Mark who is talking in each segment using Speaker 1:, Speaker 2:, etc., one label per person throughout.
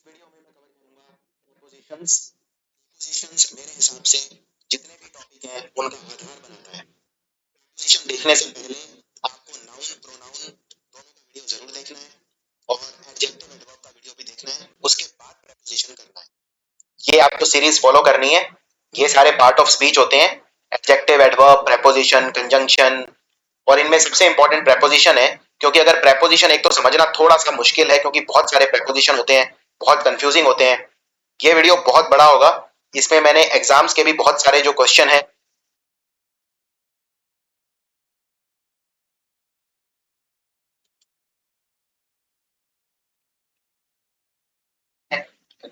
Speaker 1: Video में मैं cover करूंगा प्रीपोजिशंस। प्रीपोजिशंस मेरे हिसाब से जितने भी टॉपिक हैं उनका आधार बनाता है। प्रीपोजिशन देखने से पहले आपको नाउन प्रोनाउन दोनों का वीडियो जरूर देखना है और एडजेक्टिव एडवर्ब का वीडियो भी देखना है, उसके बाद प्रीपोजिशन करना है। ये आपको सीरीज फॉलो करनी है। ये सारे पार्ट ऑफ स्पीच होते हैं, एडजेक्टिव एडवर्ब प्रीपोजिशन कंजंक्शन, और इनमें सबसे इंपॉर्टेंट प्रीपोजिशन है, क्योंकि अगर प्रीपोजिशन एक तो समझना थोड़ा सा मुश्किल है क्योंकि बहुत सारे प्रीपोजिशन होते हैं, बहुत कंफ्यूजिंग होते हैं। ये वीडियो बहुत बड़ा होगा, इसमें मैंने एग्जाम्स के भी बहुत सारे जो क्वेश्चन है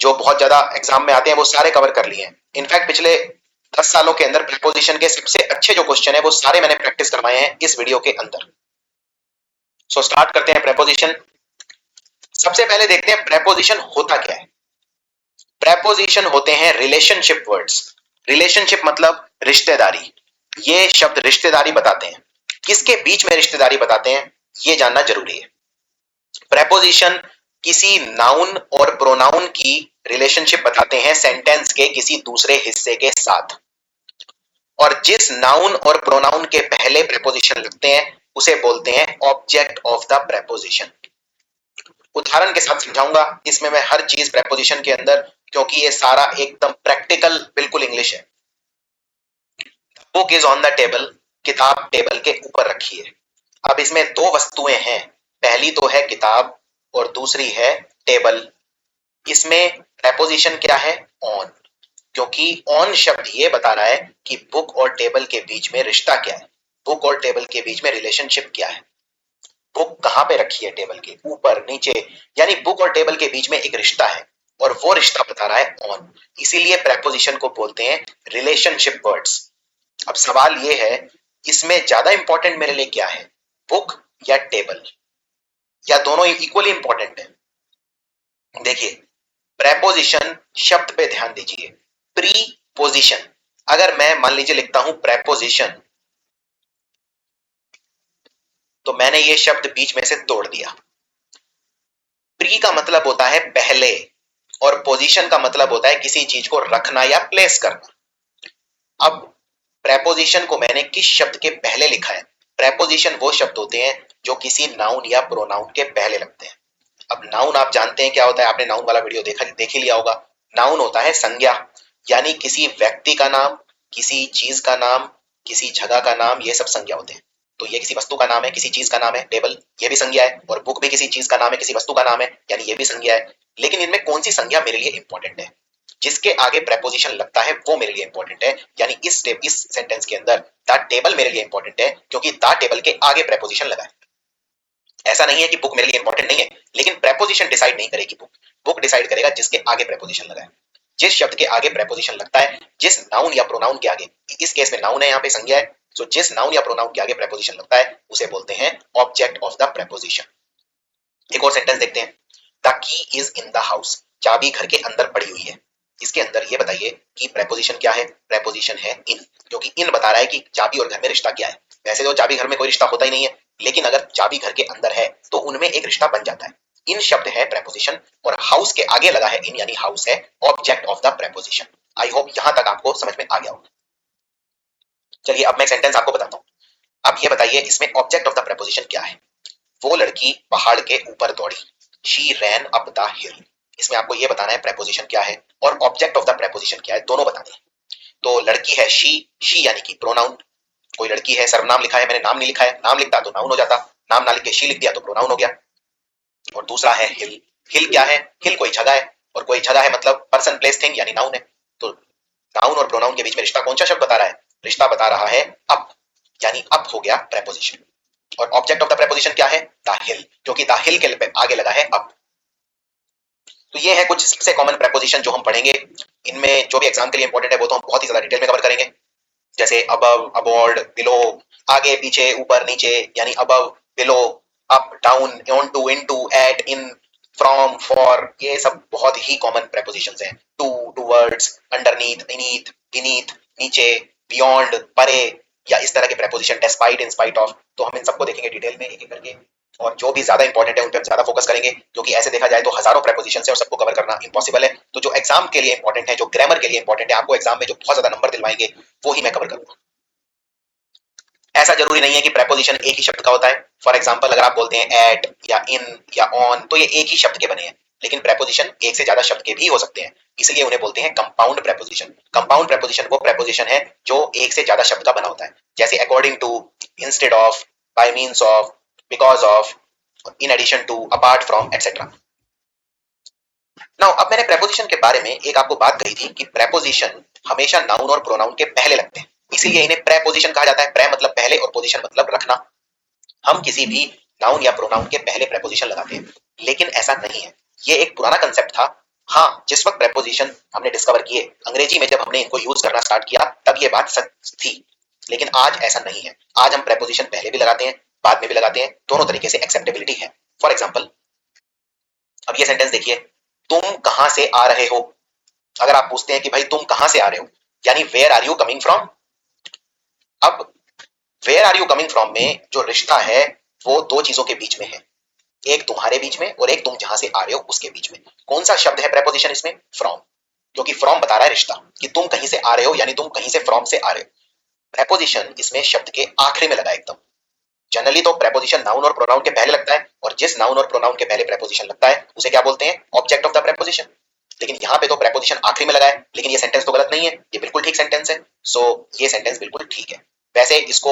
Speaker 1: जो बहुत ज्यादा एग्जाम में आते हैं वो सारे कवर कर लिए हैं। इनफैक्ट पिछले 10 सालों के अंदर प्रीपोजिशन के सबसे अच्छे जो क्वेश्चन है वो सारे मैंने प्रैक्टिस करवाए हैं इस वीडियो के अंदर। सो स्टार्ट करते हैं प्रीपोजिशन। सबसे पहले देखते हैं प्रीपोजिशन होता क्या है। प्रीपोजिशन होते हैं रिलेशनशिप वर्ड्स। रिलेशनशिप मतलब रिश्तेदारी। ये शब्द रिश्तेदारी बताते हैं। किसके बीच में रिश्तेदारी बताते हैं ये जानना जरूरी है। प्रीपोजिशन किसी नाउन और प्रोनाउन की रिलेशनशिप बताते हैं सेंटेंस के किसी दूसरे हिस्से के साथ, और जिस नाउन और प्रोनाउन के पहले प्रीपोजिशन लगते हैं उसे बोलते हैं ऑब्जेक्ट ऑफ द प्रीपोजिशन। उदाहरण के साथ समझाऊंगा इसमें मैं हर चीज प्रीपोजिशन के अंदर, क्योंकि ये सारा एकदम प्रैक्टिकल बिल्कुल इंग्लिश है। Book is on the table, किताब टेबल के ऊपर रखी है। अब इसमें दो वस्तुएं हैं, पहली तो है किताब और दूसरी है टेबल। इसमें प्रीपोजिशन क्या है? ऑन, क्योंकि ऑन शब्द ये बता रहा है कि बुक और टेबल के बीच में रिश्ता क्या है, बुक और टेबल के बीच में रिलेशनशिप क्या है। बुक कहां पे रखी है? टेबल के ऊपर नीचे, यानी बुक और टेबल के बीच में एक रिश्ता है और वो रिश्ता बता रहा है ऑन। इसीलिए प्रीपोजिशन को बोलते हैं रिलेशनशिप वर्ड्स। अब सवाल ये है, इसमें ज्यादा इंपॉर्टेंट मेरे लिए क्या है, बुक या टेबल, या दोनों इक्वली इंपॉर्टेंट है? देखिए, प्रेपोजिशन शब्द पे ध्यान दीजिए। प्रीपोजिशन, अगर मैं मान लीजिए लिखता हूं प्रेपोजिशन, तो मैंने ये शब्द बीच में से तोड़ दिया। प्री का मतलब होता है पहले, और पोजीशन का मतलब होता है किसी चीज को रखना या प्लेस करना। अब प्रेपोजिशन को मैंने किस शब्द के पहले लिखा है? प्रेपोजिशन वो शब्द होते हैं जो किसी नाउन या प्रोनाउन के पहले लगते हैं। अब नाउन आप जानते हैं क्या होता है, आपने नाउन वाला वीडियो देख ही लिया होगा। नाउन होता है संज्ञा, यानी किसी व्यक्ति का नाम, किसी चीज का नाम, किसी जगह का नाम, ये सब संज्ञा होते हैं। तो ये किसी वस्तु का नाम है, किसी चीज का नाम है, टेबल ये भी संज्ञा है, और बुक भी किसी चीज का नाम है, किसी वस्तु का नाम है, यानी ये भी संज्ञा है। लेकिन इनमें कौन सी संज्ञा मेरे लिए इंपॉर्टेंट है? जिसके आगे प्रेपोजिशन लगता है वो मेरे लिए इंपॉर्टेंट है। यानी इस सेंटेंस के अंदर द टेबल मेरे लिए इंपॉर्टेंट है क्योंकि द टेबल के आगे प्रेपोजिशन लगा है। ऐसा नहीं है कि बुक मेरे लिए इंपॉर्टेंट नहीं है, लेकिन प्रेपोजिशन डिसाइड नहीं करेगी बुक, बुक डिसाइड करेगा जिसके आगे प्रेपोजिशन लगा है। जिस शब्द के आगे प्रेपोजिशन लगता है, जिस नाउन या प्रोनाउन के आगे, इस केस में नाउन है, यहाँ पे संज्ञा है, तो जिस नाउन या प्रोनाउन के आगे प्रेपोजिशन लगता है उसे बोलते हैं ऑब्जेक्ट ऑफ द प्रेपोजिशन। एक और सेंटेंस देखते हैं। The key is in the house, चाबी घर के अंदर पड़ी हुई है। इसके अंदर ये बताइए कि प्रेपोजिशन क्या है? प्रेपोजिशन है इन, क्योंकि इन बता रहा है कि चाबी और घर में रिश्ता क्या है। वैसे तो चाबी घर में कोई रिश्ता होता ही नहीं है, लेकिन अगर चाबी घर के अंदर है तो उनमें एक रिश्ता बन जाता है। इन शब्द है प्रेपोजिशन, और हाउस के आगे लगा है इन, यानी हाउस है object of the preposition. I hope यहां तक आपको समझ में आ गया हो। चलिए अब मैं सेंटेंस आपको बताता हूं। अब ये बताइए इसमें ऑब्जेक्ट ऑफ द प्रेपोजिशन क्या है? वो लड़की पहाड़ के ऊपर दौड़ी, शी रैन अप द हिल। इसमें आपको ये बताना है प्रेपोजिशन क्या है और ऑब्जेक्ट ऑफ द प्रेपोजिशन क्या है, दोनों बताने हैं। तो लड़की है शी यानी कि प्रोनाउन। कोई लड़की है, सर्वनाम लिखा है, मैंने नाम नहीं लिखा है, नाम लिखता तो नाउन हो जाता, नाम ना लिख के शी लिख दिया तो प्रोनाउन हो गया। और दूसरा है हिल। हिल क्या है? हिल कोई जगह है, और कोई जगह है मतलब पर्सन प्लेस थिंग, यानी नाउन है। तो नाउन और प्रोनाउन के बीच में रिश्ता कौन सा शब्द बता रहा है? रिश्ता बता रहा है अप, यानी अप हो गया प्रेपोजिशन। और ऑब्जेक्ट ऑफ द प्रेपोजिशन क्या है? द हिल, क्योंकि द हिल के आगे लगा है अप। तो ये है कुछ सबसे कॉमन प्रेपोजिशन जो हम पढ़ेंगे। इनमें जो भी एग्जाम के लिए इंपॉर्टेंट है वो तो हम बहुत ही ज्यादा डिटेल में कवर करेंगे, जैसे अबव, अबॉर्ड, बिलो, आगे पीछे, ऊपर नीचे, यानी above, below, up, down, on to, into, at, in, from, for, ये सब बहुत ही कॉमन प्रेपोजिशंस हैं। To, towards, underneath, beneath, beneath, नीचे, बियॉन्ड, परे, या इस तरह के preposition, despite, in spite of. तो हम इन सबको देखेंगे डिटेल में एक एक करके। और जो भी ज्यादा इंपॉर्टेंट है उन पर ज्यादा फोकस करेंगे, क्योंकि ऐसे देखा जाए तो हजारों प्रेपोजिशन है और सबको कवर करना इम्पॉसिबल है। तो जो एग्जाम के लिए इंपॉर्टेंट है, जो ग्रामर के लिए इंपॉर्टेंट है, आपको एग्जाम में जो बहुत ज्यादा नंबर दिलवाएंगे, वो ही मैं कवर करूंगा। ऐसा जरूरी नहीं है कि प्रेपोजिशन एक ही शब्द का होता है। फॉर एग्जाम्पल अगर आप बोलते हैं एट या इन या ऑन, तो ये एक ही शब्द के बने हैं, लेकिन प्रेपोजिशन एक से ज्यादा शब्द के भी हो सकते हैं, इसलिए उन्हें बोलते हैं कंपाउंड प्रेपोजिशन। कंपाउंड प्रेपोजिशन वो प्रेपोजिशन है जो एक से ज्यादा शब्द का बना होता है, जैसे according to, instead of, by means of, because of, in addition to, apart from, etcetera. Now अब मैंने प्रेपोजिशन के बारे में एक आपको बात कही थी कि प्रेपोजिशन हमेशा नाउन और प्रोनाउन के पहले लगते हैं, इसीलिए इन्हें प्रेपोजिशन कहा जाता है। प्रे मतलब पहले और पोजिशन मतलब रखना। हम किसी भी नाउन या प्रोनाउन के पहले प्रेपोजिशन लगाते हैं, लेकिन ऐसा नहीं है। ये एक पुराना कंसेप्ट था। हाँ, जिस वक्त प्रेपोजिशन हमने डिस्कवर किए अंग्रेजी में, जब हमने इनको यूज करना स्टार्ट किया, तब ये बात सच थी, लेकिन आज ऐसा नहीं है। आज हम प्रेपोजिशन पहले भी लगाते हैं, बाद में भी लगाते हैं, दोनों तरीके से एक्सेप्टेबिलिटी है। फॉर एग्जाम्पल अब ये सेंटेंस देखिए, तुम कहां से आ रहे हो। अगर आप पूछते हैं कि भाई तुम कहां से आ रहे हो, यानी where are you coming from. अब where are you coming from में जो रिश्ता है वो दो चीजों के बीच में है, एक तुम्हारे बीच में और एक तुम जहां से आ रहे हो उसके बीच में। कौन सा शब्द है प्रेपोजिशन इसमें? फ्रॉम, क्योंकि फ्रॉम बता रहा है रिश्ता, कि तुम कहीं से आ रहे हो, यानी तुम कहीं से फ्रॉम से आ रहे हो। प्रेपोजिशन इसमें शब्द के आखिरी में लगा एकदम। जनरली तो प्रेपोजिशन नाउन और प्रोनाउन के पहले लगता है, और जिस नाउन और प्रोनाउन के पहले प्रेपोजिशन लगता है उसे क्या बोलते हैं? Object of the preposition. लेकिन यहाँ पे तो प्रेपोजिशन आखिरी में लगा है, लेकिन ये सेंटेंस तो गलत नहीं है, ये बिल्कुल ठीक सेंटेंस है। सो ये सेंटेंस बिल्कुल ठीक है। वैसे इसको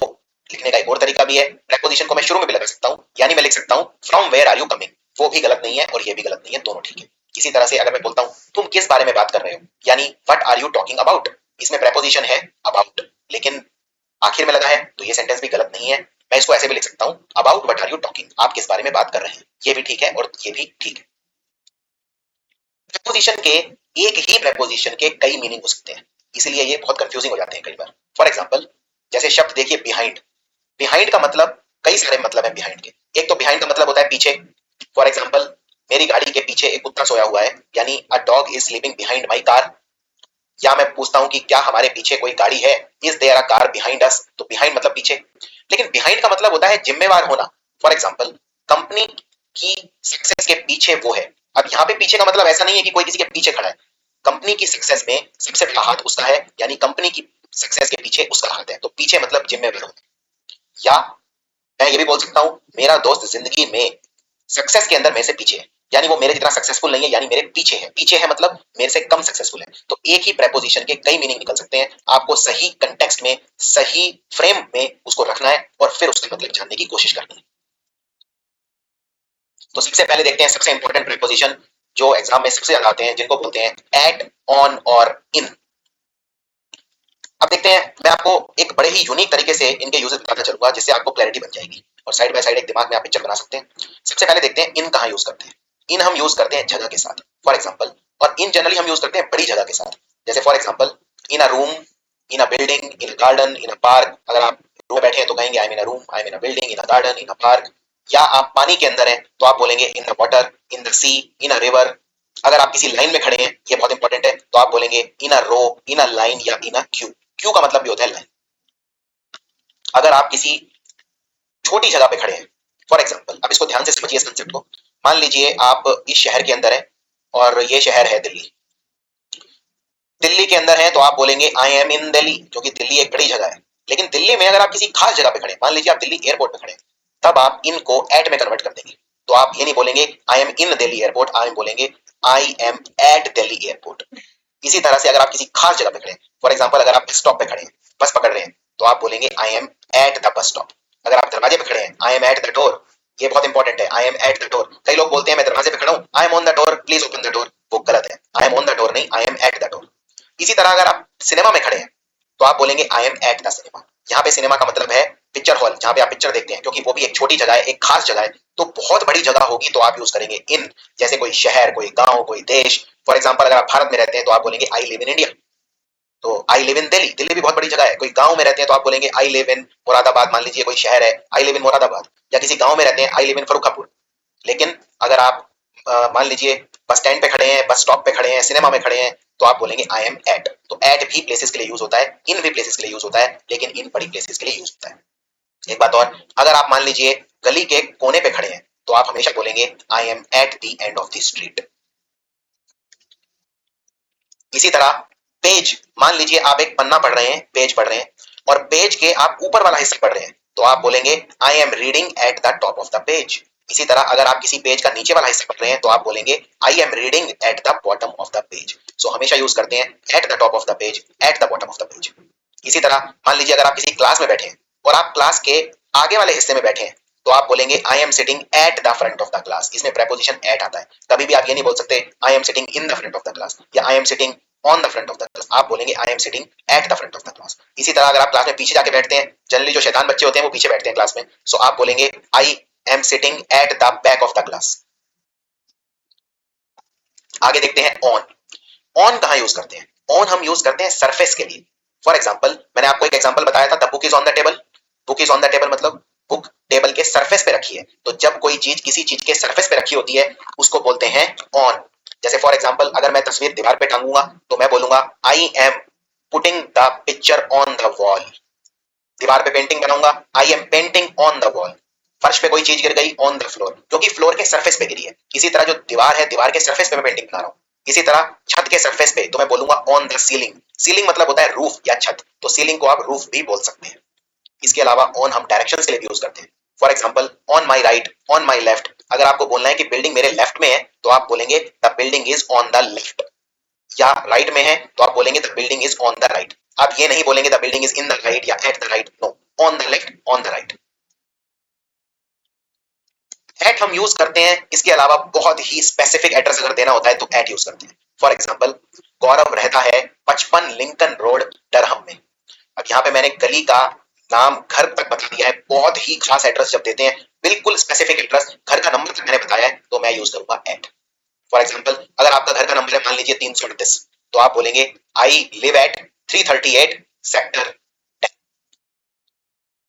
Speaker 1: लिखने का एक और तरीका भी है, प्रेपोजिशन को मैं शुरू में भी लगा सकता हूँ, यानी मैं लिख सकता हूँ from where are you coming, वो भी गलत नहीं है और ये भी गलत नहीं है, दोनों ठीक है। इसी तरह से अगर मैं बोलता हूँ तुम किस बारे में बात कर रहे हो, यानी what are you talking about, इसमें प्रेपोजिशन है अबाउट, लेकिन आखिर में लगा है, तो ये सेंटेंस भी गलत नहीं है। मैं इसको ऐसे भी लिख सकता हूँ, about what are you talking, आप किस बारे में बात कर रहे हैं, ये भी ठीक है और ये भी ठीक है। प्रेपोजिशन के एक ही प्रेपोजिशन के कई मीनिंग हो सकते हैं, इसलिए ये बहुत कंफ्यूजिंग हो जाते हैं कई बार। फॉर एग्जाम्पल जैसे शब्द देखिए बिहाइंड। बिहाइंड का मतलब, कई सारे मतलब है बिहाइंड के। एक तो बिहाइंड का मतलब होता है पीछे। फॉर एग्जाम्पल मेरी गाड़ी के पीछे एक कुत्ता सोया हुआ है, यानी a dog is sleeping behind my car. या मैं पूछता हूं कि क्या हमारे पीछे कोई गाड़ी है, is there a car behind us, तो बिहाइंड मतलब पीछे। लेकिन बिहाइंड का मतलब होता है जिम्मेवार होना। फॉर एग्जाम्पल कंपनी की सक्सेस के पीछे वो है। अब यहाँ पे पीछे का मतलब ऐसा नहीं है कि कोई किसी के पीछे खड़ा है, कंपनी की सक्सेस में सबसे बड़ा हाथ उसका है, यानी कंपनी की सक्सेस के पीछे उसका हाथ है, तो पीछे मतलब जिम्मेवार होना। या मैं ये भी बोल सकता हूँ मेरा दोस्त जिंदगी में सक्सेस के अंदर मेरे से पीछे है, यानी वो मेरे जितना सक्सेसफुल नहीं है, यानी मेरे पीछे है। पीछे है मतलब मेरे से कम सक्सेसफुल है। तो एक ही प्रेपोजिशन के कई मीनिंग निकल सकते हैं, आपको सही कंटेक्स्ट में, सही फ्रेम में उसको रखना है और फिर उसका मतलब जानने की कोशिश करनी है। तो सबसे पहले देखते हैं सबसे इंपॉर्टेंट प्रेपोजिशन जो एग्जाम में सबसे ज्यादा आते हैं, जिनको बोलते हैं एट, ऑन और इन। अब देखते हैं, मैं आपको एक बड़े ही यूनिक तरीके से इनके यूजेस बताता चलूंगा, जिससे आपको क्लैरिटी बन जाएगी और साइड बाय साइड एक दिमाग में आप पिक्चर बना सकते हैं। सबसे पहले देखते हैं इन कहाँ यूज करते हैं। इन हम यूज करते हैं जगह के साथ, फॉर एग्जाम्पल, और इन जनरली हम यूज करते हैं बड़ी जगह के साथ। जैसे for example in a room, in a building, in a garden, in a park. अगर आप रूम में बैठे हैं तो कहेंगे I am in a room, I am in a building, in a garden, in a park. या आप पानी के अंदर हैं तो आप बोलेंगे in the water, in the sea, in a river. अगर आप किसी लाइन में खड़े हैं, ये बहुत इंपॉर्टेंट है, तो आप बोलेंगे इन अ रो, इन अ लाइन या इन अ क्यू। क्यू का मतलब भी होता है लाइन। अगर आप किसी छोटी जगह पे खड़े हैं, फॉर एग्जाम्पल, अब इसको ध्यान से समझिए इस कंसेप्ट को। मान लीजिए आप इस शहर के अंदर हैं और ये शहर है दिल्ली। दिल्ली के अंदर है तो आप बोलेंगे आई एम इन दिल्ली, क्योंकि दिल्ली एक बड़ी जगह है। लेकिन दिल्ली में अगर आप किसी खास जगह पे खड़े, मान लीजिए आप दिल्ली एयरपोर्ट पे खड़े, तब आप इनको एट में कन्वर्ट कर देंगे। तो आप ये नहीं बोलेंगे I am in Delhi airport, I am बोलेंगे I am at Delhi airport. इसी तरह से अगर आप किसी खास जगह पे खड़े, फॉर एग्जाम्पल अगर आप बस स्टॉप पे खड़े हैं, बस पकड़ रहे हैं, तो आप बोलेंगे I am at the bus stop. अगर आप दरवाजे पे खड़े हैं, I am at the door, ये बहुत इंपॉर्टेंट है, I am at the door. कई लोग बोलते हैं मैं दरवाजे पे खड़ा हूं, I am on the door please open the door, वो गलत है। I am on the door नहीं, I am at the door. इसी तरह अगर आप सिनेमा में खड़े हैं तो आप बोलेंगे I am at the cinema. यहाँ पे सिनेमा का मतलब है पिक्चर हॉल, जहाँ पे आप पिक्चर देखते हैं, क्योंकि वो भी एक छोटी जगह है, एक खास जगह है। तो बहुत बड़ी जगह होगी तो आप यूज करेंगे इन, जैसे कोई शहर, कोई गांव, कोई देश। फॉर एग्जाम्पल अगर आप भारत में रहते हैं तो आप बोलेंगे आई लिव इन इंडिया, तो I live in Delhi, Delhi भी बहुत बड़ी जगह है। कोई गांव में रहते हैं तो आप बोलेंगे आई लिव इन मुरादाबाद, मान लीजिए कोई शहर है, आई लिव इन मुरादाबाद। या किसी गांव में रहते हैं, आई लिव इन फरुखापुर। लेकिन अगर आप मान लीजिए बस स्टैंड पे खड़े हैं, बस स्टॉप पे खड़े हैं, सिनेमा में खड़े हैं, तो आप बोलेंगे आई एम एट। तो एट भी प्लेसेस के लिए यूज होता है, इन भी प्लेसेस के लिए यूज होता है, लेकिन इन बड़ी प्लेसेस के लिए यूज होता है। एक बात और, अगर आप मान लीजिए गली के कोने पे खड़े हैं तो आप हमेशा बोलेंगे I am at the end of the street. इसी तरह पेज, मान लीजिए आप एक पन्ना पढ़ रहे हैं, पेज पढ़ रहे हैं और पेज के आप ऊपर वाला हिस्सा पढ़ रहे हैं तो आप बोलेंगे I am reading at the top of the page. इसी तरह अगर आप किसी पेज का नीचे वाला हिस्सा पढ़ रहे हैं तो आप बोलेंगे I am reading at the bottom of the page. So हमेशा यूज करते हैं at the top of the page, at the bottom of the page. इसी तरह मान लीजिए अगर आप किसी क्लास में बैठे हैं और आप क्लास के आगे वाले हिस्से में बैठे हैं तो आप बोलेंगे I am sitting at the front of the class. इसमें प्रेपोजिशन एट आता है। कभी भी आप ये नहीं बोल सकते I am sitting in the front of the class या I am sitting on the front of the class, आप बोलेंगे I am sitting at the front of the class. इसी तरह अगर आप क्लास में पीछे जाके बैठते हैं, जनरली जो शैतान बच्चे होते हैं वो पीछे बैठते हैं क्लास में, सो आप बोलेंगे I am sitting at the back of the class. आगे देखते हैं ऑन। ऑन कहां यूज करते हैं? ऑन हम यूज करते हैं सरफेस के लिए। फॉर एग्जाम्पल, मैंने आपको एक एग्जाम्पल बताया था, the book is on the table. Book is on the table मतलब बुक टेबल के सरफेस पे रखी है। तो जब कोई चीज किसी चीज के सरफेस पे रखी होती है उसको बोलते हैं ऑन। जैसे फॉर एग्जाम्पल, अगर मैं तस्वीर दीवार पे टांगूंगा तो मैं बोलूंगा I am putting the picture on the wall. दीवार पे पेंटिंग बनाऊंगा, I am painting on the wall. फर्श पे कोई चीज गिर गई, ऑन द फ्लोर, क्योंकि फ्लोर के सरफेस पे गिरी है। इसी तरह जो दीवार है, दीवार के सरफेस पे मैं पेंटिंग बना रहा हूं। इसी तरह छत के सरफेस पे तो मैं बोलूंगा ऑन द सीलिंग। सीलिंग मतलब होता है रूफ या छत, तो सीलिंग को आप रूफ भी बोल सकते हैं। इसके अलावा ऑन हम डायरेक्शन के लिए भी यूज करते हैं। For example, on my right, on my left. अगर आपको बोलना है कि बिल्डिंग मेरे लेफ्ट में है तो आप बोलेंगे the building is on the left, या राइट में है तो आप बोलेंगे the building is on the right. आप ये नहीं बोलेंगे the building is in the right या at the right, no, on the left, on the right. At हम यूज करते हैं, इसके अलावा बहुत ही स्पेसिफिक एड्रेस अगर देना होता है तो एट यूज करते हैं। फॉर एग्जाम्पल, गौरव रहता है 55 लिंकन रोड डरहम में। अब यहाँ पे मैंने गली का नाम, घर तक बता दिया है। बहुत ही खास एड्रेस जब देते हैं, बिल्कुल स्पेसिफिक एड्रेस, घर का नंबर तक मैंने बताया है, तो मैं यूज करूंगा एट। फॉर एग्जाम्पल, अगर आपका घर का नंबर है मान लीजिए 338 तो आप बोलेंगे आई लिव एट 338 सेक्टर।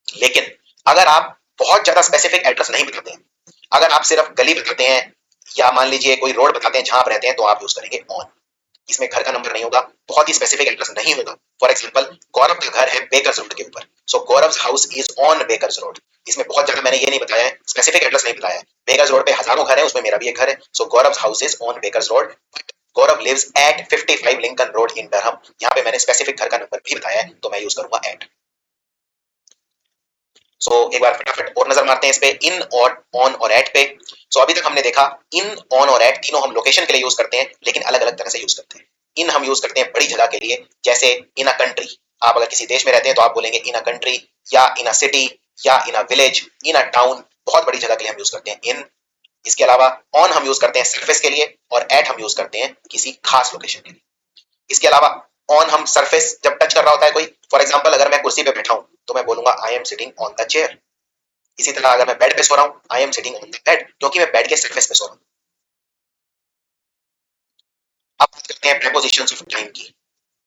Speaker 1: लेकिन अगर आप बहुत ज्यादा स्पेसिफिक एड्रेस नहीं बताते हैं, अगर आप सिर्फ गली बताते हैं या मान लीजिए कोई रोड बताते हैं जहां आप रहते हैं, तो आप यूज करेंगे ऑन। इसमें घर का नंबर नहीं होगा, बहुत ही स्पेसिफिक एड्रेस नहीं होगा। फॉर एग्जाम्पल, गौरव का घर है बेकर्स रोड के ऊपर, so Gaurav house is on Bakers Road. इसमें बहुत ज्यादा मैंने ये नहीं बताया है, स्पेसिफिक एड्रेस नहीं बताया है। बेकर्स रोड पे हजारों घर है, उसमें मेरा भी एक घर है, so Gaurav house is on Bakers Road, Gaurav lives at 55 Lincoln Road in Durham. यहाँ पे मैंने स्पेसिफिक घर का नंबर भी बताया है, तो मैं यूज करूंगा एट। सो एक बार फटाफट और नजर मारते हैं इस पे, इन और ऑन और एट पे। सो अभी तक हमने देखा इन, ऑन और एट तीनों हम लोकेशन के लिए यूज करते हैं, लेकिन अलग अलग तरह से यूज करते हैं। इन हम यूज करते हैं बड़ी जगह के लिए, जैसे इन अ कंट्री। आप अगर किसी देश में रहते हैं तो आप बोलेंगे इन अ कंट्री, या इन अ सिटी, या इन a village, in a town. बहुत बड़ी जगह के लिए हम यूज करते हैं इन। इसके अलावा ऑन हम यूज करते हैं सरफेस के लिए और एट हम यूज करते हैं किसी खास लोकेशन के लिए। इसके अलावा ऑन हम सरफेस जब टच कर रहा होता है कोई, फॉर एग्जांपल अगर मैं कुर्सी पे बैठा हूं तो मैं बोलूंगा I am sitting on the chair. इसी तरह अगर मैं बेड पे सो रहा हूं, I am sitting on the bed, क्योंकि मैं बेड के सरफेस पे सो रहा हूं। अब बात करते हैं प्रेपोजिशंस ऑफ टाइम की।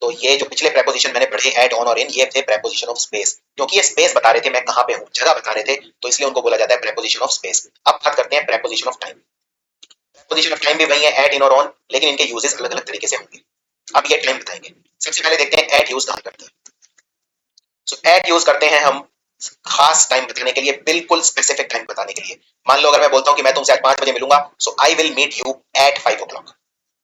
Speaker 1: तो ये जो पिछले प्रेपोजिशन मैंने पढ़े एट, ऑन और इन, ये थे प्रेपोजिशन ऑफ स्पेस, क्योंकि ये स्पेस बता रहे थे मैं कहां पे हूं, जगह बता रहे थे, तो इसलिए उनको बोला जाता है प्रेपोजिशन ऑफ स्पेस। अब बात करते हैं preposition of time. Preposition of time भी वही है, एट, इन और ऑन, लेकिन इनके यूजेस अलग अलग तरीके से होंगे। अब ये टाइम बताएंगे। सबसे पहले देखते हैं एट यूज कहां करते हैं। सो एट यूज करते हैं हम खास टाइम बताने के लिए, बिल्कुल स्पेसिफिक टाइम बताने के लिए। मान लो अगर मैं बोलता हूं कि मैं तुमसे आज 5 बजे मिलूंगा, so I will meet you at 5 o'clock।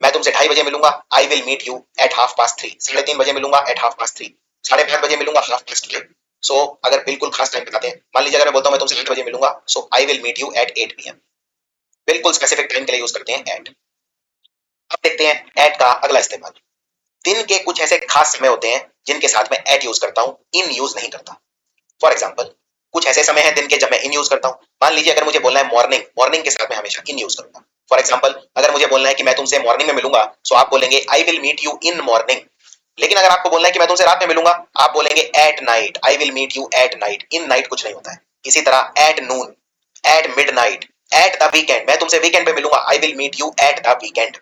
Speaker 1: मैं तुमसे 2:30 बजे मिलूंगा, I will meet you at 3:30। 3:30 बजे मिलूंगा एट 3:30। 5:30 बजे मिलूंगा 5:30। सो अगर बिल्कुल खास टाइम बताते हैं, मान लीजिए अगर मैं बोलता हूं मैं तुमसे 8 बजे मिलूंगा, so I will meet you at 8 PM। बिल्कुल स्पेसिफिक टाइम के लिए यूज करते हैं एट। अब देखते हैं एट का अगला इस्तेमाल। दिन के कुछ ऐसे खास समय होते हैं जिनके साथ मैं एट यूज करता हूं, इन यूज नहीं करता। फॉर एग्जाम्पल, कुछ ऐसे समय है दिन के जब मैं इन यूज करता हूं। मान लीजिए अगर मुझे बोलना है मॉर्निंग, मॉर्निंग के साथ मैं हमेशा इन यूज करूंगा। फॉर एग्जाम्पल, अगर मुझे बोलना है कि मैं तुमसे मॉर्निंग में मिलूंगा, सो आप बोलेंगे I will meet you in morning. लेकिन अगर आपको बोलना है कि मैं तुमसे रात में मिलूंगा, आप बोलेंगे at night, I will meet you at night. In night कुछ नहीं होता है। इसी तरह at noon, at midnight, at the weekend, मैं तुमसे वीकेंड पे मिलूंगा, I will meet you at the weekend.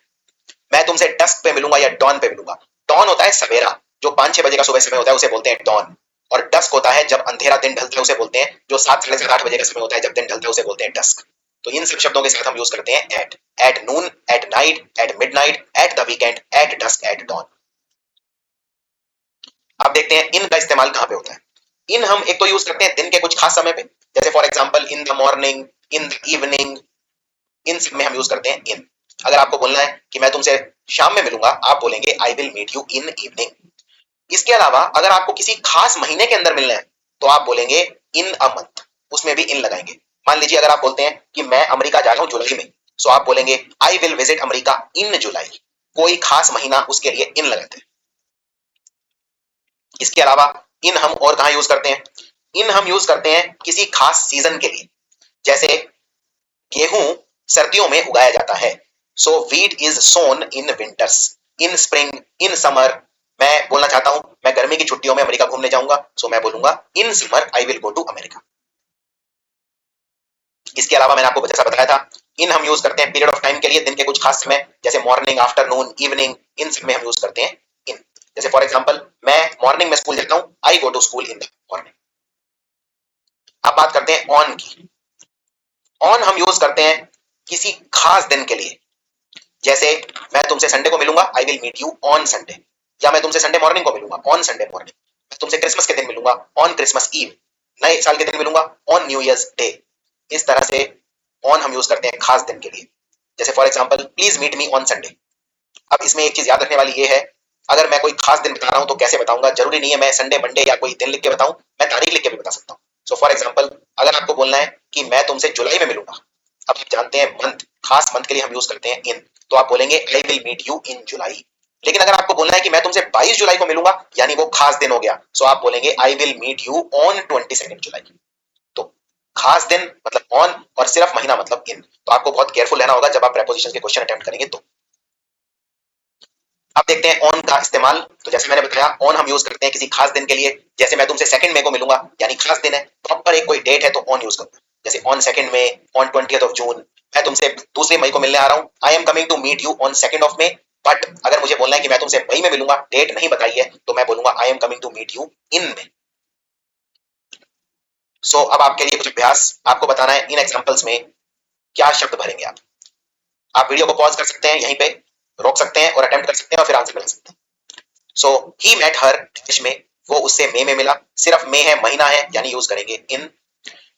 Speaker 1: मैं तुमसे डस्क पे मिलूंगा या डॉन पे मिलूंगा। डॉन होता है सवेरा, जो 5-6 बजे का सुबह समय होता है उसे बोलते हैं डॉन। और डस्क होता है जब अंधेरा दिन ढलता है, उसे बोलते हैं, जो 7, साढ़े 7, 8 बजे का समय होता है जब दिन ढलता है, उसे बोलते हैं डस्क। तो इन सब शब्दों के साथ हम यूज करते हैं at. At noon, at night, at midnight, at the weekend, at dusk, at dawn. अब देखते हैं इन का इस्तेमाल कहां पे होता है। इन हम एक तो यूज करते हैं दिन के कुछ खास समय पे, जैसे for example in the morning, in the evening, इन सब में हम यूज करते हैं इन। अगर आपको बोलना है कि मैं तुमसे शाम में मिलूंगा, आप बोलेंगे I will meet you in evening. इसके अलावा अगर आपको किसी खास महीने के अंदर मिलना है तो आप बोलेंगे इन अ मंथ, उसमें भी इन लगाएंगे। मान लीजिए अगर आप बोलते हैं कि मैं अमेरिका जा रहा हूं जुलाई में, सो आप बोलेंगे I will visit America in जुलाई। कोई खास महीना, उसके लिए इन लगाते हैं। इसके अलावा इन हम और कहां यूज करते हैं? इन हम यूज करते हैं किसी खास सीजन के लिए। जैसे गेहूं सर्दियों में उगाया जाता है, so wheat is sown in winters, in spring, in summer. मैं बोलना चाहता हूं मैं गर्मी की छुट्टियों में अमेरिका घूमने जाऊंगा, सो मैं बोलूंगा in summer I will go to America. इसके अलावा मैंने आपको जैसा बताया था, इन हम यूज करते हैं पीरियड ऑफ टाइम के लिए, दिन के कुछ खास समय, जैसे मॉर्निंग, आफ्टरनून, इवनिंग, इन सब में हम यूज करते हैं इन। जैसे फॉर एग्जाम्पल मैं मॉर्निंग में स्कूल जाता हूं, I go to school in the morning. अब बात करते हैं ऑन की। ऑन हम यूज करते हैं किसी खास दिन के लिए। जैसे मैं तुमसे संडे को मिलूंगा, I will meet you on Sunday. या मैं तुमसे संडे मॉर्निंग को मिलूंगा, ऑन संडे मॉर्निंग। मैं तुमसे क्रिसमस के दिन मिलूंगा, ऑन क्रिसमस ईव। नए साल के दिन मिलूंगा, ऑन न्यू ईयर्स डे। इस तरह से ऑन हम यूज करते हैं खास दिन के लिए। जैसे for example please meet me on Sunday. अब इसमें एक चीज याद रखने वाली ये है, अगर मैं कोई खास दिन बता रहा हूं तो कैसे बताऊंगा? जरूरी नहीं है मैं संडे, मंडे या कोई दिन लिख के बताऊं, मैं तारीख लिख के भी बता सकता हूं। सो फॉर एग्जाम्पल अगर आपको बोलना है कि मैं तुमसे जुलाई में मिलूंगा, अब आप जानते हैं मंथ, खास मंथ के लिए हम यूज करते हैं इन, तो आप बोलेंगे I will meet you in July. लेकिन अगर आपको बोलना है कि मैं तुमसे 22 जुलाई को मिलूंगा, यानी वो खास दिन हो गया, सो आप बोलेंगे I will meet you on 22 July. तो खास दिन मतलब ऑन और सिर्फ महीना मतलब इन। तो आपको बहुत केयरफुल रहना होगा जब आप प्रीपोजिशन के क्वेश्चन अटेम्प्ट करेंगे तो। अब देखते हैं ऑन का इस्तेमाल। तो जैसे मैंने बताया, ऑन हम यूज करते हैं किसी खास दिन के लिए। जैसे मैं तुमसे 2 मई को मिलूंगा, यानी खास दिन है, प्रॉपर एक कोई डेट है, तो ऑन यूज करूंगा। जैसे on 2 May, on 20th of June. मैं तुमसे 2 मई को मिलने आ रहा हूं, I am coming to meet you on 2 May. But अगर मुझे बोलना है कि मैं तुमसे मई में मिलूंगा, डेट नहीं बताई है, तो मैं बोलूंगा I am coming to meet you in May. So अब आपके लिए कुछ अभ्यास आपको बताना है, इन एग्जांपल्स में क्या शब्द भरेंगे आप। आप वीडियो को पॉज कर सकते हैं, यहीं पे रोक सकते हैं और अटेम्प्ट कर सकते हैं और फिर आंसर बता सकते हैं। सो ही मेट हर डैश में, वो उससे मई में मिला। सिर्फ मई है, महीना है, यानी यूज करेंगे in.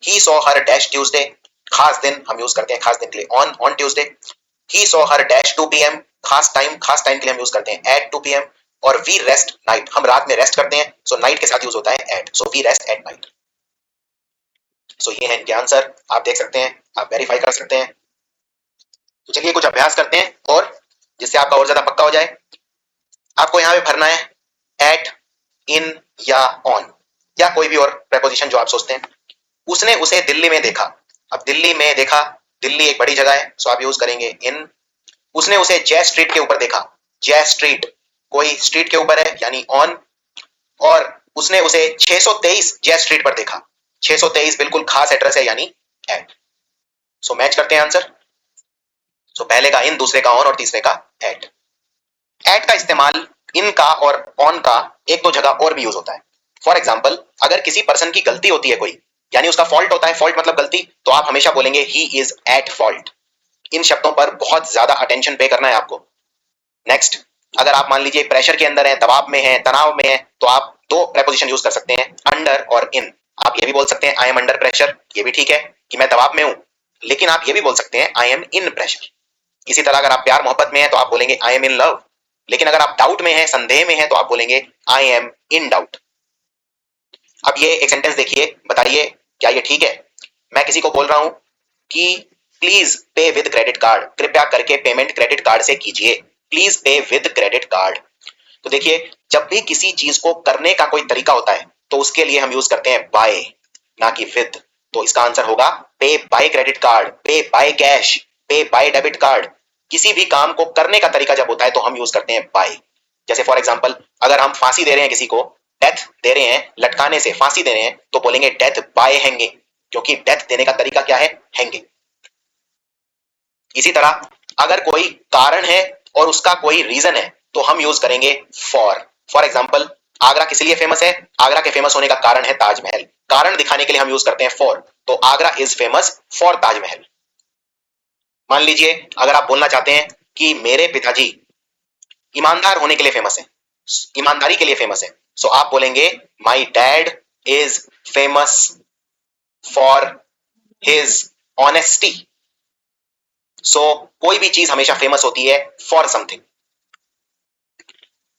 Speaker 1: He saw her dash Tuesday, खास दिन हम यूज करते हैं खास दिन के लिए on Tuesday. He saw her dash 2 PM, खास टाइम के लिए हम यूज करते हैं एट 2 PM। और वी रेस्ट नाइट, हम रात में रेस्ट करते हैं, सो नाइट के साथ यूज होता है at, so we rest at night. So ये है इनके आंसर, आप देख सकते हैं, आप वेरीफाई कर सकते हैं। तो चलिए कुछ अभ्यास करते हैं और जिससे आपका और ज्यादा पक्का हो जाए। आपको यहाँ पे भरना है एट, इन या ऑन, या कोई भी और प्रेपोजिशन जो आप सोचते हैं। उसने उसे दिल्ली में देखा, अब दिल्ली में देखा, दिल्ली एक बड़ी जगह है, सो आप यूज करेंगे इन। उसने उसे जय स्ट्रीट के ऊपर देखा, जय स्ट्रीट कोई स्ट्रीट के ऊपर है, यानी ऑन। और उसने उसे 623 जय स्ट्रीट पर देखा, 623 बिल्कुल खास एड्रेस है, यानी एट। सो मैच करते हैं आंसर। सो पहले का इन, दूसरे का ऑन और तीसरे का एट। एट का इस्तेमाल इन का और ऑन का एक दो जगह और भी यूज होता है। फॉर एग्जाम्पल अगर किसी पर्सन की गलती होती है कोई, यानी उसका फॉल्ट होता है, फॉल्ट मतलब गलती, तो आप हमेशा बोलेंगे ही इज एट फॉल्ट। इन शब्दों पर बहुत ज्यादा अटेंशन पे करना है आपको। नेक्स्ट, अगर आप मान लीजिए प्रेशर के अंदर है, दबाव में है, तनाव में है, तो आप 2 प्रेपोजिशन यूज कर सकते हैं, अंडर और इन। आप ये भी बोल सकते हैं आई एम अंडर प्रेशर, ये भी ठीक है कि मैं दबाव में हूं, लेकिन आप ये भी बोल सकते हैं आई एम इन प्रेशर। इसी तरह अगर आप प्यार मोहब्बत में है तो आप बोलेंगे आई एम इन लव, लेकिन अगर आप डाउट में है, संदेह में है, तो आप बोलेंगे आई एम इन डाउट। अब ये एक सेंटेंस देखिए, बताइए क्या ये ठीक है? मैं किसी को बोल रहा हूं कि please pay with credit card, कृपया करके पेमेंट क्रेडिट कार्ड से कीजिए, please pay with credit card. तो देखिए, जब भी किसी चीज को करने का कोई तरीका होता है तो उसके लिए हम यूज करते हैं बाय, ना कि विद। तो इसका आंसर होगा पे बाय क्रेडिट कार्ड, पे बाय कैश, पे बाय डेबिट कार्ड। किसी भी काम को करने का तरीका जब होता है तो हम यूज करते हैं बाय। जैसे फॉर एग्जाम्पल अगर हम फांसी दे रहे हैं किसी को, डेथ दे रहे हैं, लटकाने से फांसी दे रहे हैं, तो बोलेंगे डेथ बाय हैंगिंग, क्योंकि डेथ देने का तरीका क्या है? हैंगिंग। इसी तरह अगर कोई कारण है और उसका कोई रीजन है तो हम यूज करेंगे फॉर एग्जाम्पल आगरा किस लिए फेमस है? आगरा के फेमस होने का कारण है ताजमहल, कारण दिखाने के लिए हम यूज करते हैं फॉर, तो Agra is famous for Taj Mahal. मान लीजिए अगर आप बोलना चाहते हैं कि मेरे पिताजी ईमानदार होने के लिए फेमस है, ईमानदारी के लिए फेमस है, सो आप बोलेंगे my dad is famous for his honesty. So कोई भी चीज हमेशा फेमस होती है फॉर समथिंग।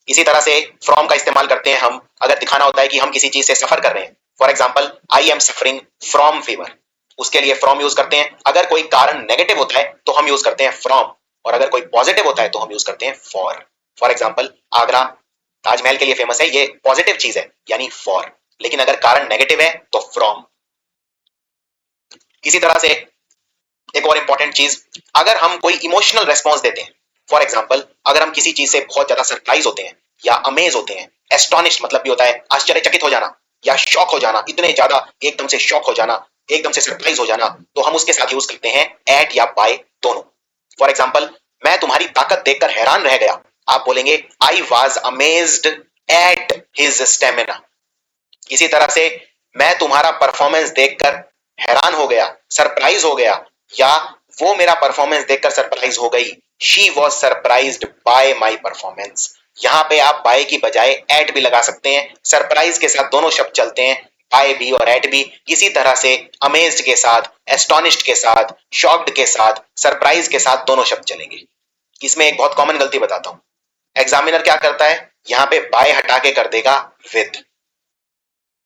Speaker 1: इसी तरह से फ्रॉम का इस्तेमाल करते हैं हम अगर दिखाना होता है कि हम किसी चीज से सफर कर रहे हैं। For example, I am suffering from fever, उसके लिए फ्रॉम यूज करते हैं। अगर कोई कारण नेगेटिव होता है तो हम यूज करते हैं फ्रॉम, और अगर कोई पॉजिटिव होता है तो हम यूज करते हैं for. For example, Agra Taj Mahal के लिए फेमस है, ये पॉजिटिव चीज है यानी फॉर, लेकिन अगर कारण नेगेटिव है तो फ्रॉम। इसी तरह से एक और इंपॉर्टेंट चीज, अगर हम कोई इमोशनल रेस्पॉन्स देते हैं, फॉर एग्जाम्पल अगर हम किसी चीज से बहुत ज्यादा सरप्राइज होते हैं या अमेज होते हैं, एस्टोनिश मतलब भी होता है आश्चर्यचकित हो जाना या शॉक हो जाना, इतने ज्यादा एकदम से शॉक हो जाना, एकदम से सरप्राइज हो जाना, तो हम उसके साथ यूज करते हैं एट या बाय दोनों। फॉर एग्जाम्पल, मैं तुम्हारी ताकत देखकर हैरान रह गया, आप बोलेंगे I was amazed at his stamina. इसी तरह से मैं तुम्हारा परफॉर्मेंस देखकर हैरान हो गया, सरप्राइज हो गया, या वो मेरा परफॉर्मेंस देखकर सरप्राइज हो गई, she was surprised bye my performance. यहां पे आप बाय की बजाय एट भी लगा सकते हैं, सरप्राइज के साथ दोनों शब्द चलते हैं, बाय भी और एट भी। इसी तरह से अमेज्ड के साथ, एस्टोनिश्ड के साथ, शॉक्ड के साथ, सरप्राइज के साथ दोनों शब्द चलेंगे। इसमें एक बहुत कॉमन गलती बताता हूं, एग्जामिनर क्या करता है, यहां पे बाय हटा के कर देगा विद,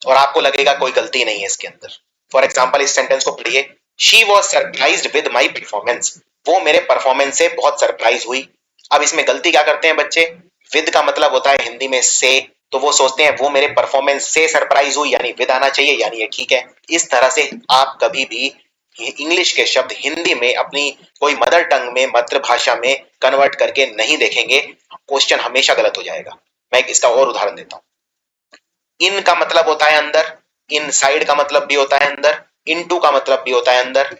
Speaker 1: और आपको लगेगा कोई गलती नहीं है इसके अंदर। फॉर एग्जाम्पल इस सेंटेंस को पढ़िए, she was surprised with my performance, वो मेरे परफॉर्मेंस से बहुत सरप्राइज हुई। अब इसमें गलती क्या करते हैं बच्चे, विद का मतलब होता है हिंदी में से, तो वो सोचते हैं वो मेरे परफॉर्मेंस से सरप्राइज हुई यानी विद आना चाहिए, यानी ये ठीक है। इस तरह से आप कभी भी इंग्लिश के शब्द हिंदी में अपनी कोई मदर टंग में, मातृभाषा में कन्वर्ट करके नहीं देखेंगे, क्वेश्चन हमेशा गलत हो जाएगा। मैं इसका और उदाहरण देता हूं, इन का मतलब होता है अंदर, इन साइड का मतलब भी होता है अंदर, इनटू का मतलब भी होता है अंदर।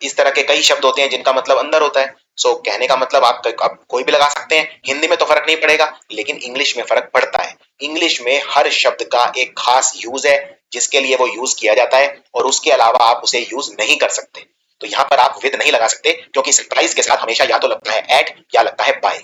Speaker 1: इस तरह के कई शब्द होते हैं जिनका मतलब अंदर होता है। सो कहने का मतलब आप कोई भी लगा सकते हैं, हिंदी में तो फर्क नहीं पड़ेगा, लेकिन इंग्लिश में फर्क पड़ता है। इंग्लिश में हर शब्द का एक खास यूज है जिसके लिए वो यूज किया जाता है, और उसके अलावा आप उसे यूज नहीं कर सकते। तो यहां पर आप विद नहीं लगा सकते, क्योंकि सरप्राइज के साथ हमेशा या तो लगता है एट या लगता है बाय।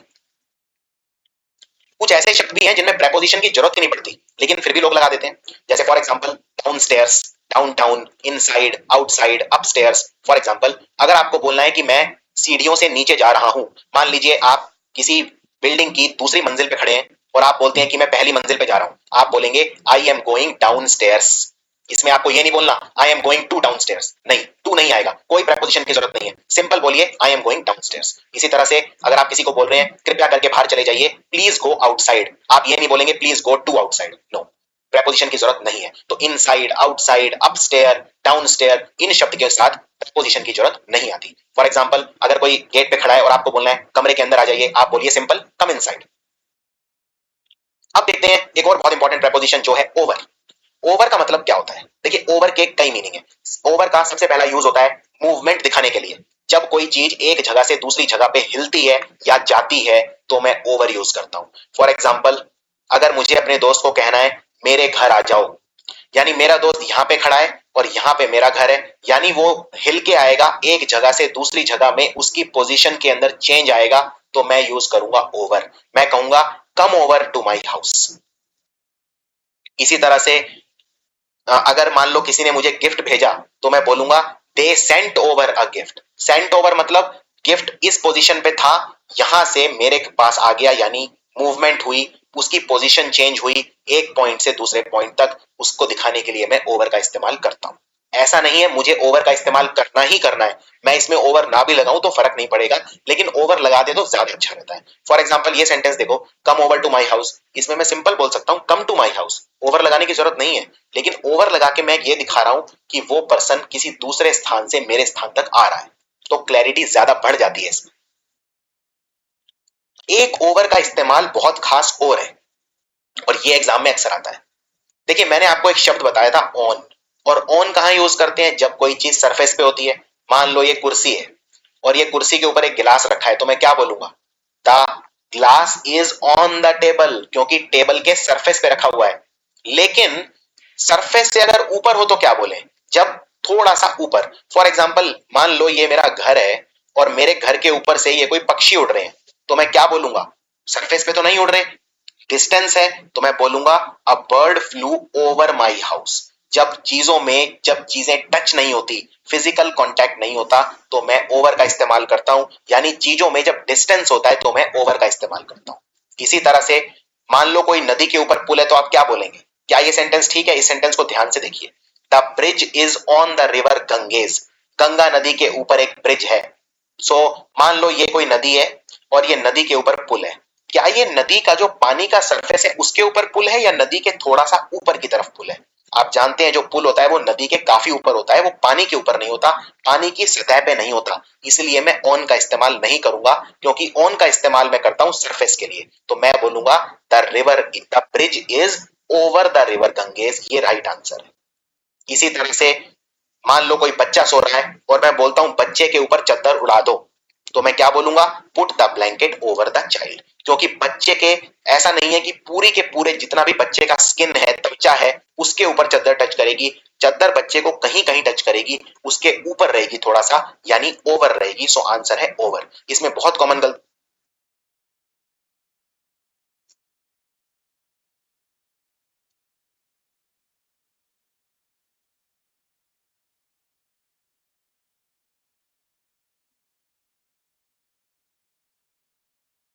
Speaker 1: कुछ ऐसे शब्द भी हैं जिनमें प्रेपोजिशन की जरूरत ही नहीं पड़ती, लेकिन फिर भी लोग लगा देते हैं। जैसे for example, downstairs, downtown, inside, outside, upstairs. For example, अगर आपको बोलना है कि मैं सीढ़ियों से नीचे जा रहा हूं, मान लीजिए आप किसी बिल्डिंग की दूसरी मंजिल पे खड़े हैं और आप बोलते हैं कि मैं पहली मंजिल पे जा रहा हूं, आप बोलेंगे I am going downstairs. इसमें आपको ये नहीं बोलना I am going to downstairs, नहीं, टू नहीं आएगा, कोई प्रेपोजिशन की जरूरत नहीं है, सिंपल बोलिए I am going down stairs. इसी तरह से अगर आप किसी को बोल रहे हैं कृपया करके बाहर चले जाइए, प्लीज गो आउटसाइड, आप ये नहीं बोलेंगे please go to outside, no, preposition की जरूरत नहीं है। तो इनसाइड, आउटसाइड, अपस्टेयर, डाउनस्टेयर, इन शब्द के साथ प्रेपोजिशन की जरूरत नहीं आती। फॉर एग्जांपल, अगर कोई गेट पे खड़ा है और आपको बोलना है कमरे के अंदर आ जाइए, आप बोलिए सिंपल कम इनसाइड। अब देखते हैं एक और बहुत इंपॉर्टेंट प्रेपोजिशन जो है ओवर। ओवर का मतलब क्या होता है? देखिए, ओवर के कई मीनिंग है। ओवर का सबसे पहला यूज होता है मूवमेंट दिखाने के लिए। जब कोई चीज एक जगह से दूसरी जगह पे हिलती है या जाती है तो मैं ओवर यूज करता हूं। फॉर एग्जाम्पल, अगर मुझे अपने दोस्त को कहना है मेरे घर आ जाओ, यानी मेरा दोस्त यहाँ पे खड़ा है और यहाँ पे मेरा घर है, यानी वो हिल के आएगा, एक जगह से दूसरी जगह में उसकी पोजीशन के अंदर चेंज आएगा, तो मैं यूज करूंगा ओवर। मैं कहूंगा come over to my house. इसी तरह से अगर मान लो किसी ने मुझे गिफ्ट भेजा तो मैं बोलूंगा they sent over a gift. Sent over मतलब गिफ्ट इस पोजीशन पे था, यहां से मेरे पास आ गया, यानी मूवमेंट हुई, उसकी पोजीशन चेंज हुई, एक पॉइंट से दूसरे पॉइंट तक, उसको दिखाने के लिए मैं ओवर का इस्तेमाल करता हूं। ऐसा नहीं है मुझे ओवर का इस्तेमाल करना ही करना है, मैं इसमें ओवर ना भी लगाऊं तो फर्क नहीं पड़ेगा, लेकिन ओवर लगा दे तो ज्यादा अच्छा रहता है। फॉर एग्जाम्पल, ये सेंटेंस देखो, come over to my house, इसमें मैं सिंपल बोल सकता हूं come to my house, over लगाने की जरूरत नहीं है, लेकिन ओवर लगा के मैं ये दिखा रहा हूं कि वो पर्सन किसी दूसरे स्थान से मेरे स्थान तक आ रहा है, तो क्लैरिटी ज्यादा बढ़ जाती है इसमें। एक ओवर का इस्तेमाल बहुत खास और है, और ये एग्जाम में अक्सर आता है। देखिए, मैंने आपको एक शब्द बताया था ऑन, और ऑन कहां यूज करते हैं? जब कोई चीज सरफेस पे होती है। मान लो ये कुर्सी है और ये कुर्सी के ऊपर एक गिलास रखा है, तो मैं क्या बोलूंगा? The glass is on the table, क्योंकि टेबल के सरफेस पे रखा हुआ है। लेकिन सरफेस से अगर ऊपर हो तो क्या बोले? जब थोड़ा सा ऊपर, फॉर एग्जाम्पल मान लो ये मेरा घर है और मेरे घर के ऊपर से ये कोई पक्षी उड़ रहे हैं, तो मैं क्या बोलूंगा? सरफेस पे तो नहीं उड़ रहे, डिस्टेंस है, तो मैं बोलूंगा a bird flu over my house. जब चीजें टच नहीं होती, फिजिकल कांटेक्ट नहीं होता, तो मैं ओवर का इस्तेमाल करता हूं। यानी चीजों में जब डिस्टेंस होता है तो मैं ओवर का इस्तेमाल करता हूं। इसी तरह से मान लो कोई नदी के ऊपर पुल है, तो आप क्या बोलेंगे? क्या ये सेंटेंस ठीक है? इस सेंटेंस को ध्यान से देखिए। The bridge is on the river Ganges. Ganga नदी के ऊपर एक ब्रिज है। सो मान लो ये कोई नदी है और ये नदी के ऊपर पुल है। क्या ये नदी का जो पानी का सरफेस है उसके ऊपर पुल है या नदी के थोड़ा सा ऊपर की तरफ पुल है? आप जानते हैं जो पुल होता है वो नदी के काफी ऊपर होता है, वो पानी के ऊपर नहीं होता, पानी की सतह पे नहीं होता। इसलिए मैं ऑन का इस्तेमाल नहीं करूंगा, क्योंकि ऑन का इस्तेमाल मैं करता हूं सरफेस के लिए। तो मैं बोलूंगा the bridge is over the river Ganges. ये राइट आंसर है। इसी तरह से मान लो कोई बच्चा सो रहा है और मैं बोलता हूं बच्चे के ऊपर चादर उड़ा दो, तो मैं क्या बोलूंगा? Put the blanket over the child. क्योंकि बच्चे के ऐसा नहीं है कि पूरी के पूरे जितना भी बच्चे का स्किन है, त्वचा है, उसके ऊपर चादर टच करेगी। चादर बच्चे को कहीं कहीं टच करेगी, उसके ऊपर रहेगी थोड़ा सा, यानी ओवर रहेगी। सो आंसर है ओवर। इसमें बहुत कॉमन गलती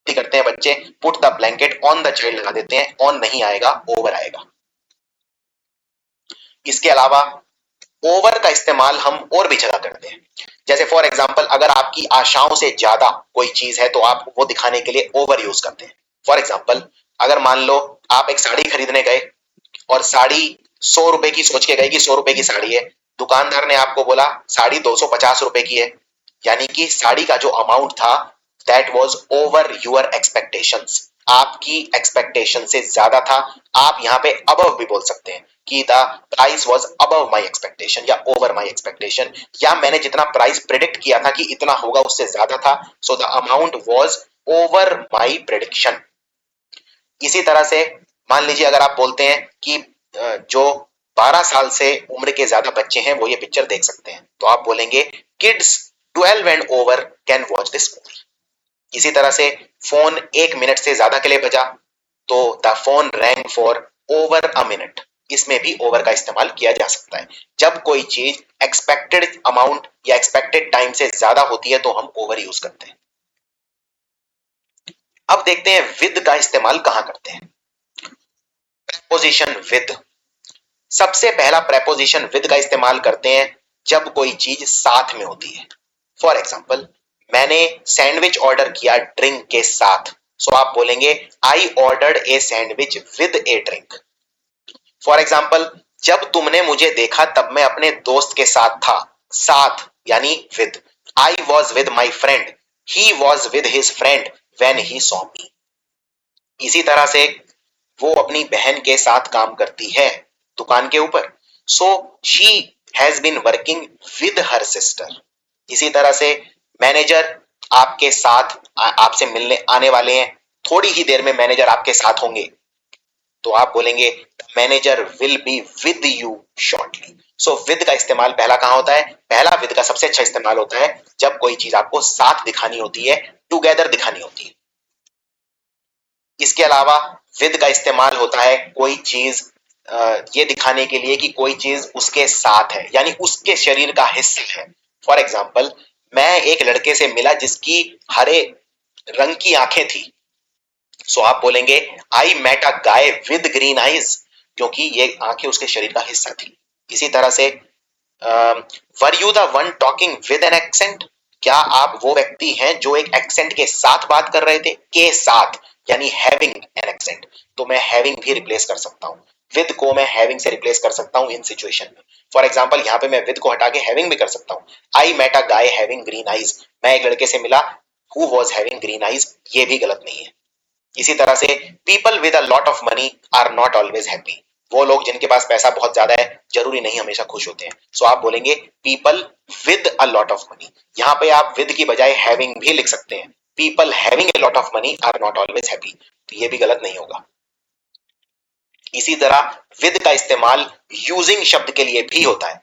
Speaker 1: करते हैं बच्चे, put the blanket on the child लगा देते हैं, ऑन नहीं आएगा, ओवर आएगा। इसके अलावा ओवर का इस्तेमाल हम और भी जगह करते हैं। जैसे फॉर एग्जाम्पल अगर आपकी आशाओं से ज्यादा कोई चीज है तो आप वो दिखाने के लिए ओवर यूज करते हैं। फॉर एग्जाम्पल अगर मान लो आप एक साड़ी खरीदने गए और साड़ी 100 रुपए की सोच के गए कि 100 रुपए की साड़ी है, दुकानदार ने आपको बोला साड़ी 250 रुपए की है। यानी कि साड़ी का जो अमाउंट था that was over your expectations. आपकी एक्सपेक्टेशन से ज्यादा था। आप यहाँ पे अबव भी बोल सकते हैं कि the price was above my expectation या ओवर माय एक्सपेक्टेशन, या मैंने जितना प्राइस प्रिडिक्ट किया था कि इतना होगा उससे ज्यादा था। So the amount was over my prediction. इसी तरह से मान लीजिए अगर आप बोलते हैं कि जो 12 साल से उम्र के ज्यादा बच्चे हैं वो ये पिक्चर देख सकते हैं, तो आप बोलेंगे kids 12 and over can watch this movie. इसी तरह से फोन 1 मिनट से ज्यादा के लिए बजा, तो the phone wrong for over a minute. इसमें भी ओवर का इस्तेमाल किया जा सकता है। जब कोई चीज एक्सपेक्टेड अमाउंट या एक्सपेक्टेड टाइम से ज्यादा होती है तो हम ओवर यूज करते हैं। अब देखते हैं विद का इस्तेमाल कहां करते हैं। Preposition with. सबसे पहला प्रेपोजिशन विद का इस्तेमाल करते हैं जब कोई चीज साथ में होती है। फॉर एग्जाम्पल मैंने सैंडविच ऑर्डर किया ड्रिंक के साथ, सो आप बोलेंगे I ordered a sandwich with A drink. For example जब तुमने मुझे देखा तब मैं अपने दोस्त के साथ था, साथ यानी with. I was with my friend, he was with his friend when he saw me. इसी तरह से वो अपनी बहन के साथ काम करती है दुकान के ऊपर, so she has been working with her sister. इसी तरह से मैनेजर आपके साथ आपसे मिलने आने वाले हैं, थोड़ी ही देर में मैनेजर आपके साथ होंगे, तो आप बोलेंगे manager will be with you shortly. So with का इस्तेमाल पहला कहां होता है? पहला विद का सबसे अच्छा इस्तेमाल होता है जब कोई चीज आपको साथ दिखानी होती है, टुगेदर दिखानी होती है। इसके अलावा विद का इस्तेमाल होता है कोई चीज ये दिखाने के लिए कि कोई चीज उसके साथ है, यानी उसके शरीर का हिस्सा है। फॉर एग्जाम्पल मैं एक लड़के से मिला जिसकी हरे रंग की आंखें थी, सो आप बोलेंगे I met a guy with green eyes, क्योंकि ये आंखें उसके शरीर का हिस्सा थी। इसी तरह से were you the one talking with an accent. क्या आप वो व्यक्ति हैं जो एक एक्सेंट के साथ बात कर रहे थे? के साथ यानी हैविंग एन एक्सेंट, तो मैं हैविंग भी रिप्लेस कर सकता हूं। विद को मैं हैविंग से रिप्लेस कर सकता हूं इन सिचुएशन में। फॉर एग्जाम्पल यहाँ पे मैं विद को हटा के हैविंग भी कर सकता हूं। I met a guy having green eyes, मैं एक लड़के से मिला who was having green eyes, ये भी गलत नहीं है। इसी तरह से people with a lot of money are not always happy. वो लोग जिनके पास पैसा बहुत ज्यादा है जरूरी नहीं हमेशा खुश होते हैं, सो आप बोलेंगे people with a lot of money. यहाँ पे आप विद की बजाय हैविंग भी लिख सकते हैं। People having a lot of money are not always happy, तो ये भी गलत नहीं होगा। इसी तरह विद का इस्तेमाल यूजिंग शब्द के लिए भी होता है।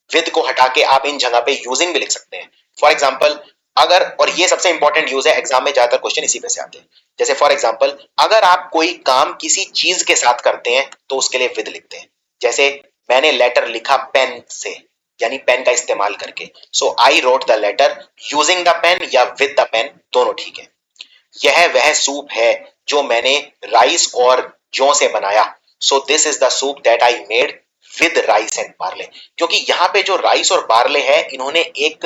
Speaker 1: विद को हटा के आप इन जगह पे यूजिंग भी लिख सकते हैं। फॉर एग्जाम्पल अगर, और ये सबसे इंपॉर्टेंट यूज है, एग्जाम में ज्यादातर क्वेश्चन इसी पे से आते हैं। जैसे फॉर एग्जाम्पल अगर आप कोई काम किसी चीज के साथ करते हैं तो उसके लिए विद लिखते हैं। जैसे मैंने लेटर लिखा पेन से, यानी पेन का इस्तेमाल करके। So I wrote the letter using the pen या विद द पेन, दोनों ठीक है। यह वह सूप है जो मैंने राइस और जौ से बनाया। So this is the soup that I made with rice and barley. क्योंकि यहाँ पे जो राइस और बार्ले है, इन्होंने एक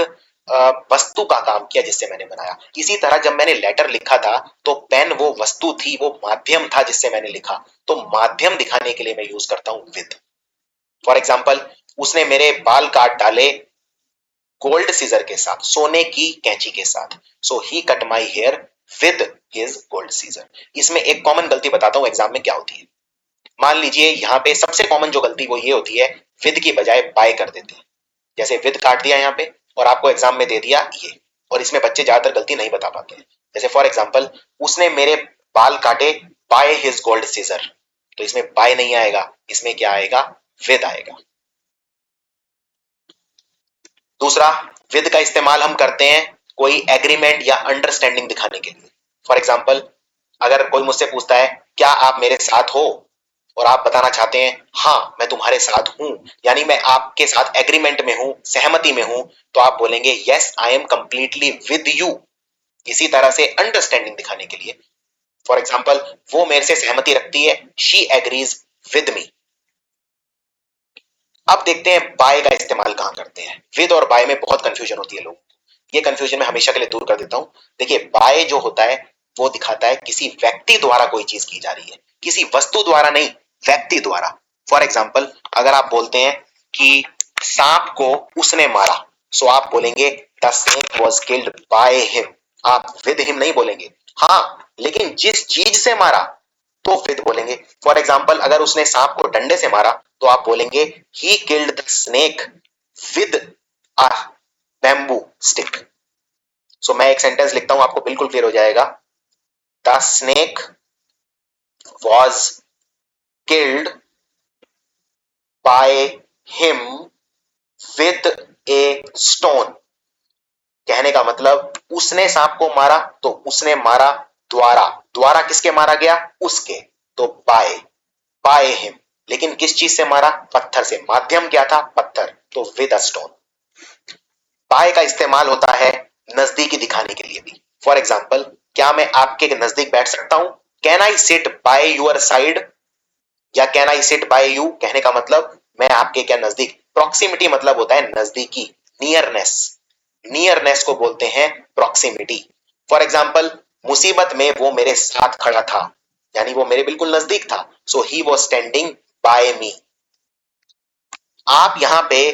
Speaker 1: वस्तु का काम किया जिससे मैंने बनाया। इसी तरह जब मैंने लेटर लिखा था तो पेन वो वस्तु थी, वो माध्यम था जिससे मैंने लिखा। तो माध्यम दिखाने के लिए मैं यूज करता हूं विद। फॉर एग्जाम्पल, उसने मेरे बाल काट डाले गोल्ड सीजर के साथ, सोने की कैंची के साथ। So he cut my hair with his gold scissor. इसमें एक कॉमन गलती बताता हूं एग्जाम में क्या होती है। मान लीजिए यहाँ पे सबसे कॉमन जो गलती वो ये होती है, विद की बजाय बाय कर देते हैं। जैसे विद काट दिया यहाँ पे और आपको एग्जाम में दे दिया ये, और इसमें बच्चे ज्यादातर गलती नहीं बता पाते हैं। जैसे फॉर एग्जाम्पल, उसने मेरे बाल काटे बाय हिज गोल्ड सीजर, तो इसमें बाय नहीं आएगा, इसमें क्या आएगा, विद आएगा। दूसरा, विद का इस्तेमाल हम करते हैं कोई एग्रीमेंट या अंडरस्टैंडिंग दिखाने के लिए। फॉर एग्जाम्पल, अगर कोई मुझसे पूछता है क्या आप मेरे साथ हो, और आप बताना चाहते हैं हाँ मैं तुम्हारे साथ हूं, यानी मैं आपके साथ एग्रीमेंट में हूं, सहमति में हूं, तो आप बोलेंगे yes I am completely with you. इसी तरह से अंडरस्टैंडिंग दिखाने के लिए, फॉर एग्जाम्पल, वो मेरे से सहमति रखती है, शी एग्रीज विद मी। अब देखते हैं बाय का इस्तेमाल कहां करते हैं। विद और बाय में बहुत कंफ्यूजन होती है लोगों को, ये कंफ्यूजन मैं हमेशा के लिए दूर कर देता हूं। देखिए, बाय जो होता है वो दिखाता है किसी व्यक्ति द्वारा कोई चीज की जा रही है, किसी वस्तु द्वारा नहीं, व्यक्ति द्वारा। फॉर एग्जाम्पल, अगर आप बोलते हैं कि सांप को उसने मारा, सो आप बोलेंगे the snake was killed by him. आप विद हिम नहीं बोलेंगे। हाँ, लेकिन जिस चीज से मारा तो विद बोलेंगे। फॉर एग्जाम्पल, अगर उसने सांप को डंडे से मारा तो आप बोलेंगे he killed the snake with a bamboo stick. So मैं एक सेंटेंस लिखता हूं, आपको बिल्कुल क्लियर हो जाएगा। The snake was killed by him with a stone. कहने का मतलब, उसने सांप को मारा तो उसने मारा द्वारा, द्वारा किसके मारा गया, उसके, तो बाय, बाय हिम। लेकिन किस चीज से मारा, पत्थर से। माध्यम क्या था, पत्थर, तो विद अ स्टोन। बाय का इस्तेमाल होता है नजदीकी दिखाने के लिए भी। फॉर एग्जाम्पल, क्या मैं आपके नजदीक बैठ सकता हूं, can I sit by your side, या can I sit by you. कहने का मतलब मैं आपके क्या नजदीक, प्रॉक्सिमिटी मतलब होता है नजदीकी, नियरनेस। नियरनेस को बोलते हैं प्रॉक्सिमिटी। फॉर एग्जाम्पल, मुसीबत में वो मेरे साथ खड़ा था, यानी वो मेरे बिल्कुल नजदीक था। सो ही वॉज स्टैंडिंग बाय मी। आप यहां पे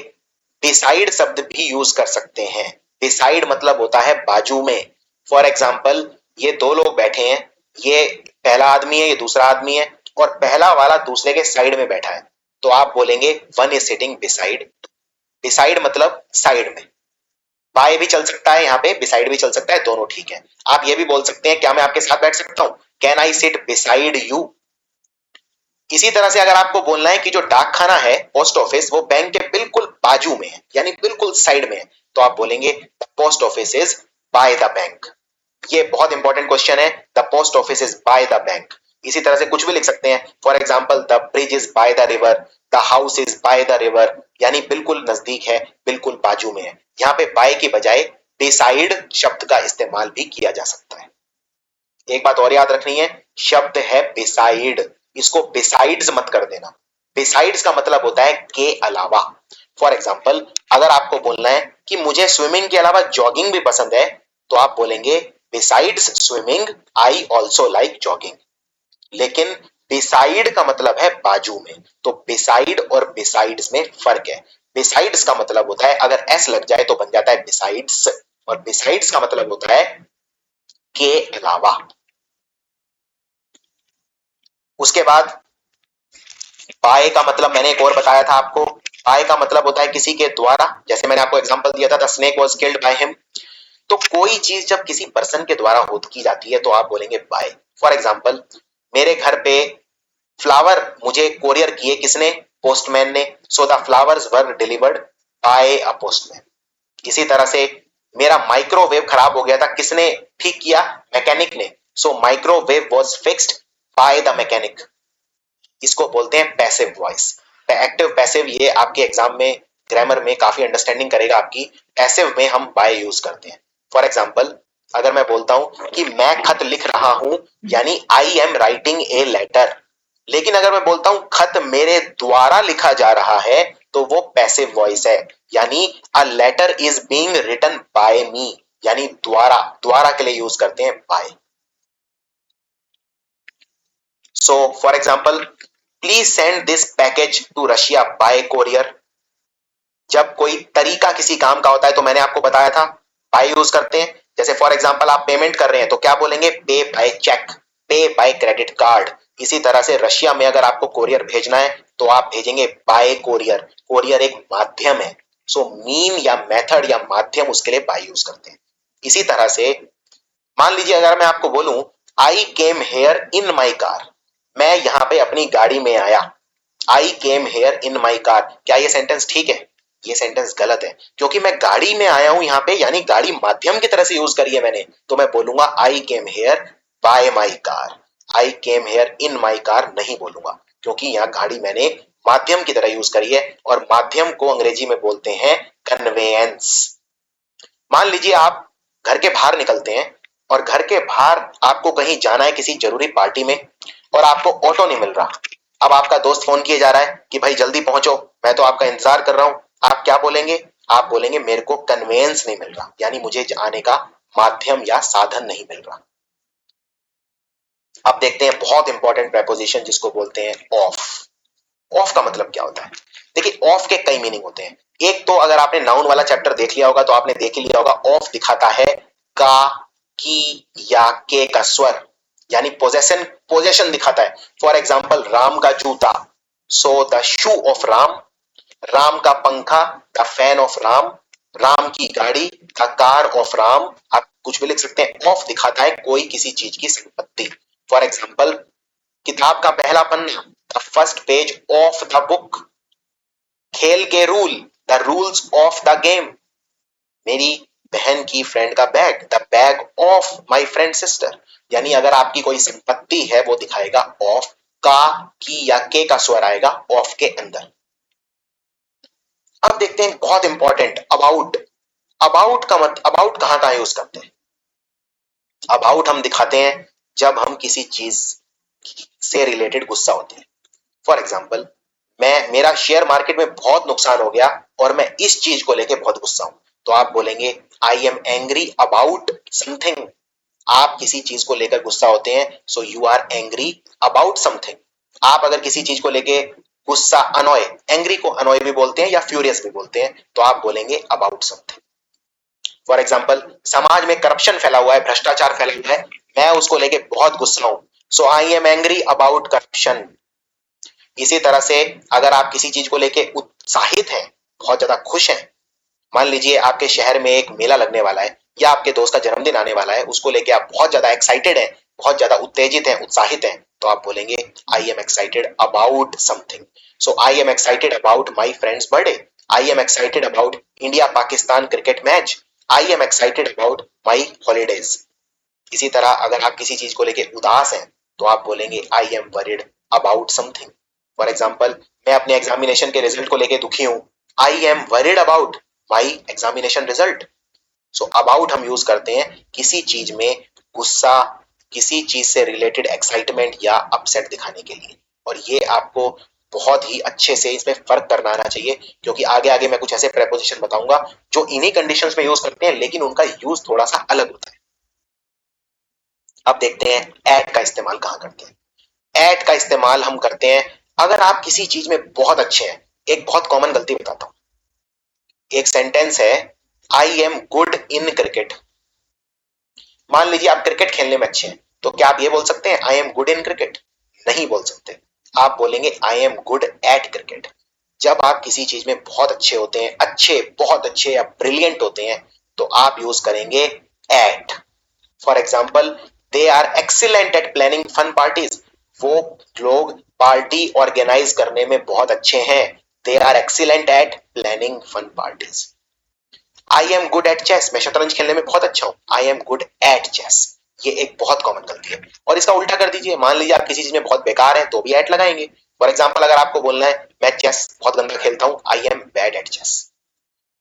Speaker 1: बिसाइड शब्द भी यूज कर सकते हैं। बिसाइड मतलब होता है बाजू में। फॉर एग्जाम्पल, ये दो लोग बैठे हैं, ये पहला आदमी है, ये दूसरा आदमी है, और पहला वाला दूसरे के साइड में बैठा है, तो आप बोलेंगे one is sitting beside. Beside मतलब साइड में। बाय भी चल सकता है, यहाँ पे बिसाइड भी चल सकता है, दोनों ठीक है। आप ये भी बोल सकते हैं क्या मैं आपके साथ बैठ सकता हूं, can I seat beside you. इसी तरह से अगर आपको बोलना है कि जो डाक खाना है, पोस्ट ऑफिस, वो बैंक के बिल्कुल बाजू में है, यानी बिल्कुल साइड में है, तो आप बोलेंगे the post office is by the bank. ये बहुत इंपॉर्टेंट क्वेश्चन है, the post office is by the bank. इसी तरह से कुछ भी लिख सकते हैं। For example, the bridge is by the river, the house is by the river, यानी बिल्कुल नजदीक है, बिल्कुल बाजू में है। यहाँ पे बाय की बजाय बिसाइड शब्द का इस्तेमाल भी किया जा सकता है। एक बात और याद रखनी है, शब्द है बिसाइड, इसको बिसाइड्स मत कर देना। बिसाइड्स का मतलब होता है के अलावा। फॉर एग्जाम्पल, अगर आपको बोलना है कि मुझे स्विमिंग के अलावा जॉगिंग भी पसंद है, तो आप बोलेंगे besides swimming I also like jogging. लेकिन बिसाइड का मतलब है बाजू में, तो बिसाइड और बिसाइड्स में फर्क है। बिसाइड्स का मतलब होता है अगर एस लग जाए तो बन जाता है बिसाइड्स, और बिसाइड्स का मतलब होता है के अलावा। उसके बाद बाय का मतलब मैंने एक और बताया था आपको। बाय का मतलब होता है किसी के द्वारा, जैसे मैंने आपको एग्जांपल दिया था, the snake was killed by him. तो कोई चीज जब किसी पर्सन के द्वारा होत की जाती है तो आप बोलेंगे बाय। फॉर एग्जांपल, मेरे घर पे फ्लावर मुझे कोरियर किए किसने, पोस्टमैन ने। So the flowers were delivered by a postman. इसी तरह से मेरा माइक्रोवेव खराब हो गया था, किसने ठीक किया, मैकेनिक ने। So microwave was fixed by the mechanic. इसको बोलते हैं पैसिव वॉइस। एक्टिव पैसिव ये आपके एग्जाम में ग्रामर में काफी अंडरस्टैंडिंग करेगा आपकी। पैसिव में हम बाय यूज करते हैं। फॉर एग्जाम्पल अगर मैं बोलता हूं कि मैं खत लिख रहा हूं, यानी I am writing a letter. लेकिन अगर मैं बोलता हूं खत मेरे द्वारा लिखा जा रहा है, तो वो पैसिव वॉइस है, यानी a letter is being written by me, यानी द्वारा, द्वारा के लिए यूज करते हैं by. So for example please send this package to Russia by courier. जब कोई तरीका किसी काम का होता है तो मैंने आपको बताया था बाय यूज करते हैं। जैसे फॉर एग्जांपल आप पेमेंट कर रहे हैं तो क्या बोलेंगे, पे बाय चेक, पे बाय क्रेडिट कार्ड। इसी तरह से रशिया में अगर आपको कोरियर भेजना है तो आप भेजेंगे बाय कोरियर। कोरियर एक माध्यम है, सो मीन या मेथड या माध्यम उसके लिए बाय यूज करते हैं। इसी तरह से मान लीजिए अगर मैं आपको बोलूं आई came here in my car, मैं यहां पे अपनी गाड़ी में आया। आई came here in my car, क्या ये सेंटेंस ठीक है? ये सेंटेंस गलत है, क्योंकि मैं गाड़ी में आया हूं यहां पे, यानी गाड़ी माध्यम की तरह से यूज करी है मैंने। तो मैं बोलूंगा I came here by my car, I came here in my car नहीं बोलूंगा, क्योंकि यहाँ गाड़ी मैंने माध्यम की तरह यूज करी है, और माध्यम को अंग्रेजी में बोलते हैं कन्वेयंस। मान लीजिए आप घर के बाहर निकलते हैं और घर के बाहर आपको कहीं जाना है किसी जरूरी पार्टी में, और आपको ऑटो नहीं मिल रहा। अब आपका दोस्त फोन किए जा रहा है कि भाई जल्दी पहुंचो, मैं तो आपका इंतजार कर रहा हूं। आप क्या बोलेंगे? आप बोलेंगे मेरे को कन्वेंस नहीं मिल रहा, यानी मुझे आने का माध्यम या साधन नहीं मिल रहा। अब देखते हैं बहुत इंपॉर्टेंट प्रेपोजिशन जिसको बोलते हैं ऑफ। ऑफ का मतलब क्या होता है? देखिए ऑफ के कई मीनिंग होते हैं। एक तो अगर आपने नाउन वाला चैप्टर देख लिया होगा तो आपने देख ही लिया होगा, ऑफ दिखाता है का, की या के का स्वर, यानी पोजेशन, पोजेशन दिखाता है। फॉर एग्जाम्पल राम का जूता, so the shoe of Ram. Ram का पंखा, the fan of Ram. Ram की गाड़ी, द कार ऑफ राम। आप कुछ भी लिख सकते हैं। ऑफ दिखाता है कोई किसी चीज की संपत्ति। फॉर एग्जाम्पल किताब का पहला पन्ना, the first page of the book. खेल के rule, the rules of the game. मेरी बहन की फ्रेंड का bag, the bag of my friend sister. यानी अगर आपकी कोई संपत्ति है वो दिखाएगा ऑफ। का, की या के का स्वर आएगा ऑफ के अंदर। अब देखते हैं बहुत इंपॉर्टेंट अबाउट। अबाउट का मत, अबाउट कहां यूज करते हैं? अबाउट हम दिखाते हैं जब हम किसी चीज से रिलेटेड गुस्सा होते हैं। फॉर एग्जाम्पल मेरा शेयर मार्केट में बहुत नुकसान हो गया और मैं इस चीज को लेके बहुत गुस्सा हूं, तो आप बोलेंगे I am angry about something. आप किसी चीज को लेकर गुस्सा होते हैं, so you are angry about something. आप अगर किसी चीज को लेके गुस्सा, अनॉय, एंग्री को अनॉय भी बोलते हैं या फ्यूरियस भी बोलते हैं, तो आप बोलेंगे अबाउट समथिंग। फॉर एग्जाम्पल समाज में करप्शन फैला हुआ है, भ्रष्टाचार फैला हुआ है, मैं उसको लेके बहुत गुस्सा हूं, so I am angry about corruption. इसी तरह से अगर आप किसी चीज को लेके उत्साहित हैं, बहुत ज्यादा खुश हैं, मान लीजिए आपके शहर में एक मेला लगने वाला है या आपके दोस्त का जन्मदिन आने वाला है, उसको लेके आप बहुत ज्यादा एक्साइटेड हैं, बहुत ज्यादा उत्तेजित हैं, उत्साहित हैं, तो आप बोलेंगे I am excited about something. So I am excited about my friends birthday, I am excited about India Pakistan cricket match, I am excited about my holidays. इसी तरह अगर आप किसी चीज को लेके उदास हैं तो आप बोलेंगे I am worried about something. For example मैं अपने एग्जामिनेशन के रिजल्ट को लेके दुखी हूं, I am worried about my examination result. So about हम यूज करते हैं किसी चीज में गुस्सा, किसी चीज से रिलेटेड एक्साइटमेंट या अपसेट दिखाने के लिए। और ये आपको बहुत ही अच्छे से इसमें फर्क करना आना चाहिए, क्योंकि आगे आगे मैं कुछ ऐसे प्रेपोजिशन बताऊंगा जो इन्हीं कंडीशंस में यूज करते हैं, लेकिन उनका यूज थोड़ा सा अलग होता है। अब देखते हैं एट का इस्तेमाल कहां करते हैं। एट का इस्तेमाल हम करते हैं अगर आप किसी चीज में बहुत अच्छे हैं। एक बहुत कॉमन गलती बताता हूं, एक सेंटेंस है I am good in cricket. मान लीजिए आप क्रिकेट खेलने में अच्छे हैं, तो क्या आप ये बोल सकते हैं I am good in cricket? नहीं बोल सकते, आप बोलेंगे I am good eight cricket. जब आप किसी चीज में बहुत अच्छे होते हैं, अच्छे, बहुत अच्छे या ब्रिलियंट होते हैं, तो आप यूज करेंगे at. For example they are excellent at planning fun parties. वो लोग पार्टी ऑर्गेनाइज करने में बहुत अच्छे हैं। They are excellent at planning fun parties. I am good at chess, मैं शतरंज खेलने में बहुत अच्छा हूं, I am good at chess. ये एक बहुत कॉमन गलती है। और इसका उल्टा कर दीजिए, मान लीजिए आप किसी चीज में बहुत बेकार हैं तो भी एट लगाएंगे। फॉर एग्जाम्पल अगर आपको बोलना है मैं चेस बहुत गंदा खेलता हूं, I am bad at chess,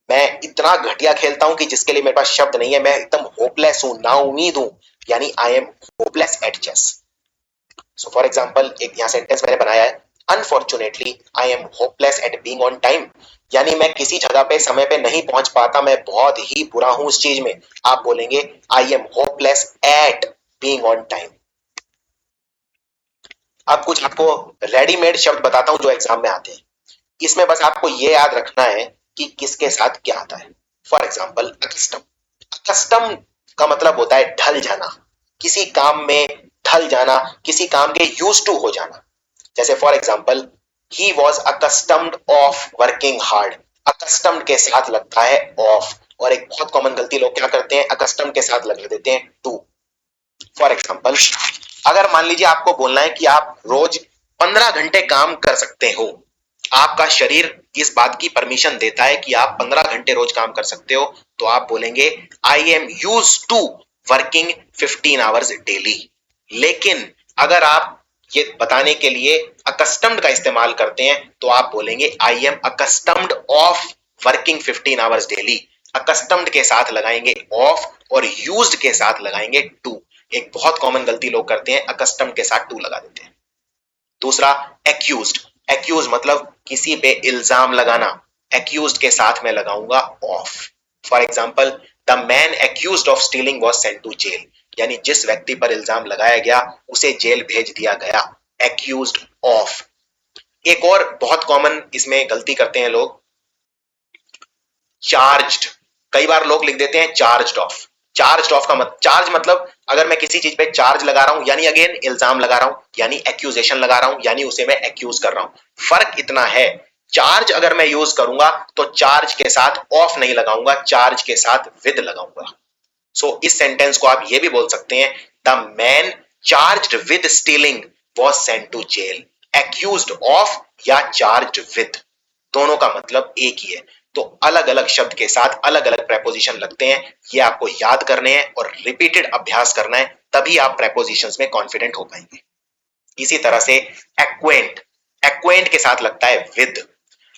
Speaker 1: मैं इतना घटिया खेलता हूं कि जिसके लिए मेरे पास शब्द नहीं है, मैं एकदम होपलेस हूं, नाउमीद हूं, यानी I am hopeless at chess. So for example एक यहाँ सेंटेंस मैंने बनाया है, unfortunately I am hopeless at being on time, यानी मैं किसी जगह पे समय पे नहीं पहुंच पाता, मैं बहुत ही बुरा हूं उस चीज में। आप बोलेंगे I am hopeless at being on time. अब कुछ आपको रेडीमेड शब्द बताता हूं जो एग्जाम में आते हैं, इसमें बस आपको ये याद रखना है कि किसके साथ क्या आता है। फॉर एग्जाम्पल अकस्टम, अकस्टम का मतलब होता है ढल जाना, किसी काम में ढल जाना, किसी काम के यूज टू हो जाना। जैसे for example he was accustomed of working hard, accustomed के साथ लगता है ऑफ, और एक बहुत कॉमन गलती लोग क्या करते हैं, अकस्टम के साथ लगा देते हैं टू। फॉर एग्जाम्पल अगर मान लीजिए आपको बोलना है कि आप रोज 15 घंटे काम कर सकते हो, आपका शरीर इस बात की परमिशन देता है कि आप 15 घंटे रोज काम कर सकते हो, तो आप बोलेंगे I am use to working 15 hours daily. लेकिन अगर आप ये बताने के लिए अकस्टम्ड का इस्तेमाल करते हैं तो आप बोलेंगे I M accustomed of working 15 hours daily. Accustomed के साथ लगाएंगे ऑफ और यूज्ड के साथ लगाएंगे टू। एक बहुत कॉमन गलती लोग करते हैं, अकस्टम्ड के साथ टू लगा देते हैं। दूसरा एक्यूज्ड, एक्यूज मतलब किसी पे इल्जाम लगाना, एक्यूज्ड के साथ में लगाऊंगा of. For example the man accused of stealing was sent to jail, यानी जिस व्यक्ति पर इल्जाम लगाया गया उसे जेल भेज दिया गया, एक्यूज्ड ऑफ। एक और बहुत कॉमन इसमें गलती करते हैं लोग, चार्ज्ड, कई बार लोग लिख देते हैं चार्ज्ड ऑफ। चार्ज्ड ऑफ का चार्ज मतलब अगर मैं किसी चीज पे चार्ज लगा रहा हूं यानी अगेन इल्जाम लगा रहा हूं, यानी एक्यूजेशन लगा रहा हूं, यानी उसे मैं एक्यूज कर रहा हूं। फर्क इतना है, चार्ज अगर मैं यूज करूंगा तो चार्ज के साथ ऑफ नहीं लगाऊंगा, चार्ज के साथ विद लगाऊंगा। सो इस सेंटेंस को आप ये भी बोल सकते हैं, the man charged with stealing was sent to jail. Accused of या चार्ज्ड विद, दोनों का मतलब एक ही है। तो अलग अलग शब्द के साथ अलग अलग प्रेपोजिशन लगते हैं, ये आपको याद करने हैं और रिपीटेड अभ्यास करना है, तभी आप प्रेपोजिशंस में कॉन्फिडेंट हो पाएंगे। इसी तरह से एक्वेंट, एक्वेंट के साथ लगता है विद।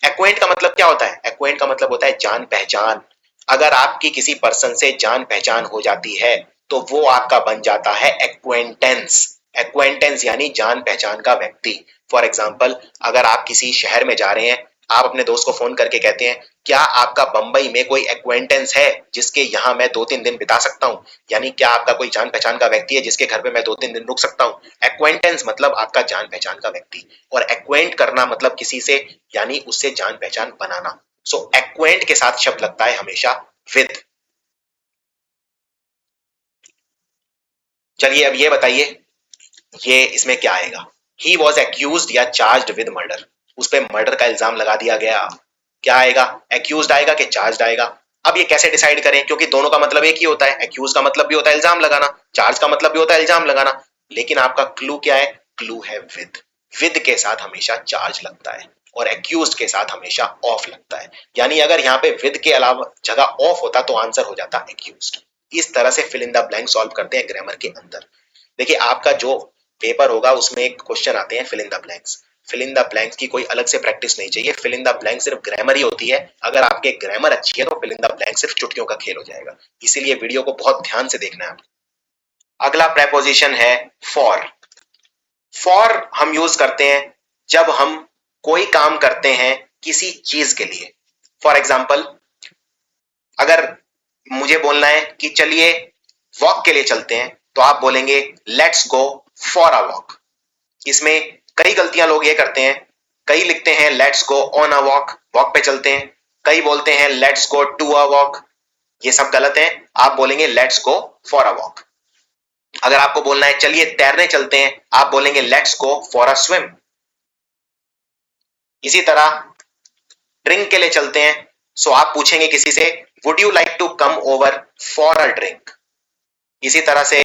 Speaker 1: एक्वेंट का मतलब क्या होता है, एक्वेंट का मतलब होता है जान पहचान। अगर आपकी किसी पर्सन से जान पहचान हो जाती है तो वो आपका बन जाता है एक्वेंटेंस। एक्वेंटेंस यानी जान पहचान का व्यक्ति। फॉर एग्जाम्पल अगर आप किसी शहर में जा रहे हैं, आप अपने दोस्त को फोन करके कहते हैं क्या आपका बंबई में कोई एक्वेंटेंस है जिसके यहाँ मैं 2-3 दिन बिता सकता हूँ, यानी क्या आपका कोई जान पहचान का व्यक्ति है जिसके घर पे मैं 2-3 दिन रुक सकता हूँ। एक्वेंटेंस मतलब आपका जान पहचान का व्यक्ति, और एक्वेंट करना मतलब किसी से यानी उससे जान पहचान बनाना। सो एक्वेंट के साथ शब्द लगता है हमेशा विद। चलिए अब ये बताइए ये इसमें क्या आएगा, ही वॉज एक्यूज्ड या चार्ज्ड विद मर्डर, उस पर मर्डर का इल्जाम लगा दिया गया, क्या आएगा, एक्यूज्ड आएगा कि चार्ज्ड आएगा। अब ये कैसे डिसाइड करें, क्योंकि दोनों का मतलब एक ही होता है, एक्यूज का मतलब भी होता है इल्जाम लगाना, चार्ज का मतलब भी होता है इल्जाम लगाना, लेकिन आपका क्लू क्या है, क्लू है विद। विद के साथ हमेशा चार्ज लगता है और एक्यूज्ड के साथ हमेशा ऑफ लगता है, यानी अगर यहाँ पे विद के अलावा जगह ऑफ होता तो आंसर हो जाता एक्यूज्ड। इस तरह से fill in the blank solve करते हैं ग्रामर के अंदर। देखिए आपका जो पेपर होगा उसमें एक क्वेश्चन आते हैं fill in the blanks. Fill in the blanks की कोई अलग से प्रैक्टिस नहीं चाहिए, फिल इन द ब्लैंक सिर्फ ग्रामर ही होती है। अगर आपके ग्रामर अच्छी है तो फिल इन द ब्लैंक सिर्फ चुटकियों का खेल हो जाएगा, इसीलिए वीडियो को बहुत ध्यान से देखना है आपको। अगला प्रेपोजिशन है फॉर। फॉर हम यूज करते हैं जब हम कोई काम करते हैं किसी चीज के लिए। फॉर एग्जाम्पल अगर मुझे बोलना है कि चलिए वॉक के लिए चलते हैं तो आप बोलेंगे let's go for a walk. इसमें कई गलतियां लोग ये करते हैं, कई लिखते हैं let's go on a walk, walk पे चलते हैं, कई बोलते हैं let's go to a walk, ये सब गलत है। आप बोलेंगे let's go for a walk. अगर आपको बोलना है चलिए तैरने चलते हैं, आप बोलेंगे let's go for a swim. इसी तरह ड्रिंक के लिए चलते हैं, सो आप पूछेंगे किसी से would you like to come over for a drink. इसी तरह से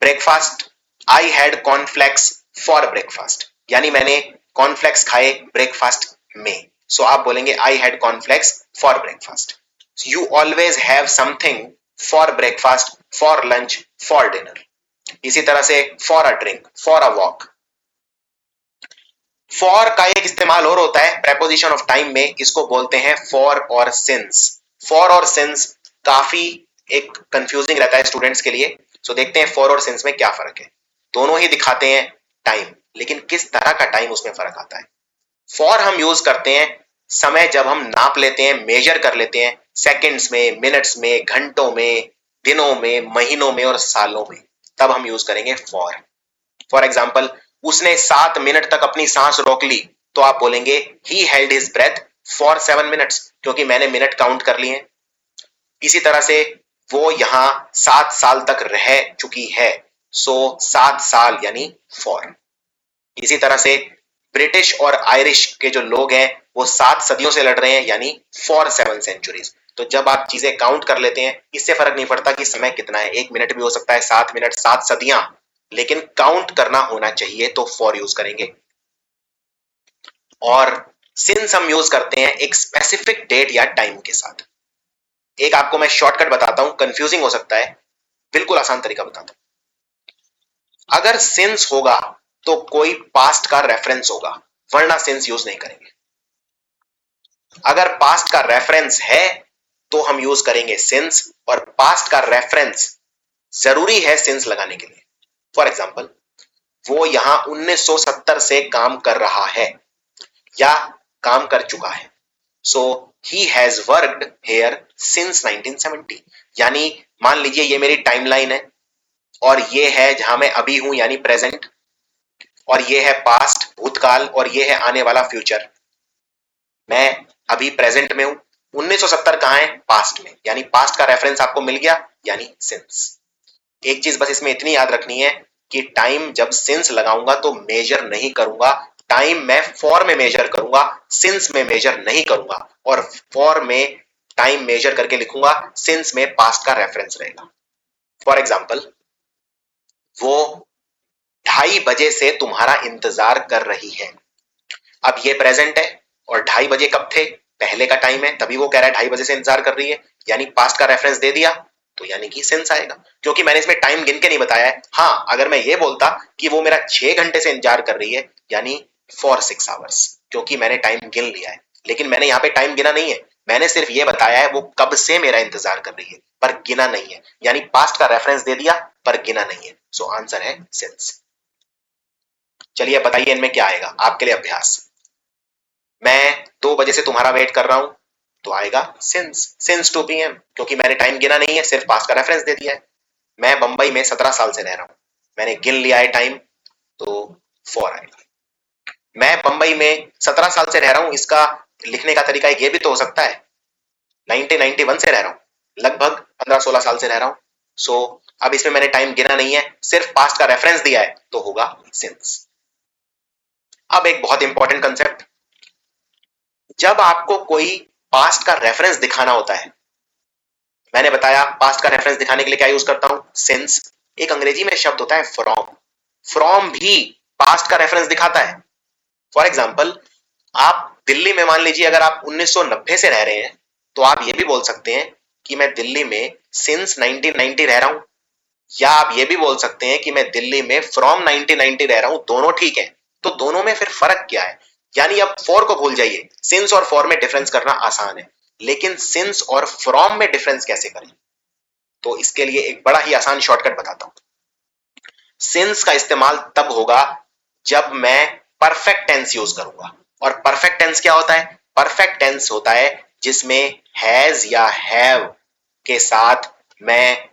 Speaker 1: breakfast, I had cornflakes for breakfast, यानी मैंने कॉर्नफ्लेक्स खाए ब्रेकफास्ट में, सो आप बोलेंगे I had cornflakes for breakfast. You always have something for breakfast, for lunch, for dinner. इसी तरह से for a drink, for a walk. For का एक इस्तेमाल और होता है प्रेपोजिशन ऑफ टाइम में, इसको बोलते हैं फॉर और सिंस। फॉर और सिंस काफी एक कंफ्यूजिंग रहता है स्टूडेंट्स के लिए। सो देखते हैं फॉर और सिंस में क्या फर्क है। दोनों ही दिखाते हैं टाइम, लेकिन किस तरह का टाइम उसमें फर्क आता है। फॉर हम यूज करते हैं समय जब हम नाप लेते हैं, मेजर कर लेते हैं सेकंड्स में, मिनट्स में, घंटों में, दिनों में, महीनों में और सालों में, तब हम यूज करेंगे फॉर। फॉर एग्जाम्पल, उसने 7 मिनट तक अपनी सांस रोक ली, तो आप बोलेंगे he held his breath for 7 minutes, क्योंकि मैंने मिनट काउंट कर लिए। इसी तरह से वो यहां 7 साल तक रह चुकी है, सो 7 साल यानी फॉर। इसी तरह से ब्रिटिश और आयरिश के जो लोग हैं वो 7 सदियों से लड़ रहे हैं, यानी फॉर 7 सेंचुरीज। तो जब आप चीजें काउंट कर लेते हैं, इससे फर्क नहीं पड़ता कि समय कितना है, 1 मिनट भी हो सकता है, 7 मिनट, 7 सदियां, लेकिन काउंट करना होना चाहिए, तो फॉर यूज करेंगे। और सिंस हम यूज करते हैं एक स्पेसिफिक डेट या टाइम के साथ। एक आपको मैं शॉर्टकट बताता हूं, कंफ्यूजिंग हो सकता है, बिल्कुल आसान तरीका बताता हूं। अगर सिंस होगा तो कोई पास्ट का रेफरेंस होगा, वरना सिंस यूज नहीं करेंगे। अगर पास्ट का रेफरेंस है तो हम यूज करेंगे सिंस, और पास्ट का रेफरेंस जरूरी है सिंस लगाने के लिए। फॉर एग्जाम्पल, वो यहां 1970 से काम कर रहा है या काम कर चुका है, so he has worked here since 1970। यानी मान लीजिए ये मेरी टाइमलाइन है, और ये है जहां मैं अभी हूं यानी प्रेजेंट, और ये है पास्ट भूतकाल, और ये है आने वाला फ्यूचर। मैं अभी प्रेजेंट में हूं, 1970 कहां है, पास्ट में, यानी पास्ट का रेफरेंस आपको मिल गया, यानी सिंस। एक चीज बस इसमें इतनी याद रखनी है कि टाइम जब सिंस लगाऊंगा तो मेजर नहीं करूंगा, टाइम मैं फॉर में मेजर करूंगा, सिंस में मेजर नहीं करूंगा, और फॉर में टाइम मेजर करके लिखूंगा, सिंस में पास्ट का रेफरेंस रहेगा। फॉर एग्जाम्पल, वो 2:30 बजे से तुम्हारा इंतजार कर रही है। अब ये प्रेजेंट है, और 2:30 बजे कब थे, पहले का टाइम है, तभी वो कह रहा है 2:30 बजे से इंतजार कर रही है, यानी पास्ट का रेफरेंस दे दिया, तो यानी कि सिंस आएगा, क्योंकि मैंने इसमें टाइम गिन के नहीं बताया है। हाँ, अगर मैं ये बोलता कि वो मेरा 6 घंटे से इंतजार कर रही है, यानी फॉर 6 आवर्स, क्योंकि मैंने टाइम गिन लिया है। लेकिन मैंने यहाँ पे टाइम गिना नहीं है, मैंने सिर्फ ये बताया है वो कब से मेरा इंतजार कर रही है, पर गिना नहीं है, यानी पास्ट का रेफरेंस दे दिया पर गिना नहीं है। सो आंसर है सिंस। चलिए बताइए इनमें क्या आएगा, आपके लिए अभ्यास। मैं 2 बजे से तुम्हारा वेट कर रहा हूं, तो आएगा सिंस 2 PM, क्योंकि मैंने टाइम गिना नहीं है, सिर्फ पास्ट का रेफरेंस दे दिया है। मैं बंबई में 17 साल से रह रहा हूं, मैंने गिन लिया है टाइम, तो फॉर आएगा। मैं बंबई में 17 साल से रह रहा हूं, इसका लिखने का तरीका ये भी तो हो सकता है 1991 से रह रहा हूं, लगभग 15-16 साल से रह रहा हूं। सो अब इसमें मैंने टाइम गिना नहीं है, सिर्फ पास्ट का रेफरेंस दिया है, तो होगा सिंस। अब एक बहुत इंपॉर्टेंट कंसेप्ट, जब आपको कोई पास्ट का रेफरेंस दिखाना होता है, मैंने बताया पास्ट का रेफरेंस दिखाने के लिए क्या यूज करता हूं, सिंस। एक अंग्रेजी में शब्द होता है फ्रॉम, फ्रॉम भी पास्ट का रेफरेंस दिखाता है। फॉर एग्जाम्पल, आप दिल्ली में, मान लीजिए अगर आप 1990 से रह रहे हैं, तो आप ये भी बोल सकते हैं कि मैं दिल्ली में सिंस 1990 रह रहा हूं, या आप ये भी बोल सकते हैं कि मैं दिल्ली में फ्रॉम 1990 रह रहा हूं, दोनों ठीक है। तो दोनों में फिर फर्क क्या है, यानी अब फॉर को भूल जाइए, सिंस और फॉर में डिफरेंस करना आसान है, लेकिन सिंस और फ्रॉम में डिफरेंस कैसे करें, तो इसके लिए एक बड़ा ही आसान शॉर्टकट बताता हूं। सिंस का इस्तेमाल तब होगा जब मैं परफेक्ट टेंस यूज करूंगा, और परफेक्ट टेंस क्या होता है, परफेक्ट टेंस होता है जिसमें हैज या हैव के साथ मैं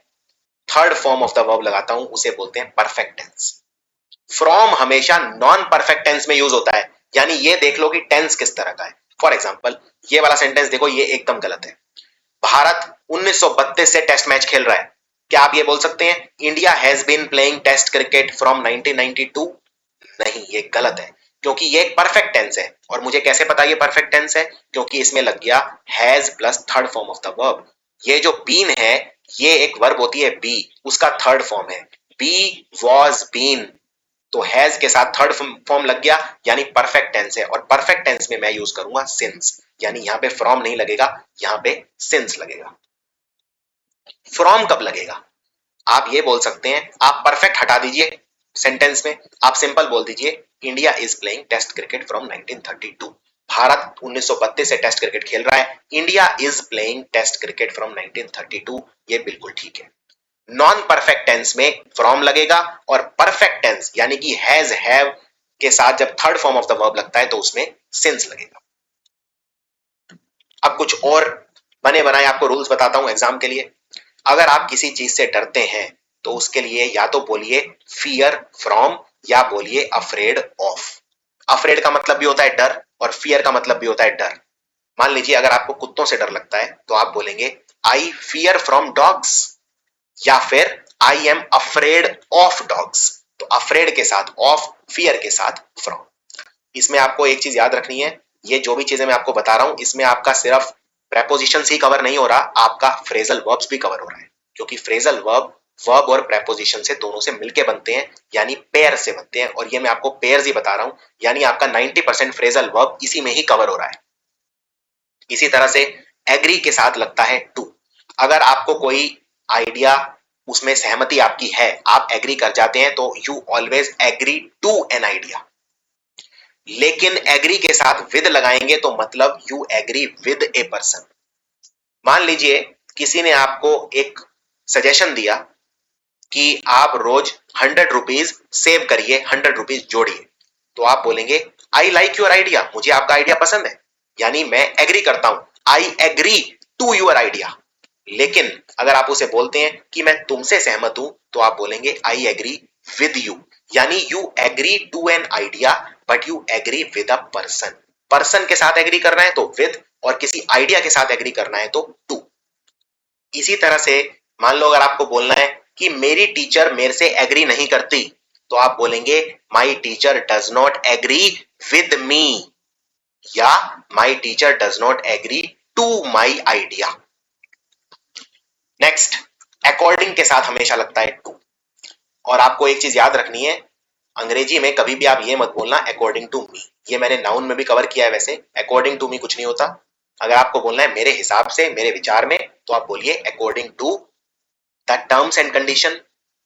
Speaker 1: third form of the verb लगाता हूं, उसे बोलते हैं परफेक्ट टेंस। फ्रॉम हमेशा नॉन परफेक्ट टेंस में यूज होता है, यानी ये देख लो कि टेंस किस तरह का है। फॉर एग्जाम्पल, ये वाला सेंटेंस देखो, ये एकदम गलत है। भारत 1932 से टेस्ट मैच खेल रहा है, क्या आप ये बोल सकते हैं India has been playing test cricket from 1992? नहीं, ये गलत है, क्योंकि ये एक परफेक्ट टेंस है, और मुझे कैसे पता ये परफेक्ट टेंस है, क्योंकि इसमें लग गया has plus third form of the verb. ये जो बीन है, ये एक वर्ब होती है बी, उसका थर्ड फॉर्म है, बी वॉज बीन, तो हैज के साथ थर्ड फॉर्म लग गया, यानी परफेक्ट टेंस है, और परफेक्ट टेंस में मैं यूज करूंगा सिंस, यानी यहां पे फ्रॉम नहीं लगेगा, यहां पे सिंस लगेगा। फ्रॉम कब लगेगा, आप ये बोल सकते हैं आप परफेक्ट हटा दीजिए, सेंटेंस में आप सिंपल बोल दीजिए India is playing test cricket from 1932। भारत 1932 से टेस्ट क्रिकेट खेल रहा है। India is playing test cricket from 1932, ये बिल्कुल ठीक है। नॉन परफेक्ट टेंस में फ्रॉम लगेगा और परफेक्ट टेंस यानी कि हैज हैव के साथ जब third form of the verb लगता है तो उसमें सिंस लगेगा। अब कुछ और बने बनाए आपको रूल्स बताता हूं एग्जाम के लिए। अगर आप किसी चीज से डरते हैं तो उसके लिए या तो बोलिए फियर फ्रॉम या बोलिए अफ्रेड ऑफ। अफ्रेड का मतलब भी होता है डर और फियर का मतलब भी होता है डर। मान लीजिए अगर आपको कुत्तों से डर लगता है तो आप बोलेंगे आई फियर फ्रॉम डॉग्स या फिर I am afraid of dogs. तो अफ्रेड के साथ ऑफ, फियर के साथ फ्रॉम। इसमें आपको एक चीज याद रखनी है, ये जो भी चीजें मैं आपको बता रहा हूं इसमें आपका सिर्फ प्रेपोजिशंस ही कवर नहीं हो रहा, आपका फ्रेजल वर्ब्स भी कवर हो रहा है, क्योंकि फ्रेजल वर्ब वर्ब और प्रेपोजिशन से दोनों से मिलके बनते हैं, यानी पेयर से बनते हैं, और ये मैं आपको पेयर्स ही बता रहा हूं, यानी आपका 90% फ्रेजल वर्ब इसी में ही कवर हो रहा है। इसी तरह से एग्री के साथ लगता है टू। अगर आपको कोई आइडिया उसमें सहमति आपकी है, आप एग्री कर जाते हैं तो you always agree to an idea. लेकिन एग्री के साथ विद लगाएंगे तो मतलब you agree with a person. मान लीजिए किसी ने आपको एक सजेशन दिया कि आप रोज 100 रुपीज सेव करिए, 100 रुपीज जोड़िए, तो आप बोलेंगे आई लाइक योर आइडिया, मुझे आपका आइडिया पसंद है, यानी मैं एग्री करता हूं, I agree to your idea. लेकिन अगर आप उसे बोलते हैं कि मैं तुमसे सहमत हूं तो आप बोलेंगे आई एग्री विद यू, यानी you agree to an idea but you agree with a person. Person के साथ एग्री करना है तो विद, और किसी आइडिया के साथ एग्री करना है तो टू। इसी तरह से मान लो अगर आपको बोलना है कि मेरी टीचर मेरे से एग्री नहीं करती, तो आप बोलेंगे my teacher does not agree with me, या my teacher does not agree to my idea. Next, according के साथ हमेशा लगता है टू। और आपको एक चीज याद रखनी है, अंग्रेजी में कभी भी आप ये मत बोलना अकॉर्डिंग टू मी, ये मैंने नाउन में भी कवर किया है वैसे, अकॉर्डिंग टू मी कुछ नहीं होता। अगर आपको बोलना है मेरे हिसाब से, मेरे विचार में, तो आप बोलिए according to the terms and condition.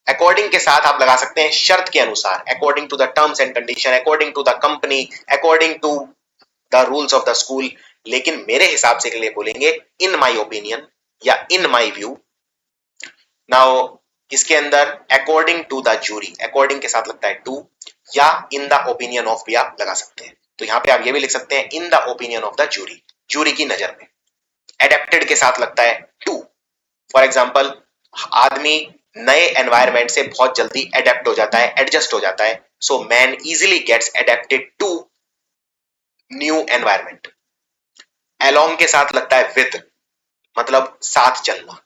Speaker 1: According के साथ आप लगा सकते हैं शर्त के अनुसार, according to the terms and condition, according to the company, according to the rules of the school. लेकिन मेरे हिसाब से के लिए बोलेंगे इन माई ओपिनियन या इन माई व्यू। नाउ इसके अंदर according to the jury, according के साथ लगता है टू, या इन द ओपिनियन ऑफ भी आप लगा सकते हैं। तो यहां पे आप ये भी लिख सकते हैं in the opinion of the jury, jury की नजर में। एडेप्टेड के साथ लगता है टू। फॉर एग्जाम्पल, आदमी नए एनवायरमेंट से बहुत जल्दी एडेप्ट हो जाता है, एडजस्ट हो जाता है, so man easily gets adapted to new environment. Along के साथ लगता है विद, मतलब साथ चलना।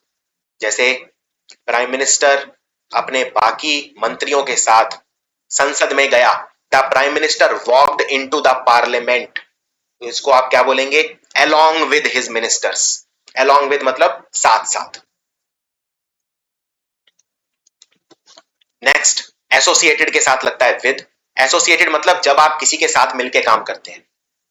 Speaker 1: जैसे प्राइम मिनिस्टर अपने बाकी मंत्रियों के साथ संसद में गया, the prime minister walked into the parliament, इसको आप क्या बोलेंगे, along with his ministers. Along with मतलब साथ साथ। नेक्स्ट, एसोसिएटेड के साथ लगता है विद। एसोसिएटेड मतलब जब आप किसी के साथ मिलकर काम करते हैं।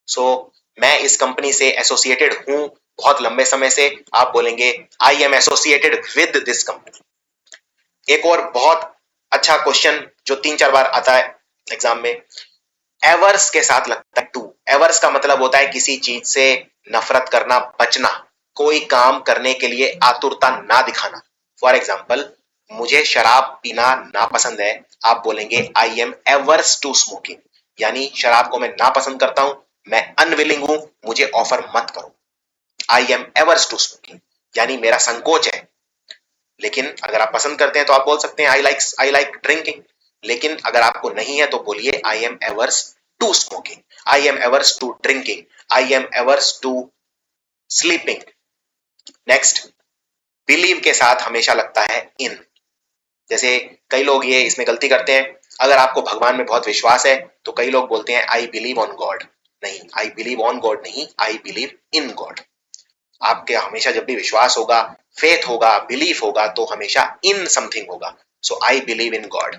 Speaker 1: सो मैं इस कंपनी से एसोसिएटेड हूं बहुत लंबे समय से, आप बोलेंगे I am associated with this company. एक और बहुत अच्छा क्वेश्चन जो 3-4 बार आता है एग्जाम में, एवर्स के साथ लगता है टू। एवर्स का मतलब होता है किसी चीज से नफरत करना, बचना, कोई काम करने के लिए आतुरता ना दिखाना। फॉर एग्जाम्पल, मुझे शराब पीना नापसंद है, आप बोलेंगे I am averse to smoking, यानी शराब को मैं नापसंद करता हूं, मैं अनविलिंग हूं, मुझे ऑफर मत करो। I am averse to smoking, यानी मेरा संकोच है। लेकिन अगर आप पसंद करते हैं तो आप बोल सकते हैं आई लाइक ड्रिंकिंग। लेकिन अगर आपको नहीं है तो बोलिए I am averse to smoking, I am averse to drinking, I am averse to sleeping. Next, believe के साथ हमेशा लगता है इन। जैसे कई लोग ये इसमें गलती करते हैं, अगर आपको भगवान में बहुत विश्वास है तो कई लोग बोलते हैं आई बिलीव ऑन गॉड। नहीं, आई बिलीव ऑन गॉड नहीं, आई बिलीव इन गॉड। आपके हमेशा जब भी विश्वास होगा, फेथ होगा, बिलीफ होगा, तो हमेशा इन समथिंग होगा। सो आई बिलीव इन गॉड।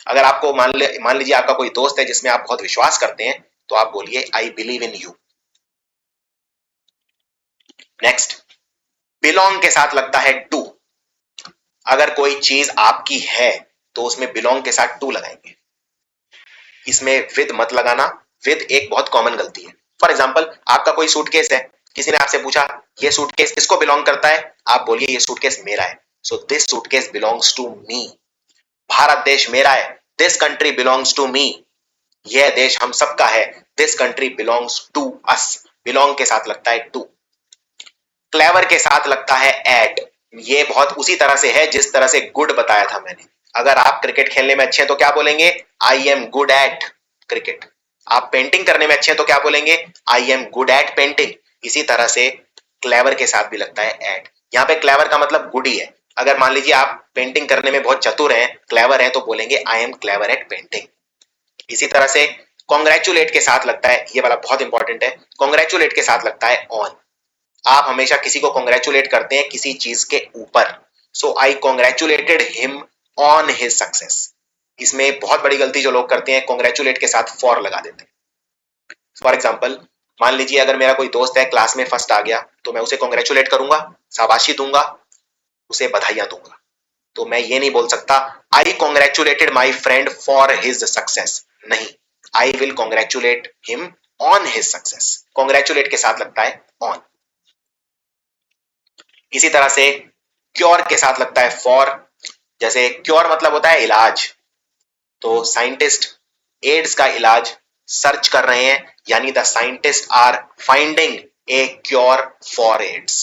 Speaker 1: अगर आपको मान लीजिए आपका कोई दोस्त है जिसमें आप बहुत विश्वास करते हैं, तो आप बोलिए I believe in you. Next, belong के साथ लगता है टू। अगर कोई चीज आपकी है तो उसमें बिलोंग के साथ टू लगाएंगे। इसमें विद मत लगाना, विद एक बहुत कॉमन गलती है। फॉर एग्जाम्पल, आपका कोई सूटकेस है, किसी ने आपसे पूछा ये सूटकेस किसको बिलोंग करता है, आप बोलिए ये सूटकेस मेरा है, so this suitcase belongs to me. Bharat देश मेरा है, this country belongs to me. यह देश हम सबका है, this country belongs to us. Belong के साथ लगता है टू। क्लेवर के साथ लगता है एट। ये बहुत उसी तरह से है जिस तरह से गुड बताया था मैंने। अगर आप क्रिकेट खेलने में अच्छे हैं तो क्या बोलेंगे, I am good eight cricket. आप पेंटिंग करने में अच्छे हैं तो क्या बोलेंगे, I am good eight painting. इसी तरह से क्लेवर के साथ भी लगता है एट। यहाँ पे क्लेवर का मतलब गुड ही है। अगर मान लीजिए आप पेंटिंग करने में बहुत चतुर हैं, क्लेवर हैं, तो बोलेंगे I am clever at painting. इसी तरह से कॉन्ग्रेचुलेट के साथ लगता है, ये वाला बहुत इंपॉर्टेंट है, कॉन्ग्रेचुलेट के साथ लगता है ऑन। आप हमेशा किसी को कॉन्ग्रेचुलेट करते हैं किसी चीज के ऊपर। So I congratulated him on his success. इसमें बहुत बड़ी गलती जो लोग करते हैं, कॉन्ग्रेचुलेट के साथ फॉर लगा देते हैं। फॉर एग्जाम्पल, मान लीजिए अगर मेरा कोई दोस्त है क्लास में फर्स्ट आ गया, तो मैं उसे कॉन्ग्रेचुलेट करूंगा, शाबाशी दूंगा, उसे बधाइयां दूंगा। तो मैं ये नहीं बोल सकता I congratulated my friend for his success, नहीं, I will congratulate him on his success. Congratulate के साथ लगता है ऑन। इसी तरह से क्योर के साथ लगता है फॉर। जैसे क्योर मतलब होता है इलाज, तो साइंटिस्ट एड्स का इलाज सर्च कर रहे हैं, यानी the scientist are finding a cure for AIDS.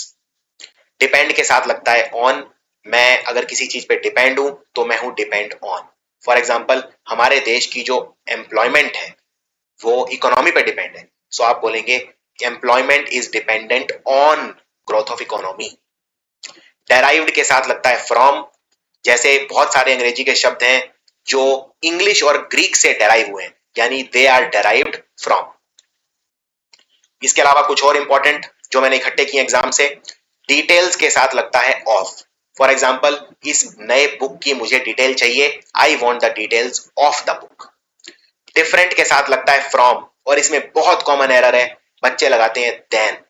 Speaker 1: Depend के साथ लगता है ऑन। मैं अगर किसी चीज पे डिपेंड हूं तो मैं हूं डिपेंड ऑन। फॉर एग्जाम्पल, हमारे देश की जो एम्प्लॉयमेंट है वो इकोनॉमी पे डिपेंड है, सो आप बोलेंगे employment is dependent on growth of economy. Derived के साथ लगता है फ्रॉम। जैसे बहुत सारे अंग्रेजी के शब्द हैं जो इंग्लिश और ग्रीक से डेराइव हुए हैं, यानी दे आर डेराइव्ड फ्रॉम। इसके अलावा कुछ और इंपॉर्टेंट जो मैंने इकट्ठे किए एग्जाम से, डिटेल्स के साथ लगता है ऑफ। फॉर एग्जाम्पल, इस नए बुक की मुझे डिटेल चाहिए, I want the details of the book. Different के साथ लगता है फ्रॉम, और इसमें बहुत कॉमन एरर है, बच्चे लगाते हैं देन।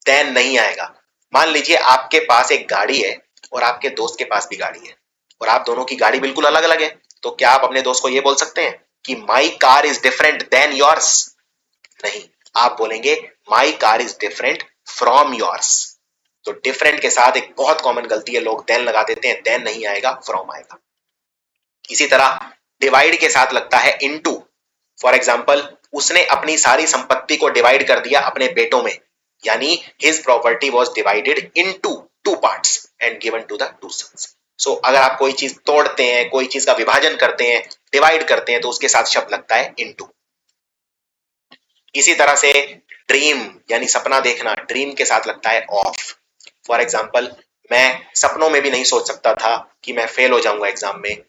Speaker 1: देन नहीं आएगा। मान लीजिए आपके पास एक गाड़ी है और आपके दोस्त के पास भी गाड़ी है, और आप दोनों की गाड़ी बिल्कुल अलग अलग है, तो क्या आप अपने दोस्त को यह बोल सकते हैं कि my car is different than yours? नहीं, आप बोलेंगे my car is different from yours. तो डिफरेंट के साथ एक बहुत कॉमन गलती है, लोग देन लगा देते हैं, देन नहीं आएगा, फ्रॉम आएगा। इसी तरह डिवाइड के साथ लगता है इनटू। फॉर एग्जाम्पल, उसने अपनी सारी संपत्ति को डिवाइड कर दिया अपने बेटों में, यानी his property was divided into two parts and given to the two sons. So अगर आप कोई चीज तोड़ते हैं, कोई चीज का विभाजन करते हैं, डिवाइड करते हैं, तो उसके साथ शब्द लगता है इनटू। इसी तरह से ड्रीम यानी सपना देखना, ड्रीम के साथ लगता है ऑफ। फॉर एग्जाम्पल, मैं सपनों में भी नहीं सोच सकता था कि मैं फेल हो जाऊंगा एग्जाम में,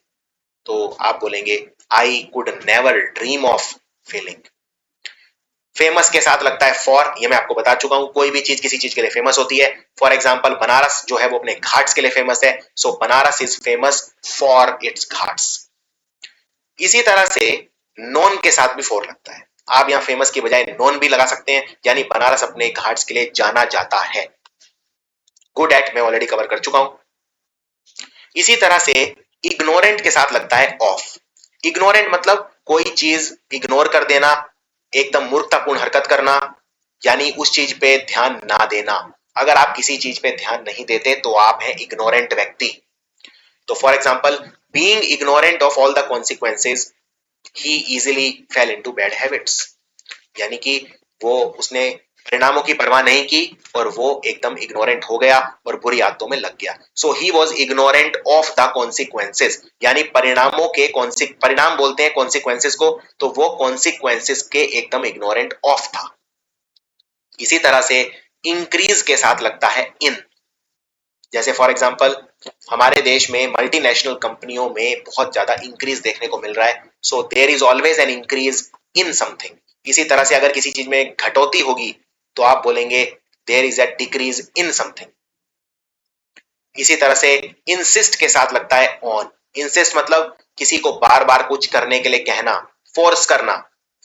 Speaker 1: तो आप बोलेंगे I could never dream of Fehling. Famous के साथ लगता है फॉर, ये मैं आपको बता चुका हूं, कोई भी चीज किसी चीज के लिए फेमस होती है। फॉर एग्जाम्पल, बनारस जो है वो अपने घाट्स के लिए फेमस है, so Banaras is famous for its ghats. इसी तरह से नोन के साथ भी फॉर लगता है। आप यहां फेमस की बजाय नोन भी लगा सकते हैं, यानी बनारस अपने घाट्स के लिए जाना जाता है। गुड एट मैं ऑलरेडी कवर कर चुका हूं। इसी तरह से इग्नोरेंट के साथ लगता है ऑफ। इग्नोरेंट मतलब कोई चीज इग्नोर कर देना, एकदम मूर्खतापूर्ण हरकत करना, यानी उस चीज पे ध्यान ना देना। अगर आप किसी चीज पे ध्यान नहीं देते तो आप हैं इग्नोरेंट व्यक्ति। तो for example, being ignorant of all the consequences he easily fail into bad habits, यानी कि वो उसने परिणामों की परवाह नहीं की और वो एकदम इग्नोरेंट हो गया और बुरी आदतों में लग गया। So he was ignorant of the consequences, यानी परिणामों के परिणाम बोलते हैं कॉन्सिक्वेंसेस को, तो वो कॉन्सिक्वेंसेस के एकदम इग्नोरेंट ऑफ था। इसी तरह से इंक्रीज के साथ लगता है इन। जैसे फॉर एग्जाम्पल, हमारे देश में मल्टीनेशनल कंपनियों में बहुत ज्यादा इंक्रीज देखने को मिल रहा है, so there is always an increase in something. इसी तरह से अगर किसी चीज में घटोती होगी तो आप बोलेंगे there is a decrease in something. इसी तरह से इंसिस्ट के साथ लगता है ऑन। इंसिस्ट मतलब किसी को बार बार कुछ करने के लिए कहना, फोर्स करना।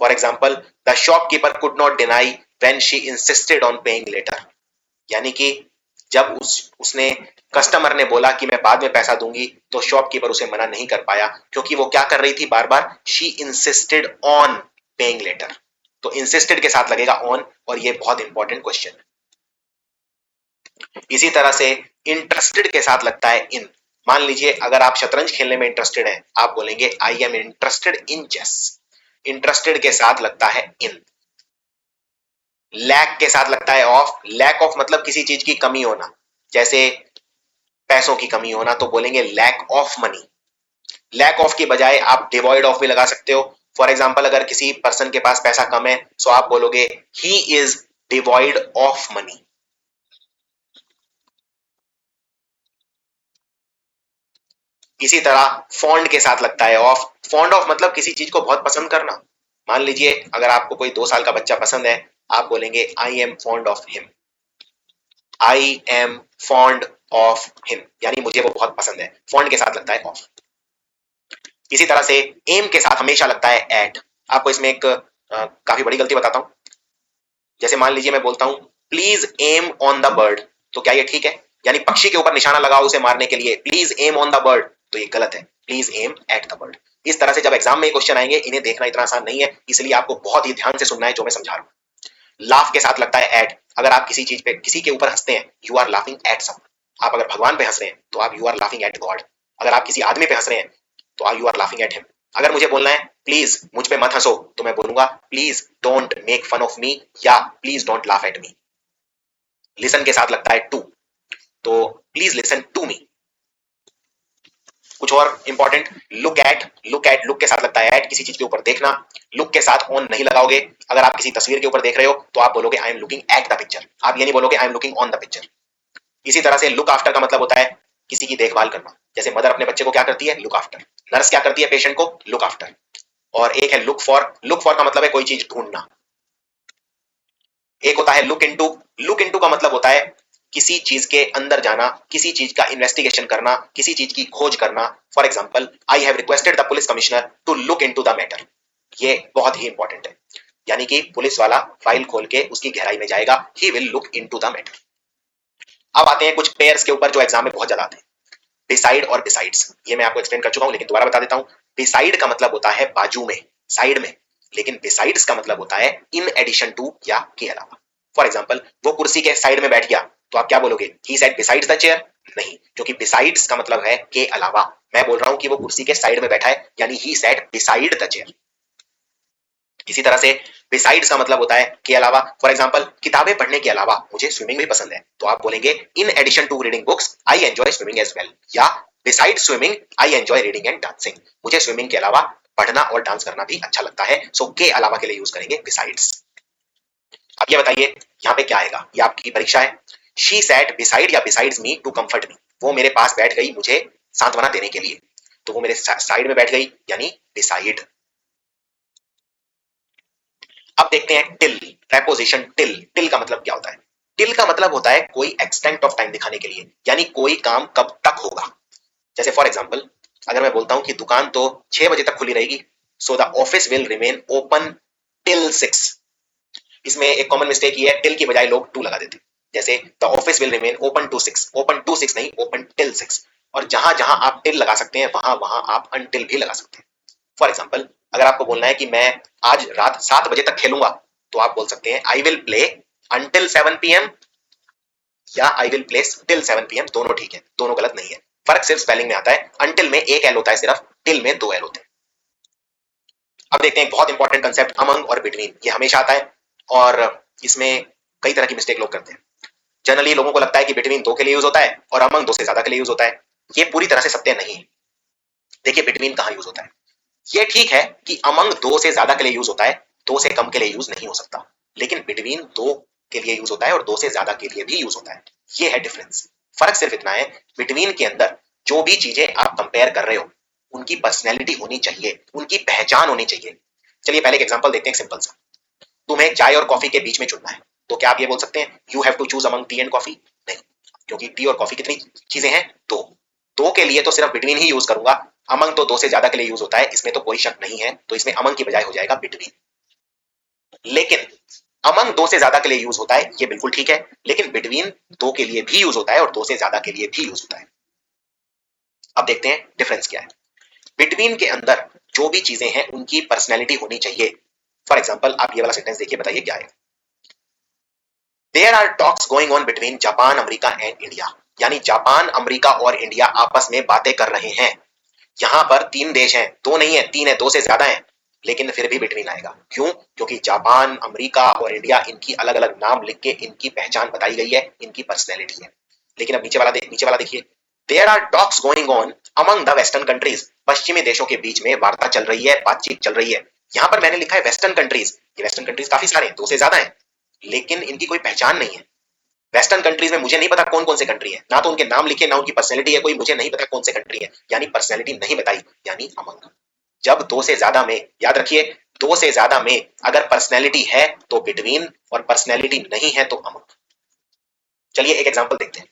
Speaker 1: For example, the shopkeeper could not deny when she insisted on paying later, यानी कि जब उसने कस्टमर ने बोला कि मैं बाद में पैसा दूंगी, तो शॉपकीपर उसे मना नहीं कर पाया, क्योंकि वो क्या कर रही थी बार बार, she insisted on paying later. तो इंसिस्टेड के साथ लगेगा ऑन, और ये बहुत इंपॉर्टेंट क्वेश्चन है। इसी तरह से इंटरेस्टेड के साथ लगता है इन। मान लीजिए अगर आप शतरंज खेलने में इंटरेस्टेड हैं, आप बोलेंगे I am interested in chess. Interested के साथ लगता है इन। लैक के साथ लगता है ऑफ। लैक ऑफ मतलब किसी चीज की कमी होना, जैसे पैसों की कमी होना, तो बोलेंगे lack of money. Lack of की बजाय आप डिवॉइड ऑफ भी लगा सकते हो। फॉर एग्जाम्पल अगर किसी पर्सन के पास पैसा कम है, तो आप बोलोगे he is devoid of money. इसी तरह फॉन्ड के साथ लगता है ऑफ। फॉन्ड ऑफ मतलब किसी चीज को बहुत पसंद करना। मान लीजिए अगर आपको कोई 2 साल का बच्चा पसंद है, आप बोलेंगे I am fond of him. I am fond of him यानी मुझे वो बहुत पसंद है। फॉन्ड के साथ लगता है ऑफ। इसी तरह से एम के साथ हमेशा लगता है एट। आपको इसमें एक काफी बड़ी गलती बताता हूं। जैसे मान लीजिए मैं बोलता हूं please aim on the bird, तो क्या ये ठीक है? यानी पक्षी के ऊपर निशाना लगाओ उसे मारने के लिए, please aim on the bird, तो ये गलत है, please aim at the bird. इस तरह से जब एग्जाम में क्वेश्चन आएंगे, इन्हें देखना इतना आसान नहीं है, इसलिए आपको बहुत ही ध्यान से सुनना है जो मैं समझा रहा हूं। लाफ के साथ लगता है एट। अगर आप किसी चीज पे किसी के ऊपर हंसते हैं, you are laughing at someone. आप अगर भगवान पे हंस रहे हैं, तो आप you are laughing at God. अगर आप किसी आदमी पे हंस रहे हैं, तो you are laughing at him. अगर मुझे बोलना है प्लीज मुझ पे मत हंसो, तो मैं बोलूंगा please don't make fun of me, या please don't laugh at me. Listen के साथ लगता है टू, तो प्लीज लिसन टू मी। कुछ और इंपॉर्टेंट, लुक एट। लुक के साथ लगता है एट, किसी चीज के ऊपर देखना। लुक के साथ ऑन नहीं लगाओगे। अगर आप किसी तस्वीर के ऊपर देख रहे हो, तो आप बोलोगे आई am looking at the picture, आप ये नहीं बोलोगे आई am looking on the picture. इसी तरह से लुक आफ्टर का मतलब होता है किसी की देखभाल करना। जैसे मदर अपने बच्चे को क्या करती है, लुक आफ्टर। नर्स क्या करती है, पेशेंट को लुक आफ्टर। और एक है लुक फॉर। लुक फॉर का मतलब है कोई चीज ढूंढना। एक होता है लुक इनटू। लुक इनटू का मतलब होता है किसी चीज के अंदर जाना, किसी चीज का इन्वेस्टिगेशन करना, किसी चीज की खोज करना। For example I have requested the police commissioner to look into the matter. ये बहुत ही इंपॉर्टेंट है, यानी कि पुलिस वाला फाइल खोल के उसकी गहराई में जाएगा, he will look into the matter. अब आते हैं कुछ पेयर्स के ऊपर जो एग्जाम में बहुत ज्यादा आते हैं, बिसाइड और बिसाइड्स। ये मैं आपको एक्सप्लेन कर चुका हूं, लेकिन दोबारा बता देता हूं। बिसाइड का मतलब होता है बाजू में, साइड में, लेकिन बिसाइड्स का मतलब होता है इन एडिशन टू, या के अलावा। फॉर एग्जाम्पल वो कुर्सी के साइड में बैठ गया, तो आप क्या बोलोगे, he sat besides the chair? नहीं, क्योंकि बिसाइड्स का मतलब है के अलावा। मैं बोल रहा हूं कि वो कुर्सी के साइड में बैठा है, यानी he sat beside the chair. इसी तरह से बिसाइड्स का मतलब होता है के अलावा। फॉर एग्जाम्पल किताबें पढ़ने के अलावा मुझे स्विमिंग भी पसंद है, तो आप बोलेंगे in addition to reading books I enjoy swimming as well, या beside swimming I enjoy reading and dancing. मुझे स्विमिंग के अलावा पढ़ना और डांस करना भी अच्छा लगता है, सो के अलावा के लिए यूज करेंगे बिसाइड्स। अब ये बताइए यहाँ पे क्या आएगा, ये आपकी परीक्षा है। शी सैट बिसाइड या बिसाइड्स मी टू कंफर्ट मी। वो मेरे पास बैठ गई मुझे सांत्वना देने के लिए, तो वो मेरे साइड में बैठ गई, यानी बिसाइड। अब देखते हैं टिल, प्रेपोजिशन टिल। टिल का मतलब क्या होता है? टिल का मतलब होता है कोई एक्सटेंट ऑफ टाइम दिखाने के लिए, यानी कोई काम कब तक होगा। जैसे फॉर एग्जांपल अगर मैं बोलता हूं कि दुकान तो 6 बजे तक खुली रहेगी, so the office will remain open till 6। इसमें एक कॉमन मिस्टेक ये है, टिल की बजाय लोग टू लगा देते हैं। जैसे the office will remain open to 6, open to 6 नहीं, ओपन टिल 6। और जहां जहां आप टिल लगा सकते हैं, वहां वहां आप अनटिल भी लगा सकते हैं। फॉर एग्जाम्पल अगर आपको बोलना है कि मैं आज रात 7 बजे तक खेलूंगा, तो आप बोल सकते हैं I will play until 7 PM, या I will play till 7 PM। दोनों ठीक है, दोनों गलत नहीं है, फर्क सिर्फ स्पेलिंग में आता है। अंटिल में एक एल होता है सिर्फ, टिल में 2 एल होते हैं। अब देखते हैं एक बहुत इंपॉर्टेंट कंसेप्ट, अमंग और बिटवीन। ये हमेशा आता है और इसमें कई तरह की मिस्टेक लोग करते हैं। जनरली लोगों को लगता है कि बिटवीन 2 के लिए यूज होता है और अमंग 2 से ज्यादा के लिए यूज होता है। ये पूरी तरह से सत्य नहीं है। देखिए बिटवीन कहां यूज होता है। ये ठीक है कि अमंग 2 से ज्यादा के लिए यूज होता है, 2 से कम के लिए यूज नहीं हो सकता, लेकिन बिटवीन 2 के लिए यूज होता है और 2 से ज्यादा के लिए भी यूज होता है। ये है डिफरेंस। फर्क सिर्फ इतना है, बिटवीन के अंदर जो भी चीजें आप कंपेयर कर रहे हो, उनकी पर्सनैलिटी होनी चाहिए, उनकी पहचान होनी चाहिए। चलिए पहले एक एग्जांपल देखते हैं, सिंपल सा। तुम्हें चाय और कॉफी के बीच में चुनना है, तो क्या आप ये बोल सकते हैं you have to choose among tea and coffee? नहीं, क्योंकि टी और कॉफी कितनी चीजें हैं, 2। 2 के लिए तो सिर्फ बिटवीन ही यूज करूंगा। अमंग तो 2 से ज्यादा के लिए यूज होता है, इसमें तो कोई शक नहीं है, तो इसमें अमंग की बजाय हो जाएगा बिटवीन। लेकिन अमंग दो से ज्यादा के लिए यूज होता है, ये बिल्कुल ठीक है, लेकिन बिटवीन दो के लिए भी यूज होता है और दो से ज्यादा के लिए भी यूज होता है। अब देखते हैं डिफरेंस क्या है। बिटवीन के अंदर जो भी चीजें हैं उनकी पर्सनैलिटी होनी चाहिए। फॉर एग्जाम्पल आप ये वाला सेंटेंस देखिए, बताइए क्या है। There are talks going on between Japan America and India, यानी जापान अमेरिका और इंडिया आपस में बातें कर रहे हैं। यहां पर तीन देश हैं, दो नहीं है, तीन है, दो से ज्यादा है, लेकिन फिर भी बिटवीन आएगा। क्यों? क्योंकि जापान अमेरिका और इंडिया, इनकी अलग अलग नाम लिख के इनकी पहचान बताई गई है, इनकी पर्सनैलिटी है। लेकिन अब नीचे वाला देखिए, there are talks going on among the western countries, पश्चिमी देशों के बीच में वार्ता चल रही है, बातचीत चल रही है। यहां पर मैंने लिखा है वेस्टर्न कंट्रीज, ये वेस्टर्न कंट्रीज काफी सारे हैं, दो से ज्यादा है, लेकिन इनकी कोई पहचान नहीं है। वेस्टर्न कंट्रीज में मुझे नहीं पता कौन कौन से कंट्री है, ना तो उनके नाम लिखे, ना उनकी पर्सनैलिटी है कोई, मुझे नहीं पता कौन से कंट्री है, यानी पर्सनैलिटी नहीं बताई, यानी अमंग। जब दो से ज्यादा में, याद रखिए, दो से ज्यादा में अगर पर्सनैलिटी है तो बिटवीन, और पर्सनैलिटी नहीं है तो अमंग। चलिए एक एग्जांपल देखते हैं।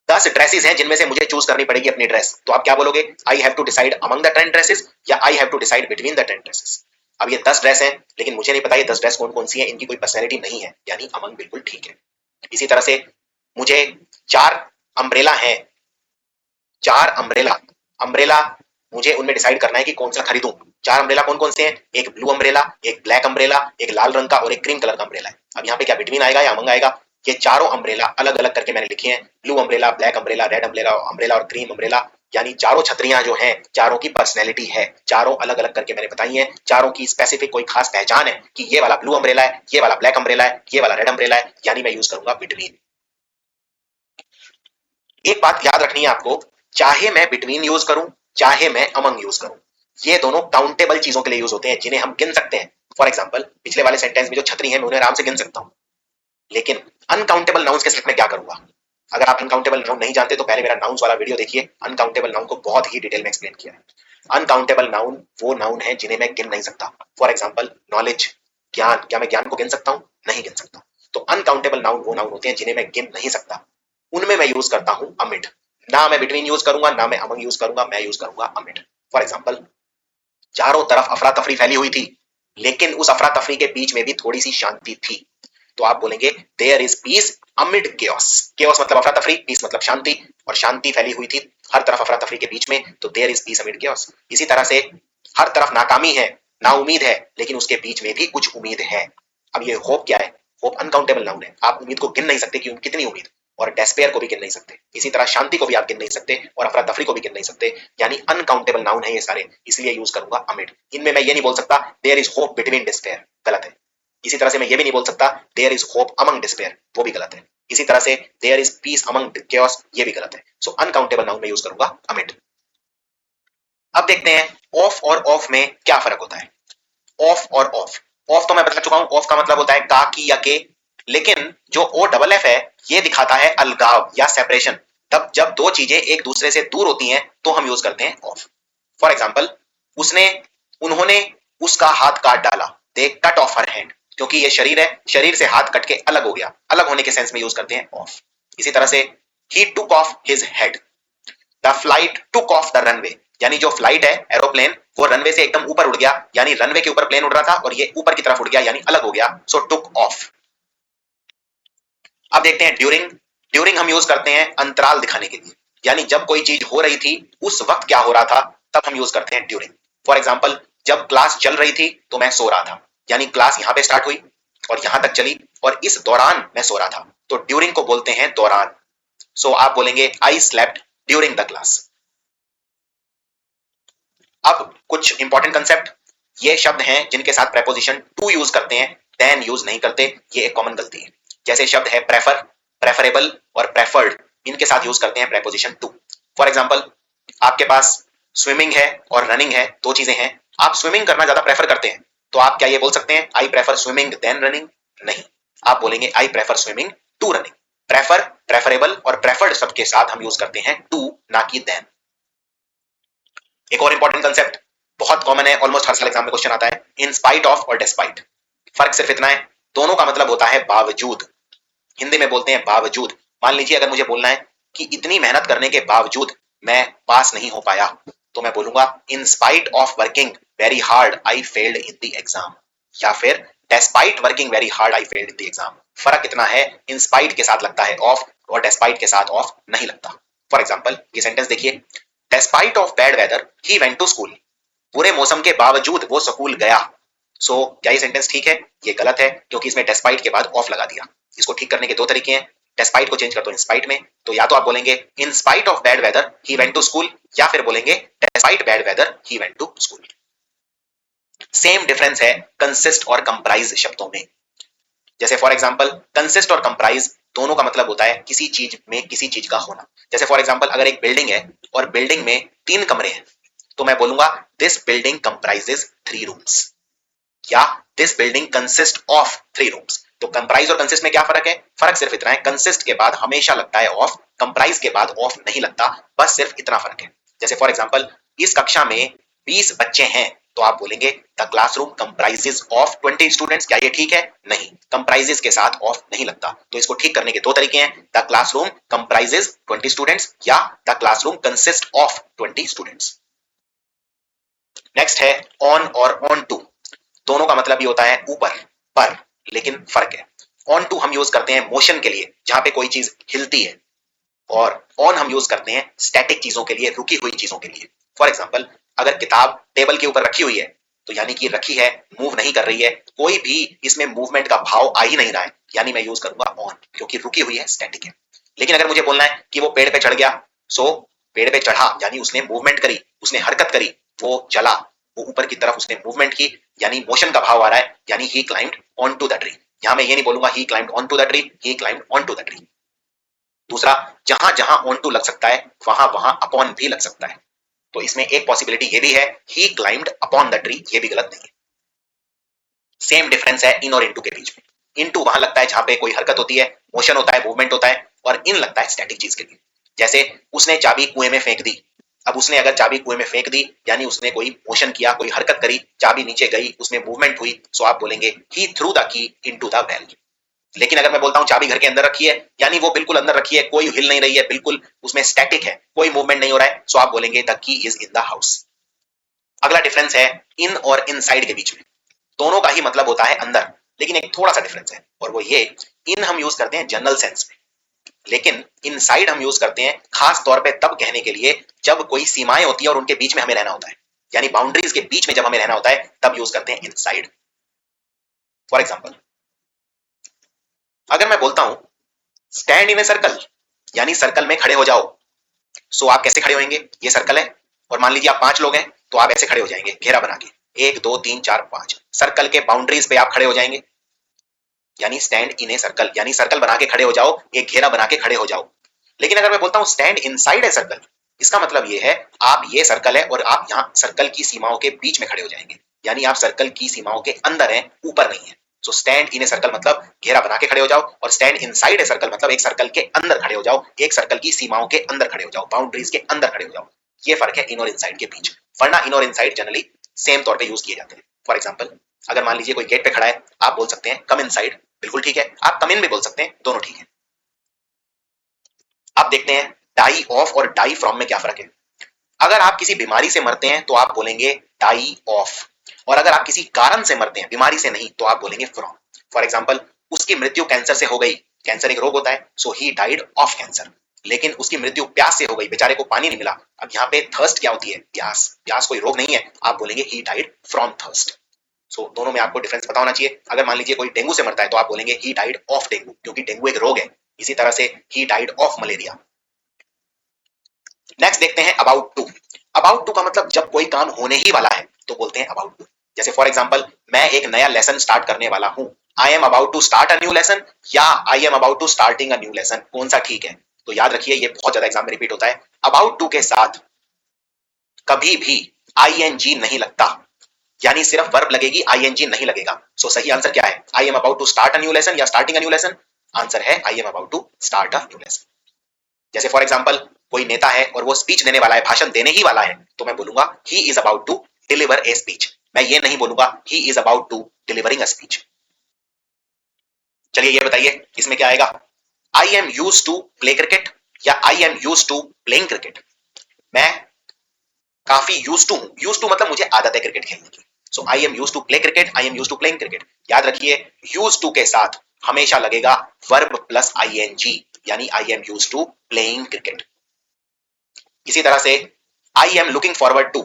Speaker 1: 10 ड्रेसेस हैं जिनमें से मुझे चूज करनी पड़ेगी अपनी ड्रेस, तो आप क्या बोलोगे? I have to decide among the 10 dresses, या I have to decide between the 10 dresses. अब ये 10 ड्रेस हैं, लेकिन मुझे नहीं पता ये 10 ड्रेस कौन कौन सी हैं, इनकी कोई पर्सनैलिटी नहीं है, यानी अमंग बिल्कुल ठीक है। इसी तरह से मुझे 4 अम्ब्रेला हैं, 4 अम्ब्रेला, अम्ब्रेला मुझे उनमें डिसाइड करना है कि कौन सा खरीदूं। 4 अम्ब्रेला कौन कौन से हैं? एक ब्लू अम्ब्रेला, एक ब्लैक अम्ब्रेला, एक लाल रंग का और एक क्रीम कलर का अम्ब्रेला है। अब यहाँ पे क्या बिटवीन आएगा या अमंग आएगा? ये चारों अम्ब्रेला अलग अलग करके मैंने लिखे हैं, blue umbrella, black umbrella, red umbrella, umbrella और क्रीम अम्ब्रेला, यानी चारों छतरियां जो हैं, चारों की पर्सनैलिटी है, चारों अलग अलग करके मैंने बताई है, चारों की स्पेसिफिक कोई खास पहचान है कि ये वाला ब्लू अम्ब्रेला है, ये वाला ब्लैक अम्ब्रेला है, ये वाला रेड अम्ब्रेला है, यानी मैं यूज करूंगा बिटवीन। एक बात याद रखनी है आपको, चाहे मैं बिटवीन यूज करूं, चाहे मैं अमंग यूज करूं, ये दोनों काउंटेबल चीजों के लिए यूज होते हैं, जिन्हें हम गिन सकते हैं। फॉर एग्जाम्पल पिछले वाले सेंटेंस में जो छतरी है मैं उन्हें आराम से गिन सकता हूं, लेकिन अनकाउंटेबल नाउन्स के साथ मैं क्या करूंगा? अगर आप अनकाउंटेबल नाउन नहीं जानते तो पहले मेरा नाउन्स वाला वीडियो देखिए, अनकाउंटेबल नाउन को बहुत ही डिटेल में एक्सप्लेन किया है। अनकाउंटेबल नाउन वो नाउन है जिन्हें मैं गिन नहीं सकता। फॉर एग्जाम्पल नॉलेज, ज्ञान, क्या मैं ज्ञान को गिन सकता हूं? नहीं गिन सकता। तो अनकाउंटेबल नाउन वो नाउन होते हैं जिन्हें मैं गिन नहीं सकता, उनमें मैं यूज करता हूं अमिट। ना मैं बिटवीन यूज करूंगा, ना मैं अमंग यूज करूंगा, मैं यूज करूंगा अमिट। फॉर एग्जाम्पल चारों तरफ अफरा तफरी फैली हुई थी, लेकिन उस अफरा तफरी के बीच में भी थोड़ी सी शांति थी, तो आप बोलेंगे there is peace amid chaos. Chaos मतलब अफरा तफरी, पीस मतलब शांति, और शांति फैली हुई थी हर तरफ अफरा तफरी के बीच में, तो there is peace amid chaos. इसी तरह से हर तरफ नाकामी है, ना उम्मीद है, लेकिन उसके बीच में भी कुछ उम्मीद है। अब ये होप क्या है? होप अनकाउंटेबल नाउन है, आप उम्मीद को गिन नहीं सकते कि कितनी उम्मीद, और डेस्पेयर को भी गिन नहीं सकते, इसी तरह शांति को भी आप गिन नहीं सकते, और अफरा तफरी को भी गिन नहीं सकते, यानी अनकाउंटेबल नाउन है ये सारे, इसलिए यूज करूंगा अमिड। इनमें मैं ये नहीं बोल सकता there is hope between despair, गलत है। इसी तरह से मैं ये भी नहीं बोल सकता there is hope among despair, वो भी गलत है। इसी तरह से there is peace among chaos, ये भी गलत है। सो अनकाउंटेबल नाउन में यूज करूंगा अमिड। अब देखते हैं ऑफ और ऑफ में क्या फर्क होता है। ऑफ और ऑफ, ऑफ तो मैं बता चुका हूं, ऑफ का मतलब होता है का, की या के, लेकिन जो ओ डबल एफ है ये दिखाता है अलगाव या सेपरेशन। तब जब दो चीजें एक दूसरे से दूर होती हैं तो हम यूज करते हैं ऑफ। फॉर एग्जाम्पल उसने, उन्होंने उसका हाथ काट डाला, दे कट ऑफ हर हैंड, क्योंकि ये शरीर है, शरीर से हाथ कट के अलग हो गया, अलग होने के सेंस में यूज करते हैं ऑफ। इसी तरह से he took off his head, the flight took off the runway, यानी जो फ्लाइट है एरोप्लेन वो रनवे से एकदम ऊपर उड़ गया, यानी रनवे के ऊपर प्लेन उड़ रहा था और ये ऊपर की तरफ उड़ गया, यानी अलग हो गया, सो टुक ऑफ। अब देखते हैं ड्यूरिंग। ड्यूरिंग हम यूज करते हैं अंतराल दिखाने के लिए, यानी जब कोई चीज हो रही थी उस वक्त क्या हो रहा था तब हम यूज करते हैं ड्यूरिंग। फॉर एग्जाम्पल जब क्लास चल रही थी तो मैं सो रहा था, यानी क्लास यहां पे स्टार्ट हुई और यहां तक चली और इस दौरान मैं सो रहा था, तो ड्यूरिंग को बोलते हैं दौरान। सो आप बोलेंगे I slept during the class. अब कुछ इंपॉर्टेंट कंसेप्ट, ये शब्द हैं जिनके साथ प्रेपोजिशन टू यूज करते हैं, देन यूज नहीं करते, ये एक कॉमन गलती है। जैसे शब्द है प्रेफर, प्रेफरेबल और प्रेफर्ड, इनके साथ यूज करते हैं प्रेपोजिशन टू। फॉर एग्जाम्पल आपके पास स्विमिंग है और रनिंग है, दो चीजें हैं, आप स्विमिंग करना ज्यादा प्रेफर करते हैं, तो आप क्या ये बोल सकते हैं I prefer swimming than running? नहीं, आप बोलेंगे I prefer swimming to running. Prefer, preferable और प्रेफर्ड शब्द के साथ हम यूज करते हैं टू, ना कि देन। एक और इंपॉर्टेंट कंसेप्ट बहुत कॉमन है, ऑलमोस्ट हर साल एग्जाम में क्वेश्चन आता है, इन स्पाइट ऑफ और डिस्पाइट। फर्क सिर्फ इतना है, दोनों का मतलब होता है बावजूद, हिंदी में बोलते हैं बावजूद। मान लीजिए अगर मुझे बोलना है कि इतनी मेहनत करने के बावजूद मैं पास नहीं हो पाया, तो मैं बोलूंगा इन spite of working very hard I failed in the exam, या फिर despite working very hard I failed in the exam. फर्क कितना है, इन स्पाइट के साथ लगता है ऑफ और डेस्पाइट के साथ ऑफ नहीं लगता। फॉर एग्जाम्पल ये सेंटेंस देखिए, despite of bad weather he went to school. बुरे मौसम के बावजूद वो स्कूल गया। सो क्या ये सेंटेंस ठीक है? ये गलत है, क्योंकि इसमें डेस्पाइट के बाद ऑफ लगा दिया। इसको ठीक करने के दो तरीके हैं, डेस्पाइट को चेंज कर दो इन स्पाइट में, तो या तो आप बोलेंगे in spite of bad weather he went to school, या फिर बोलेंगे despite bad weather he went to school. Same difference है कंसिस्ट और कंप्राइज शब्दों में। जैसे फॉर एग्जांपल कंसिस्ट और कंप्राइज दोनों का मतलब होता है किसी चीज में किसी चीज का होना। जैसे फॉर एग्जांपल अगर एक बिल्डिंग है और बिल्डिंग में 3 कमरे हैं, तो मैं बोलूंगा दिस बिल्डिंग कंप्राइजेस 3 रूम्स, या this building consist of 3 rooms. तो कंप्राइज और कंसिस्ट में क्या फर्क है? फर्क सिर्फ इतना है, कंसिस्ट के बाद हमेशा लगता है ऑफ, कंप्राइज के बाद ऑफ नहीं लगता, बस सिर्फ इतना फर्क है। जैसे फॉर एग्जांपल इस कक्षा में 20 बच्चे हैं, तो आप बोलेंगे the classroom comprises of 20 students. क्या ये ठीक है? नहीं, कंप्राइजेस के साथ ऑफ नहीं लगता। तो इसको ठीक करने के दो तरीके हैं, द क्लासरूम कंप्राइजेस 20 स्टूडेंट्स या the classroom consist of 20 students. Next है ऑन और ऑन टू। दोनों का मतलब ये होता है ऊपर, पर, लेकिन फर्क है। ऑन टू हम यूज करते हैं मोशन के लिए, जहां पे कोई चीज हिलती है, और ऑन हम यूज करते हैं स्टैटिक चीजों के लिए, रुकी हुई चीजों के लिए। फॉर एग्जांपल अगर किताब टेबल के ऊपर रखी हुई है, तो यानी कि रखी है, मूव नहीं कर रही है, कोई भी इसमें मूवमेंट का भाव आ ही नहीं रहा है, यानी मैं यूज करूंगा ऑन, क्योंकि रुकी हुई है, स्टैटिक है। लेकिन अगर मुझे बोलना है कि वो पेड़ पे चढ़ गया, सो पेड़ पे चढ़ा यानी उसने मूवमेंट करी, उसने हरकत करी, वो चला, वो ऊपर की तरफ उसने मूवमेंट की, यानी मोशन का भाव आ रहा है, यानी he climbed on to the tree. यहां मैं ये नहीं बोलूंगा he climbed on to the tree, he climbed on to the tree. दूसरा, जहां जहां ऑन टू लग सकता है वहां वहां अपॉन भी लग सकता है, तो इसमें एक पॉसिबिलिटी ये भी है ही क्लाइंब्ड अपॉन द ट्री, ये भी गलत नहीं है। सेम डिफरेंस है इन और इनटू के बीच में। इनटू वहां लगता है जहां पे कोई हरकत होती है, मोशन होता है, मूवमेंट होता है, और इन लगता है स्टैटिक चीज के लिए। जैसे उसने चाबी कुएं में फेंक दी। अब उसने अगर चाबी कुएं में फेंक दी यानी उसने कोई मोशन किया, कोई हरकत करी, चाबी नीचे गई, उसमें मूवमेंट हुई, सो आप बोलेंगे he threw the key into the well. लेकिन अगर मैं बोलता हूं चाबी घर के अंदर रखी है, यानी वो बिल्कुल अंदर रखी है, कोई हिल नहीं रही है, बिल्कुल उसमें स्टैटिक है, कोई मूवमेंट नहीं हो रहा है, सो आप बोलेंगे the key is in the house. अगला डिफरेंस है इन और इनसाइड के बीच में। दोनों का ही मतलब होता है अंदर, लेकिन एक थोड़ा सा डिफरेंस है, और वो ये, इन हम यूज करते हैं जनरल सेंस में, लेकिन इनसाइड हम यूज करते हैं खास तौर पे तब कहने के लिए जब कोई सीमाएं होती है और उनके बीच में हमें रहना होता है, यानी बाउंड्रीज के बीच में जब हमें रहना होता है तब यूज करते हैं इनसाइड। फॉर एग्जाम्पल अगर मैं बोलता हूं स्टैंड इन ए सर्कल, यानी सर्कल में खड़े हो जाओ, सो आप कैसे खड़े होंगे? ये सर्कल है और मान लीजिए आप 5 लोग हैं, तो आप ऐसे खड़े हो जाएंगे घेरा बना के, 1 2 3 4 5, सर्कल के बाउंड्रीज पे आप खड़े हो जाएंगे, यानी स्टैंड इन ए सर्कल, यानी सर्कल बना के खड़े हो जाओ, एक घेरा बना के खड़े हो जाओ। लेकिन अगर मैं बोलता हूं स्टैंड इनसाइड ए सर्कल, इसका मतलब ये है आप ये सर्कल है और आप यहां सर्कल की सीमाओं के बीच में खड़े हो जाएंगे, यानी आप सर्कल की सीमाओं के अंदर हैं, ऊपर नहीं है। So stand in a circle मतलब घेरा बना के खड़े हो जाओ, और स्टैंड इनसाइड ए सर्कल मतलब एक सर्कल के अंदर खड़े हो जाओ, एक सर्कल की सीमाओं के अंदर खड़े हो जाओ, बाउंड्रीज के अंदर खड़े हो जाओ। ये फर्क है इन और इनसाइड के बीच, वरना इन और इनसाइड जनरली सेम तौर पे यूज किए जाते हैं। फॉर एग्जांपल अगर मान लीजिए कोई गेट पे खड़ा है, आप बोल सकते हैं कम इनसाइड, बिल्कुल ठीक है, आप कम इन भी बोल सकते हैं, दोनों ठीक है। अब देखते हैं डाई ऑफ और डाई फ्रॉम में क्या फर्क है। अगर आप किसी बीमारी से मरते हैं तो आप बोलेंगे डाई ऑफ, और अगर आप किसी कारण से मरते हैं, बीमारी से नहीं, तो आप बोलेंगे फ्रॉम। फॉर एग्जांपल उसकी मृत्यु कैंसर से हो गई, कैंसर एक रोग होता है, so he died of cancer. लेकिन उसकी मृत्यु प्यास से हो गई, बेचारे को पानी नहीं मिला। अब यहाँ पे थर्स्ट क्या होती है? प्यास। प्यास कोई रोग नहीं है, आप बोलेंगे ही डाइड फ्रॉम थर्स्ट। सो दोनों में आपको डिफरेंस पता होना चाहिए। अगर मान लीजिए कोई डेंगू से मरता है तो आप बोलेंगे ही डाइड ऑफ डेंगू, क्योंकि डेंगू एक रोग है। इसी तरह से he died of malaria. Next देखते हैं अबाउट टू। अबाउट टू का मतलब जब कोई काम होने ही वाला है तो बोलते हैं अबाउट टू। जैसे फॉर एग्जांपल मैं एक नया लेसन स्टार्ट करने वाला हूं, I am about to start a new lesson, या I am about to starting a new lesson, कौन सा ठीक है? तो याद रखिए ये बहुत ज्यादा एग्जाम में रिपीट होता है, अबाउट टू के साथ कभी भी आईएनजी नहीं लगता, यानी सिर्फ वर्ब लगेगी, आईएनजी नहीं लगेगा। सो सही आंसर क्या है? I am about to start a new lesson या starting a new lesson? Answer है I am about to start a new lesson. जैसे फॉर एग्जांपल कोई नेता है और वो स्पीच देने वाला है, भाषण देने ही वाला है, तो मैं बोलूंगा he is about to deliver a speech. मैं ये नहीं बोलूंगा he is about to delivering a speech. चलिए ये बताइए इसमें क्या आएगा? I am used to play cricket या I am used to playing cricket? मैं काफी यूज्ड टू हूं, यूज्ड टू मतलब मुझे आदत है क्रिकेट खेलने की, so I am used to play cricket, I am used to playing cricket. याद रखिए यूज्ड टू के साथ हमेशा लगेगा वर्ब प्लस आईएनजी, यानी I am used to playing cricket. इसी तरह से I am looking forward to,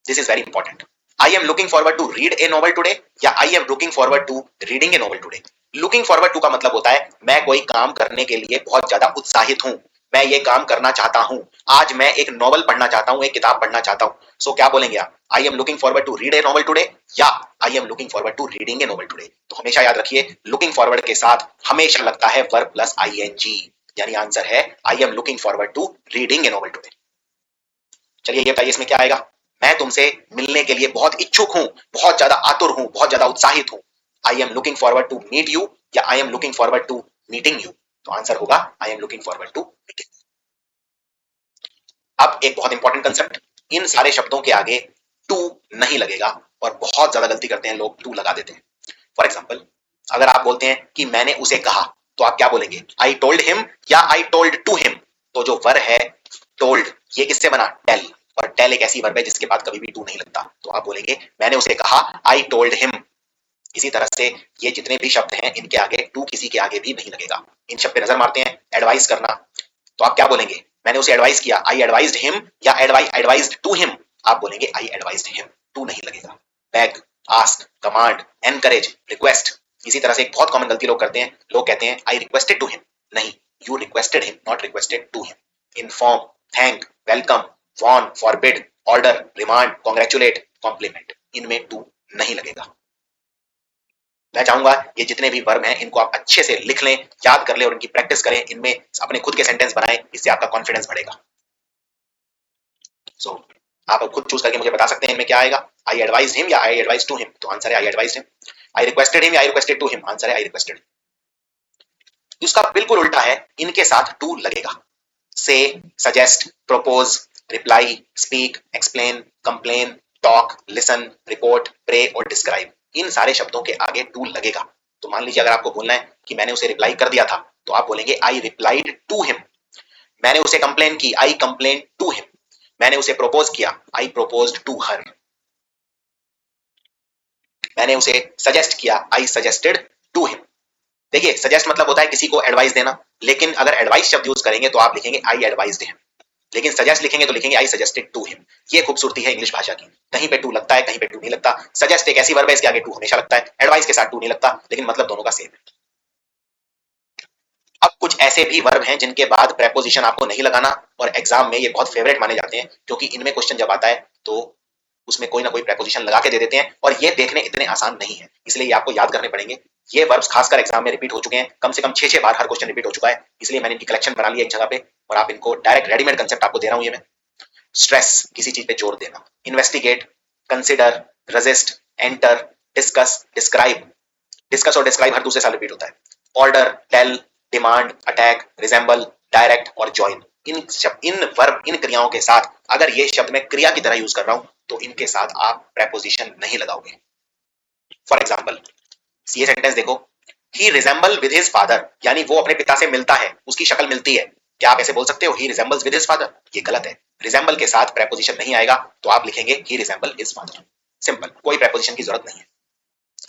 Speaker 1: this is very important. I am looking forward to read a novel today या I am looking forward to reading a novel today. Looking forward to का मतलब होता है मैं कोई काम करने के लिए बहुत ज्यादा उत्साहित हूं, मैं ये काम करना चाहता हूं, आज मैं एक नोवेल पढ़ना चाहता हूं, एक किताब पढ़ना चाहता हूं। सो क्या बोलेंगे आप, I am looking forward to read a novel today या I am looking forward to reading a novel today. तो हमेशा याद रखिए लुकिंग फॉरवर्ड के साथ हमेशा लगता है वर्ब प्लस आईएनजी, यानी आंसर है I am looking forward to reading a novel today. चलिए ये बताइए इसमें क्या आएगा, मैं तुमसे मिलने के लिए बहुत इच्छुक हूं, बहुत ज्यादा आतुर हूं, बहुत ज्यादा उत्साहित हूं। I am looking forward to meet you या I am looking forward to meeting you. तो आंसर होगा I am looking forward to meeting. अब एक बहुत इंपॉर्टेंट कंसेप्ट, इन सारे शब्दों के आगे टू नहीं लगेगा और बहुत ज्यादा गलती करते हैं लोग, टू लगा देते हैं। फॉर एग्जाम्पल अगर आप बोलते हैं कि मैंने उसे कहा, तो आप क्या बोलेंगे, आई टोल्ड हिम या आई टोल्ड टू हिम। तो जो वर्ब है टोल्ड, ये किससे बना, टेल, और टेल एक ऐसी वर्ब है जिसके बाद कभी भी टू नहीं लगता। तो आप बोलेंगे मैंने उसे कहा, आई टोल्ड हिम। इसी तरह से ये जितने भी शब्द हैं इनके आगे टू किसी के आगे भी नहीं लगेगा। इन शब्द पे नजर मारते हैं, एडवाइस करना, तो आप क्या बोलेंगे, मैंने उसे एडवाइस किया, आई एडवाइज्ड हिम या एडवाइज्ड टू हिम। आप बोलेंगे आई एडवाइज्ड हिम, टू नहीं लगेगा। Bag, ask, command, encourage, request. इसी तरह से एक बहुत कॉमन गलती लोग करते हैं, लोग कहते हैं आई रिक्वेस्टेड टू हिम, नहीं, you requested him, not requested to him. Inform, thank, welcome, warn, forbid, order, remand, congratulate, compliment, इनमें टू नहीं लगेगा। मैं चाहूंगा ये जितने भी वर्ब हैं इनको आप अच्छे से लिख लें, याद कर लें और इनकी प्रैक्टिस करें, इनमें अपने खुद के सेंटेंस बनाएं, इससे आपका कॉन्फिडेंस बढ़ेगा। सो आप अब खुद चूज करके मुझे बता सकते हैं इनमें क्या आएगा, आई एडवाइज हिम या आई एडवाइज टू हिम। तो आंसर है I advise him. I requested him या I requested to him, answer है आई रिक्वेस्टेड। इसका बिल्कुल उल्टा है, इनके साथ टू लगेगा। Say, suggest, propose, reply, speak, explain, complain, talk, listen, report, pray और डिस्क्राइब, इन सारे शब्दों के आगे टू लगेगा। तो मान लीजिए अगर आपको बोलना है कि मैंने उसे रिप्लाई कर दिया था, तो आप बोलेंगे आई रिप्लाइड टू हिम। मैंने उसे कंप्लेन की, आई कंप्लेन टू हिम। मैंने उसे प्रपोज किया, आई प्रपोज्ड टू हर। मैंने उसे सजेस्ट किया, आई सजेस्टेड टू हिम। देखिए सजेस्ट मतलब होता है किसी को एडवाइस देना, लेकिन अगर एडवाइस शब्द यूज करेंगे तो आप लिखेंगे आई एडवाइज्ड हिम, लेकिन सजेस्ट लिखेंगे तो लिखेंगे आई सजेस्टेड टू हिम। ये खूबसूरती है इंग्लिश भाषा की, कहीं पे टू लगता है, कहीं पे टू नहीं लगता। सजेस्ट एक ऐसी वर्ब है इसके आगे टू हमेशा लगता है, एडवाइस के साथ टू नहीं लगता, लेकिन मतलब दोनों का सेम है। अब कुछ ऐसे भी वर्ब हैं जिनके बाद प्रेपोजिशन आपको नहीं लगाना, और एग्जाम में ये बहुत फेवरेट माने जाते हैं, क्योंकि इनमें क्वेश्चन जब आता है तो उसमें कोई ना कोई प्रेपोजिशन लगा के दे देते हैं, और ये देखने इतने आसान नहीं है, इसलिए ये आपको याद करने पड़ेंगे। ये वर्ब्स खासकर एग्जाम में रिपीट हो चुके हैं, कम से कम 6-6 बार हर क्वेश्चन रिपीट हो चुका है, इसलिए मैंने इनकी कलेक्शन बना लिया एक जगह पे, और आप इनको डायरेक्ट रेडीमेड कंसेप्ट आपको दे रहा हूं ये मैं। स्ट्रेस, किसी चीज पे जोर देना, investigate, consider, resist, enter, discuss, describe, discuss और डिस्क्राइब हर दूसरे साल रिपीट होता है। Order, tell, demand, attack, resemble, direct और ज्वाइन, इन वर्ब, इन क्रियाओं के साथ अगर ये शब्द मैं क्रिया की तरह यूज कर रहा हूं तो इनके साथ आप प्रेपोजिशन नहीं लगाओगे। फॉर एग्जाम्पल ये सेंटेंस देखो, ही रिजेंबल विद हिज फादर, यानी वो अपने पिता से मिलता है, उसकी शक्ल मिलती है। क्या आप ऐसे बोल सकते हो ही रिजेंबल्स विद हिज फादर? ये गलत है, रिजेंबल के साथ प्रेपोजिशन नहीं आएगा, तो आप लिखेंगे ही रिजेंबल हिज फादर, सिंपल, कोई प्रेपोजिशन की जरूरत नहीं है।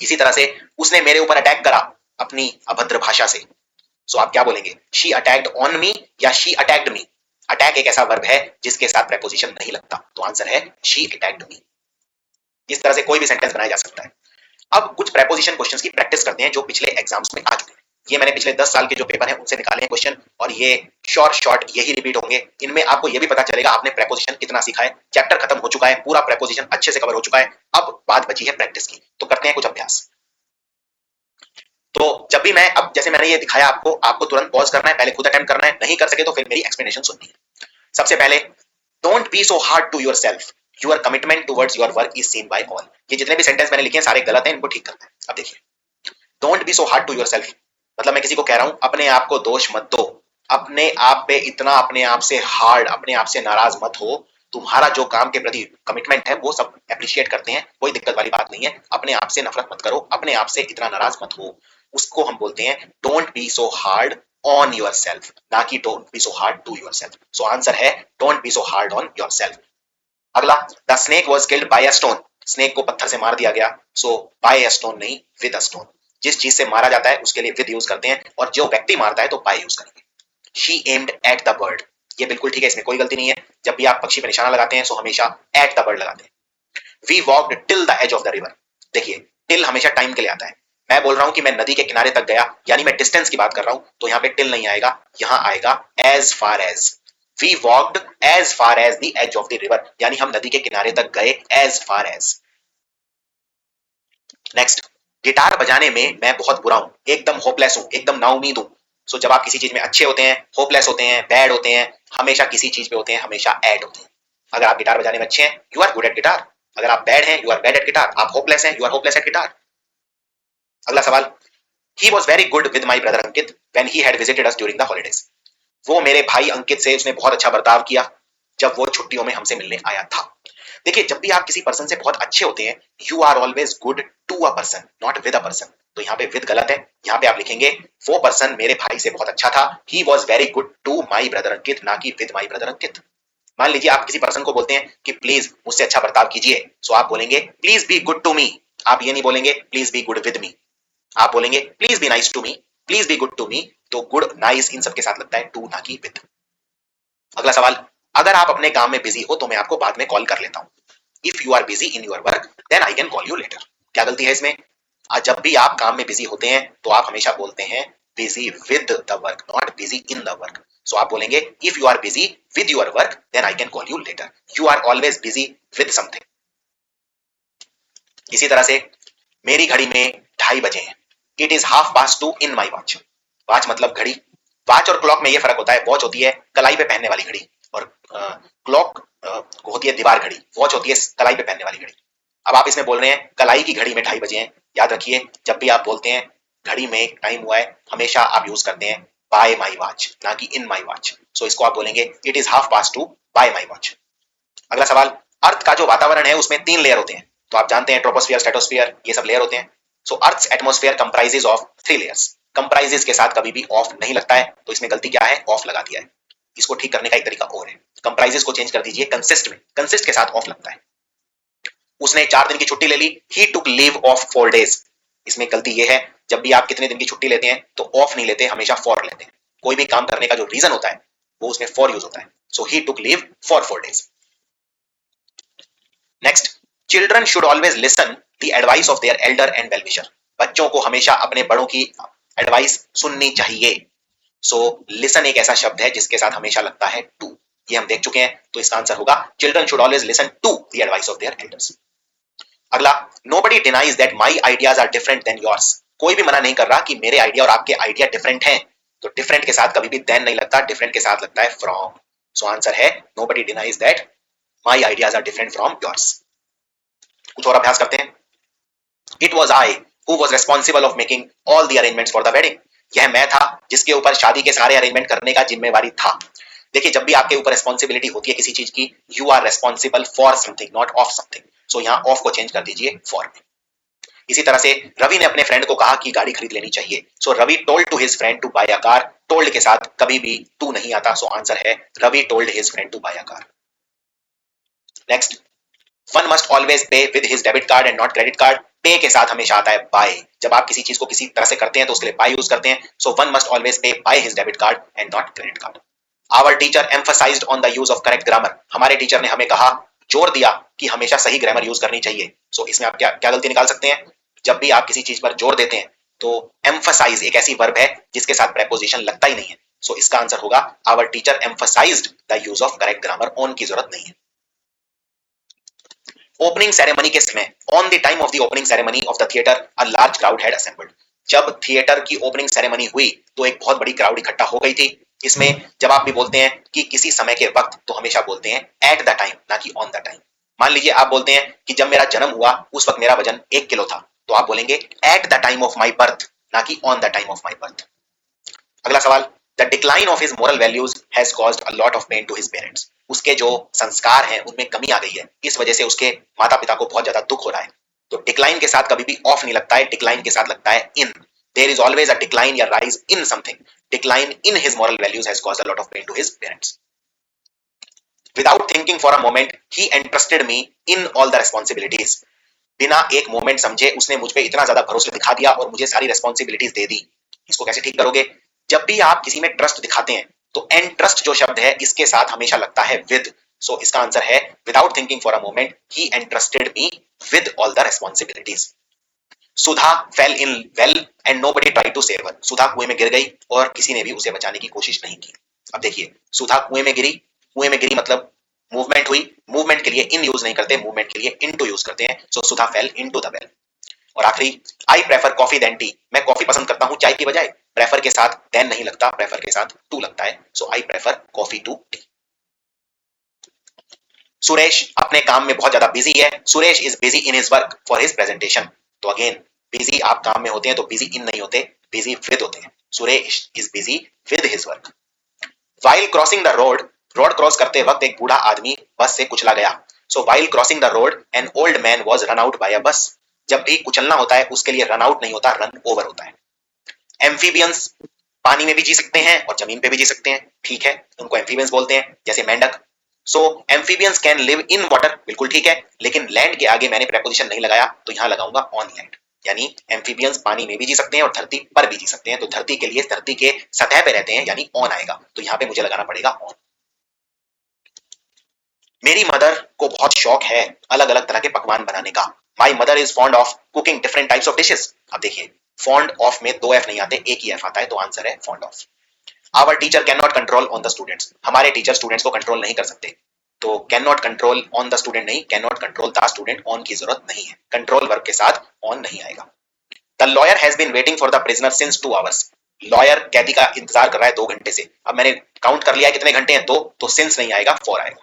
Speaker 1: इसी तरह से उसने मेरे ऊपर अटैक करा अपनी अभद्र भाषा से, सो आप क्या बोलेंगे, शी अटैक्ड ऑन मी या शी अटैक्ड मी। अटैक एक ऐसा वर्ब है जिसके साथ प्रेपोजिशन नहीं लगता, तो आंसर है शी अटैक्ड मी। इस तरह से कोई भी सेंटेंस बनाया जा सकता है। अब कुछ प्रेपोजिशन क्वेश्चंस की प्रैक्टिस करते हैं जो पिछले एग्जाम्स में आ चुके हैं। ये मैंने पिछले 10 साल के जो पेपर हैं उनसे निकाले हैं क्वेश्चन, और ये शॉर्ट यही रिपीट होंगे। इनमें आपको ये भी पता चलेगा आपने प्रेपोजिशन कितना सीखा है। चैप्टर खत्म हो चुका है, पूरा प्रेपोजिशन अच्छे से कवर हो चुका है, अब बात बची है प्रैक्टिस की। तो करते हैं कुछ अभ्यास। तो जब भी मैं, अब जैसे मैंने ये दिखाया आपको, आपको तुरंत पॉज करना है, पहले खुद अटेम्प्ट करना है, नहीं कर सके तो फिर मेरी एक्सप्लेनेशन सुननी है। सबसे पहले, don't be so hard to yourself, your commitment towards your work is seen by all. ये जितने भी सेंटेंस मैंने लिखे हैं सारे गलत हैं, इनको ठीक करना है। अब देखिए, don't be so hard to yourself मतलब मैं किसी को कह रहा हूं अपने आप को दोष मत दो, अपने आप पे इतना अपने आप से हार्ड, अपने आप से नाराज मत हो। तुम्हारा जो काम के प्रति कमिटमेंट है वो सब एप्रिशिएट करते हैं, कोई दिक्कत वाली बात नहीं है। अपने आप से नफरत मत करो, अपने आप से इतना नाराज मत हो, उसको हम बोलते हैं don't be so hard on yourself, ना कि don't be so hard to yourself. So answer है don't be so hard on yourself. अगला, the snake was killed by a stone, snake को पत्थर से मार दिया गया, सो बाय अ स्टोन नहीं, विद अ स्टोन। जिस चीज से मारा जाता है उसके लिए विद यूज करते हैं, और जो व्यक्ति मारता है तो बाय यूज करेंगे। She aimed at the bird, ये बिल्कुल ठीक है, इसमें कोई गलती नहीं है। जब भी आप पक्षी पे निशाना लगाते हैं सो हमेशा एट द बर्ड लगाते हैं। We walked till the edge of the river, देखिए टिल हमेशा टाइम के लिए आता है। मैं बोल रहा हूं कि मैं नदी के किनारे तक गया, यानी मैं डिस्टेंस की बात कर रहा हूं, तो यहाँ पे टिल नहीं आएगा, यहाँ आएगा as far as. We walked as far as the edge of the river, यानी हम नदी के किनारे तक गए as far as. Next, guitar बजाने में मैं बहुत बुरा हूं, एकदम होपलेस हूं, एकदम नाउमीद हूं। सो जब आप किसी चीज में अच्छे होते हैं, होपलेस होते हैं, बैड होते हैं, हमेशा किसी चीज पे होते हैं, हमेशा एड होते हैं। अगर आप गिटार बजाने में अच्छे हैं, you are good at guitar. अगर आप बैड हैं, you are bad at guitar. आप होपलेस हैं, you are hopeless at guitar. अगला सवाल, he was very good with my brother Ankit when he had visited us during the holidays, वो मेरे भाई अंकित से उसने बहुत अच्छा बर्ताव किया जब वो छुट्टियों में हमसे मिलने आया था। देखिए जब भी आप किसी पर्सन से बहुत अच्छे होते हैं, you are always good to a person, not with a person. तो यहाँ पे विद गलत है, यहाँ पे आप लिखेंगे वो पर्सन मेरे भाई से बहुत अच्छा था, he was very good to my brother Ankit, ना कि विद माई ब्रदर अंकित। मान लीजिए आप किसी पर्सन को बोलते हैं कि प्लीज मुझसे अच्छा बर्ताव कीजिए, सो आप बोलेंगे please be good to me. आप ये नहीं बोलेंगे please be good with me, आप बोलेंगे please be nice to me, please be good to me. तो गुड नाइस इन सबके साथ लगता है टू, ना कि विद। अगला सवाल, अगर आप अपने काम में बिजी हो तो मैं आपको बाद में कॉल कर लेता हूं। If you are busy in your work then I can call you later, क्या गलती है इसमें? जब भी आप काम में बिजी होते हैं तो आप हमेशा बोलते हैं busy with the work, not busy in the work. So आप बोलेंगे if you are busy with your work then I can call you later, you are always busy with something. इसी तरह से मेरी घड़ी में 2:30 बजे हैं, it is 2:30 in my watch. Watch मतलब घड़ी, वॉच और क्लॉक में ये फर्क होता है, वॉच होती है कलाई पे पहनने वाली घड़ी, और क्लॉक होती है दीवार घड़ी, वॉच होती है कलाई पे पहनने वाली घड़ी। अब आप इसमें बोल रहे हैं कलाई की घड़ी में 2:30 बजे हैं, याद रखिए जब भी आप बोलते हैं घड़ी में टाइम हुआ है, हमेशा आप यूज करते हैं बाय माई वॉच, ना कि इन माई वॉच। सो इसको आप बोलेंगे it is 2:30 bye my watch. अगला सवाल, अर्थ का जो वातावरण है उसमें 3 लेयर होते हैं, तो आप जानते हैं ट्रोपोस्फियर, स्ट्रेटोस्फियर, ये सब लेयर होते हैं। So earth's atmosphere comprises of 3 layers. Comprises के साथ कभी भी ऑफ नहीं लगता है, तो इसमें गलती क्या है, ऑफ लगा दिया है। इसको ठीक करने का एक तरीका और है, कंप्राइजेस को चेंज कर दीजिए कंसिस्ट में, कंसिस्ट के साथ ऑफ लगता है। उसने 4 दिन की छुट्टी ले ली, ही टुक लीव ऑफ 4 days। इसमें गलती ये है, जब भी आप कितने दिन की छुट्टी लेते हैं तो ऑफ नहीं लेते, हमेशा फॉर लेते हैं। कोई भी काम करने का जो रीजन होता है वो उसमें फॉर यूज होता है। So he took leave for 4 days। Next, children should always listen the advice of their elder and well wisher. बच्चों को हमेशा अपने बड़ों की एडवाइस सुननी चाहिए। सो लिसन एक ऐसा शब्द है जिसके साथ हमेशा लगता है टू, ये हम देख चुके हैं, तो इसका आंसर होगा children should always listen to the advice of their elders. अगला, nobody denies that my ideas are different than yours. कोई भी मना नहीं कर रहा कि मेरे आइडिया और आपके आइडिया डिफरेंट हैं, तो डिफरेंट के साथ कभी भी देन नहीं लगता, डिफरेंट के साथ लगता है फ्रॉम। सो आंसर है nobody denies that my ideas are different from yours. कुछ और अभ्यास करते हैं। It was I who was responsible of making all the arrangements for the wedding. यह मैं था जिसके ऊपर शादी के सारे अरेंजमेंट करने का जिम्मेवारी था। देखिए जब भी आपके ऊपर रिस्पॉन्सिबिलिटी होती है किसी चीज की, you are responsible for something, not of something. So यहाँ ऑफ को चेंज कर दीजिए फॉर में। इसी तरह से रवि ने अपने फ्रेंड को कहा कि गाड़ी खरीद लेनी चाहिए। So Ravi told to his friend to buy a car. Told के साथ कभी भी टू नहीं आता, सो आंसर है Ravi told his friend to buy a car. Next, one must always pay with his debit card and not credit card. Pay के साथ हमेशा आता है बाय, जब आप किसी चीज को किसी तरह से करते हैं तो उसके लिए बाय यूज करते हैं। So one must always pay by his debit card and not credit card. Our teacher emphasized on the use of correct grammar. हमारे टीचर ने हमें कहा, जोर दिया कि हमेशा सही ग्रामर यूज करनी चाहिए। सो इसमें आप क्या क्या गलती निकाल सकते हैं? जब भी आप किसी चीज पर जोर देते हैं तो एम्फसाइज एक ऐसी वर्ब है जिसके साथ प्रेपोजिशन लगता ही नहीं है। सो इसका आंसर होगा our teacher emphasized the use of correct grammar. On की जरूरत नहीं है। ओपनिंग सेरेमनी के समय, on the time of the opening ceremony of the theatre a large crowd had assembled. जब थिएटर की ओपनिंग सेरेमनी हुई तो एक बहुत बड़ी क्राउड इकट्ठा हो गई थी। इसमें जब आप भी बोलते हैं कि किसी समय के वक्त, तो हमेशा बोलते हैं एट द टाइम, ना कि ऑन द टाइम। मान लीजिए आप बोलते हैं कि जब मेरा जन्म हुआ उस वक्त मेरा वजन 1 किलो था, तो आप बोलेंगे at the time of my birth, ना कि on the time of my birth. अगला सवाल, the decline of his moral values has caused a lot of pain to his parents. उसके जो संस्कार हैं उनमें कमी आ गई है, इस वजह से उसके माता पिता को बहुत ज्यादा दुख हो रहा है। तो डिक्लाइन के साथ कभी भी ऑफ नहीं लगता है, डिक्लाइन के साथ लगता है in. There is always a decline या rise in something. Decline in his moral values has caused a lot of pain to his parents. Without thinking for a moment, he entrusted me in all the responsibilities. बिना एक moment समझे उसने मुझ पे इतना ज्यादा भरोसा दिखा दिया और मुझे सारी रेस्पॉन्सिबिलिटीज दे दी। इसको कैसे ठीक करोगे? जब भी आप किसी में ट्रस्ट दिखाते हैं तो एंड ट्रस्ट जो शब्द है इसके साथ हमेशा लगता है विद। सो इसका आंसर है without thinking for a moment he entrusted me with all the responsibilities. Sudha fell in well and nobody tried to save her. Sudha कुएं में गिर गई और किसी ने भी उसे बचाने की कोशिश नहीं की। अब देखिए, सुधा कुएं में गिरी, कुएं में गिरी मतलब मूवमेंट हुई, मूवमेंट के लिए इन यूज नहीं करते, मूवमेंट के लिए इनटू यूज करते हैं। So Sudha fell into the well. और आखिरी, I prefer coffee than tea. मैं कॉफी पसंद करता हूं चाय की बजाय। प्रेफर के साथ देन नहीं लगता, प्रेफर के साथ टू लगता है। So I prefer coffee to tea. Suresh अपने काम में बहुत ज्यादा बिजी है। Suresh is busy in his work for his presentation. तो अगेन, बिजी आप काम में होते हैं तो बिजी इन नहीं होते, बिजी विद होते हैं। Suresh is busy with his work. While crossing the road, road cross करते वक्त एक बूढ़ा आदमी बस से कुचला गया। So while crossing the road an old man was run out by a bus. जब भी कुचलना होता है उसके लिए रन आउट नहीं होता, रन ओवर होता है। एम्फीबियंस पानी में भी जी सकते हैं और जमीन पे भी जी सकते हैं, ठीक है, उनको एम्फीबियंस बोलते हैं, जैसे मेंढक। So amphibians can live in water, बिल्कुल ठीक है, लेकिन लैंड के आगे मैंने प्रेपोजिशन नहीं लगाया तो यहां लगाऊंगा ऑन लैंड। यानी एम्फीबियंस पानी में भी जी सकते हैं और धरती पर भी जी सकते हैं। तो धरती के लिए धरती के सतह पे रहते हैं यानी ऑन आएगा, तो यहां पे मुझे लगाना पड़ेगा ऑन। मेरी मदर को बहुत शौक है अलग अलग तरह के पकवान बनाने का। My mother is fond of cooking different types of dishes. अब देखिए, फॉन्ड ऑफ में दो एफ नहीं आते, एक ही एफ आता है, तो आंसर है fond of. Our teacher can not control on the students. हमारे टीचर स्टूडेंट्स को कंट्रोल नहीं कर सकते। तो can not control on the student नहीं, can not control the student, on की जरूरत नहीं है, कंट्रोल वर्ब के साथ ऑन नहीं आएगा। The lawyer has been waiting for the prisoner since 2 hours. Lawyer कैदी का इंतजार कर रहा है 2 घंटे से। अब मैंने काउंट कर लिया है कितने घंटे हैं, 2, तो सिंस नहीं आएगा, 4 आएगा।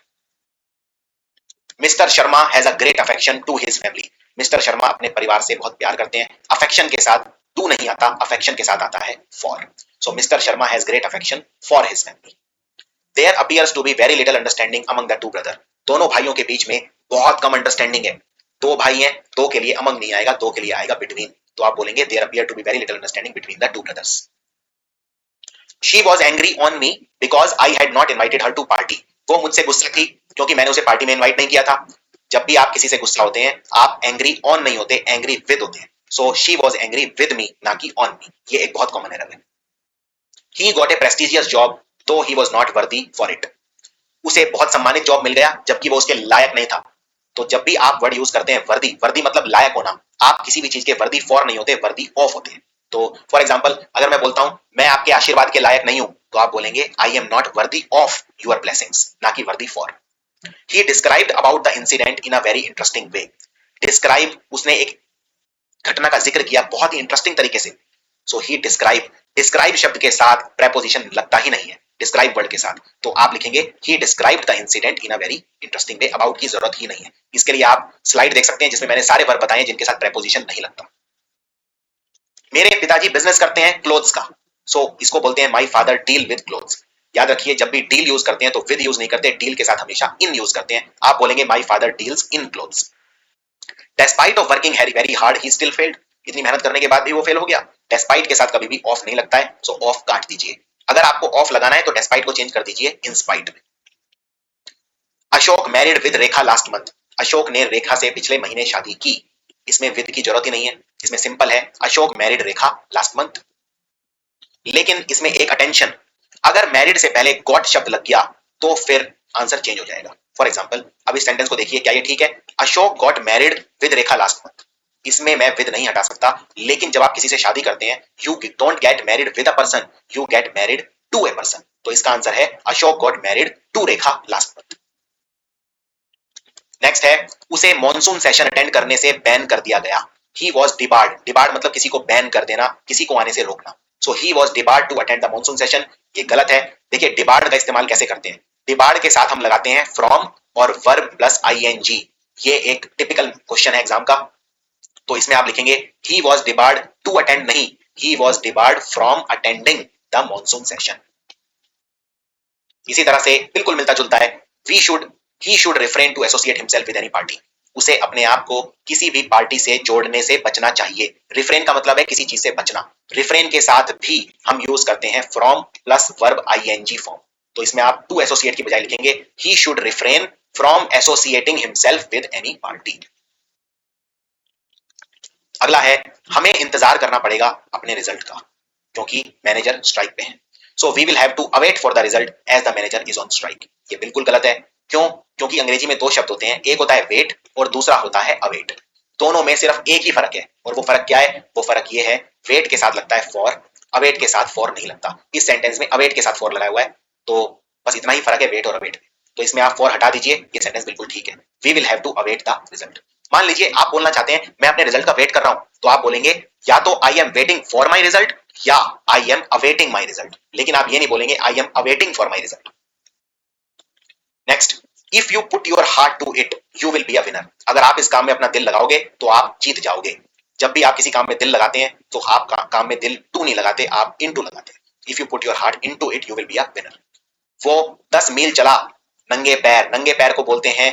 Speaker 1: Mister Sharma has a great affection to his family. Mister Sharma अपने परिवार से बहुत प्यार करते हैं। अफेक्शन के साथ टू नहीं आता, अफेक्शन के साथ आता है for. So mister Sharma has great affection for his family. There appears to be very little understanding among the two brother. दोनों भाइयों के बीच में बहुत कम अंडरस्टैंडिंग है। 2 भाई हैं, 2 के लिए अमंग नहीं आएगा, 2 के लिए आएगा बिटवीन। तो आप बोलेंगे there appear to be very little understanding between the two brothers. She was angry on me because I had not invited her to party. वो मुझसे गुस्सा थी क्योंकि मैंने उसे पार्टी में इन्वाइट नहीं किया था। जब भी आप किसी से गुस्सा होते हैं, आप एंग्री ऑन नहीं होते, एंग्री विद होते हैं। So she was angry with me, ना कि ऑन मी। ये एक बहुत कॉमन एरर है। He got a prestigious job though he was not worthy for it. उसे बहुत सम्मानित जॉब मिल गया जबकि वो उसके लायक नहीं था। तो जब भी आप वर्ड यूज करते हैं वर्दी, वर्दी मतलब लायक होना, आप किसी भी चीज के वर्दी फॉर नहीं होते, वर्दी ऑफ होते हैं। तो फॉर एग्जाम्पल, अगर मैं बोलता हूं मैं आपके आशीर्वाद के लायक नहीं हूं, तो आप बोलेंगे I am not worthy of your blessings, ना कि worthy for. He described about the incident in a very interesting way. Describe, उसने एक घटना का जिक्र किया बहुत ही इंटरेस्टिंग तरीके से। सो ही डिस्क्राइब, डिस्क्राइब शब्द के साथ प्रेपोजिशन लगता ही नहीं है, डिस्क्राइब वर्ड के साथ। तो आप लिखेंगे ही described the incident in a very interesting way. About की जरूरत ही नहीं है। इसके लिए आप स्लाइड देख सकते हैं जिसमें मैंने सारे वर्ब बताए जिनके साथ प्रेपोजिशन नहीं लगता। मेरे पिताजी बिजनेस करते हैं क्लोथ्स का। सो इसको बोलते हैं my father deal with clothes. याद रखिए, जब भी डील यूज करते हैं तो विद यूज नहीं करते, डील के साथ हमेशा इन यूज करते हैं। आप बोलेंगे my father deals in clothes. Despite of working very hard he still failed. इतनी मेहनत करने के बाद भी वो फेल हो गया। डेस्पाइट के साथ कभी भी ऑफ नहीं लगता है, सो ऑफ काट दीजिए। अगर आपको ऑफ लगाना है तो डेस्पाइट को चेंज कर दीजिए इन स्पाइट में। Ashok married with Rekha last month. Ashok ने रेखा से पिछले महीने शादी की। इसमें विद की जरूरत ही नहीं है, इसमें सिंपल है अशोक मैरिड रेखा लास्ट मंथ। लेकिन इसमें एक अटेंशन, अगर मैरिड से पहले गॉट शब्द लग गया तो फिर आंसर चेंज हो जाएगा। फॉर एग्जाम्पल, अब इस सेंटेंस को देखिए, क्या ये ठीक है? Ashok got married with Rekha last month. इसमें मैं विद नहीं हटा सकता, लेकिन जब आप किसी से शादी करते हैं, you don't get married with a person, you get married to a person. तो इसका आंसर है Ashok got married to Rekha last month. Next है, उसे मॉनसून सेशन अटेंड करने से बैन कर दिया गया। ही वॉज डिबार्ड, डिबार्ड मतलब किसी को बैन कर देना, किसी को आने से रोकना। So he was debarred to attend the monsoon session. ये गलत है। देखिए डिबार्ड का इस्तेमाल कैसे करते हैं। डिबार्ड के साथ हम लगाते हैं फ्रॉम और वर्ब प्लस आईएनजी। ये एक टिपिकल क्वेश्चन है एग्जाम का। तो इसमें आप लिखेंगे he was debarred to attend नहीं, he was debarred from attending the monsoon session. इसी तरह से बिल्कुल मिलता जुलता है, we should, he should refrain to associate himself with any party. उसे अपने आप को किसी भी पार्टी से जोड़ने से बचना चाहिए। रिफ्रेन का मतलब है किसी चीज से बचना। रिफ्रेन के साथ भी हम यूज करते हैं from plus verb ING form. तो इसमें आप टू एसोसिएट की बजाय लिखेंगे he should refrain from associating himself with any party. अगला है हमें इंतजार करना पड़ेगा अपने रिजल्ट का क्योंकि मैनेजर स्ट्राइक पे है। So we will have to await for the result as the manager is on strike. ये बिल्कुल गलत है। क्यों? क्योंकि अंग्रेजी में दो शब्द होते हैं, एक होता है वेट और दूसरा होता है अवेट। दोनों में सिर्फ एक ही फर्क है और वो फर्क क्या है? वो फर्क ये है वेट के साथ लगता है फॉर, अवेट के साथ फॉर नहीं लगता। इस सेंटेंस में अवेट के साथ फॉर लगाया हुआ है, तो बस इतना ही फर्क है वेट और अवेट। तो इसमें आप फॉर हटा दीजिए, ये सेंटेंस बिल्कुल ठीक है। We will have to await the result. मान लीजिए आप बोलना चाहते हैं मैं अपने रिजल्ट का वेट कर रहा हूं, तो आप बोलेंगे या तो I am waiting for my result या I am awaiting my result, लेकिन आप ये नहीं बोलेंगे I am awaiting for my result. Next, if you put your heart to it you will be a winner. अगर आप इस काम में अपना दिल लगाओगे तो आप जीत जाओगे। जब भी आप किसी काम में दिल लगाते हैं तो आप काम में दिल टू नहीं लगाते, आप इनटू लगाते हैं। If you put your heart into it you will be a winner. वो 10 मील चला नंगे पैर, नंगे पैर को बोलते हैं,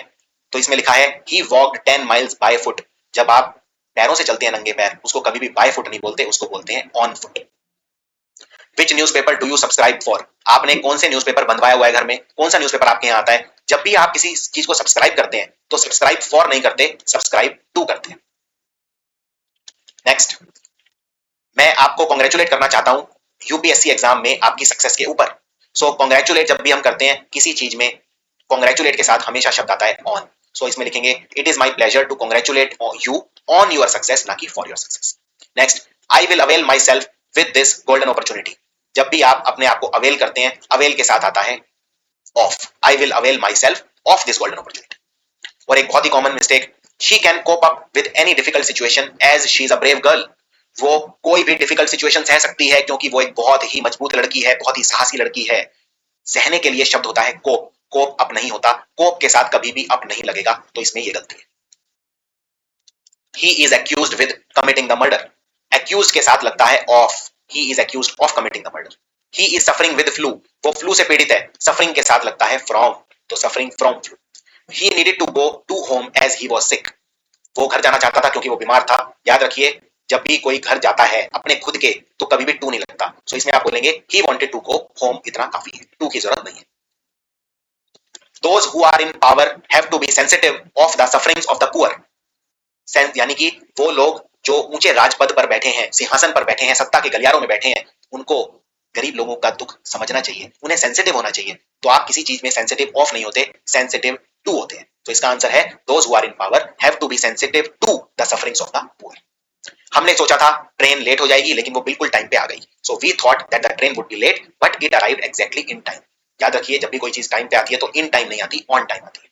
Speaker 1: तो इसमें लिखा है ही वॉक्ड 10 माइल्स बाय फुट। जब आप पैरों से चलते हैं नंगे पैर, उसको कभी भी बाय फुट नहीं बोलते, उसको बोलते हैं on foot. Which newspaper do you subscribe for? आपने कौन से न्यूज़पेपर बंधवाया हुआ है घर में? कौन सा न्यूज़पेपर आपके यहाँ आता है? जब भी आप किसी चीज को सब्सक्राइब करते हैं तो सब्सक्राइब फॉर नहीं करते, सब्सक्राइब टू करते हैं। नेक्स्ट, मैं आपको कॉन्ग्रेचुलेट करना चाहता हूं यूपीएससी एग्जाम में आपकी सक्सेस के ऊपर। सो कॉन्ग्रेचुलेट जब भी हम करते हैं किसी चीज में, कॉन्ग्रेचुलेट के साथ हमेशा शब्द आता है ऑन। सो इसमें लिखेंगे it is my pleasure to congratulate you on your success, ना कि for your success. Next, I will avail my self with this golden opportunity. जब भी आप अपने आप को अवेल करते हैं, अवेल के साथ आता है of. I will avail my self of this golden opportunity. और एक बहुत ही common mistake, she can cope up with any difficult situation as she is a brave girl. वो कोई भी डिफिकल्ट सिचुएशन सह सकती है क्योंकि वो एक बहुत ही मजबूत लड़की है, बहुत ही साहसी लड़की है। सहने के लिए शब्द होता है कोप, कोप अप नहीं होता, कोप के साथ कभी भी अप नहीं लगेगा, तो इसमें ये गलती है। He is accused with committing the murder. Accused के साथ लगता है of, he is accused of committing the murder. He is suffering with flu, वो फ्लू से पीड़ित है, सफरिंग के साथ लगता है फ्रॉम, तो suffering from flu. He needed to go to home as he was sick, वो घर जाना चाहता था क्योंकि वो बीमार था। याद रखिए जब भी कोई घर जाता है अपने खुद के तो कभी भी टू नहीं लगता। सो इसमें आप बोलेंगे he wanted to go home, इतना काफी है, टू की जरूरत नहीं है। Those who are in power have to be sensitive of the sufferings of the poor। यानी कि वो लोग जो ऊंचे राजपद पर बैठे हैं, सिंहासन पर बैठे हैं, सत्ता के गलियारों में बैठे हैं, उनको गरीब लोगों का दुख समझना चाहिए, उन्हें सेंसिटिव होना चाहिए। तो आप किसी चीज में सेंसिटिव ऑफ नहीं होते, सेंसिटिव टू होते हैं। तो इसका आंसर है those who are in power have to be sensitive to the sufferings of the poor। हमने सोचा था ट्रेन लेट हो जाएगी लेकिन वो बिल्कुल टाइम पे आ गई। So we thought that the train would be late but it arrived exactly in time. याद रखिए जब भी कोई चीज टाइम पे आती है तो इन टाइम नहीं आती, ऑन टाइम आती है।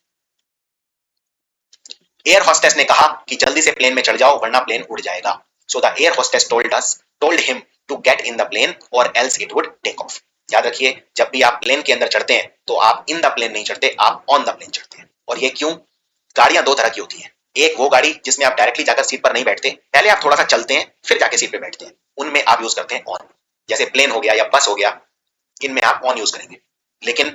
Speaker 1: एयर होस्टेस ने कहा कि जल्दी से प्लेन में चढ़ जाओ वरना प्लेन उड़ जाएगा। So the air hostess told him to get in the plane or else it would take off. याद रखिए जब भी आप प्लेन के अंदर चढ़ते हैं तो आप इन द प्लेन नहीं चढ़ते, आप ऑन द प्लेन चढ़ते हैं। और ये क्यों? गाड़ियां दो तरह की होती हैं, एक वो गाड़ी जिसमें आप डायरेक्टली जाकर सीट पर नहीं बैठते, पहले आप थोड़ा सा चलते हैं फिर जाके सीट पे बैठते हैं, उनमें आप यूज करते हैं ऑन। जैसे प्लेन हो गया या बस हो गया, इनमें आप ऑन यूज करेंगे। लेकिन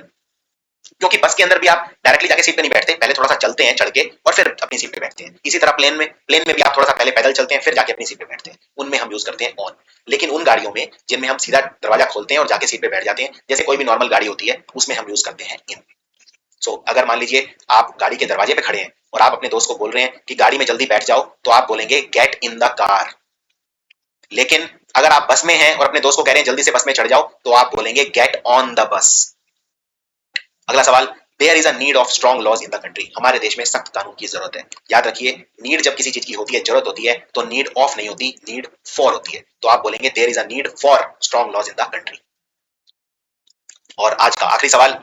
Speaker 1: क्योंकि बस के अंदर भी आप डायरेक्टली जाके सीट पे नहीं बैठते, पहले थोड़ा सा चलते हैं चढ़ के और फिर अपनी सीट पे बैठते हैं। इसी तरह प्लेन में भी आप थोड़ा सा पहले पैदल चलते हैं फिर जाके अपनी सीट पे बैठते हैं, उनमें हम यूज करते हैं ऑन। लेकिन उन गाड़ियों में जिनमें हम सीधा दरवाजा खोलते हैं और जाके सीट पे बैठ जाते हैं, जैसे कोई भी नॉर्मल गाड़ी होती है, उसमें हम यूज करते हैं इन। सो अगर मान लीजिए आप गाड़ी के दरवाजे पे खड़े हैं और आप अपने दोस्त को बोल रहे हैं कि गाड़ी में जल्दी बैठ जाओ, तो आप बोलेंगे गेट इन द कार। लेकिन अगर आप बस में हैं और अपने दोस्त को कह रहे हैं जल्दी से बस में चढ़ जाओ, तो आप बोलेंगे गेट ऑन द बस। अगला सवाल, there is a need of strong laws in the country. हमारे देश में सख्त कानून की जरूरत है। याद रखिए नीड जब किसी चीज की होती है, जरूरत होती है, तो नीड ऑफ नहीं होती, नीड फॉर होती है। तो आप बोलेंगे there is a need for strong laws in the country. और आज का आखिरी सवाल,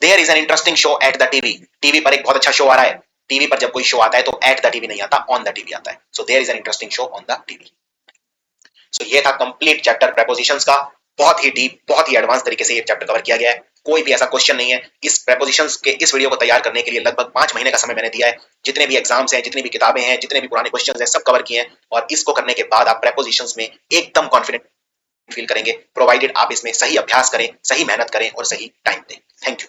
Speaker 1: there is an interesting show at the TV. TV पर एक बहुत अच्छा शो आ रहा है। टीवी पर जब कोई शो आता है तो एट द टीवी नहीं आता, ऑन द टीवी आता है। So there is an interesting show on the TV. So ये था कंप्लीट चैप्टर प्रेपोजिशंस का। बहुत ही डीप, बहुत ही एडवांस तरीके से ये चैप्टर कवर किया गया है। कोई भी ऐसा क्वेश्चन नहीं है। इस प्रेपोजिशंस के इस वीडियो को तैयार करने के लिए लगभग 5 महीने का समय मैंने दिया है। जितने भी एग्जाम्स हैं, जितनी भी किताबें हैं, जितने भी पुराने क्वेश्चंस हैं, सब कवर किए हैं। और इसको करने के बाद आप प्रेपोजिशंस में एकदम कॉन्फिडेंट फील करेंगे, प्रोवाइडेड आप इसमें सही अभ्यास करें, सही मेहनत करें और सही टाइम दें। Thank you.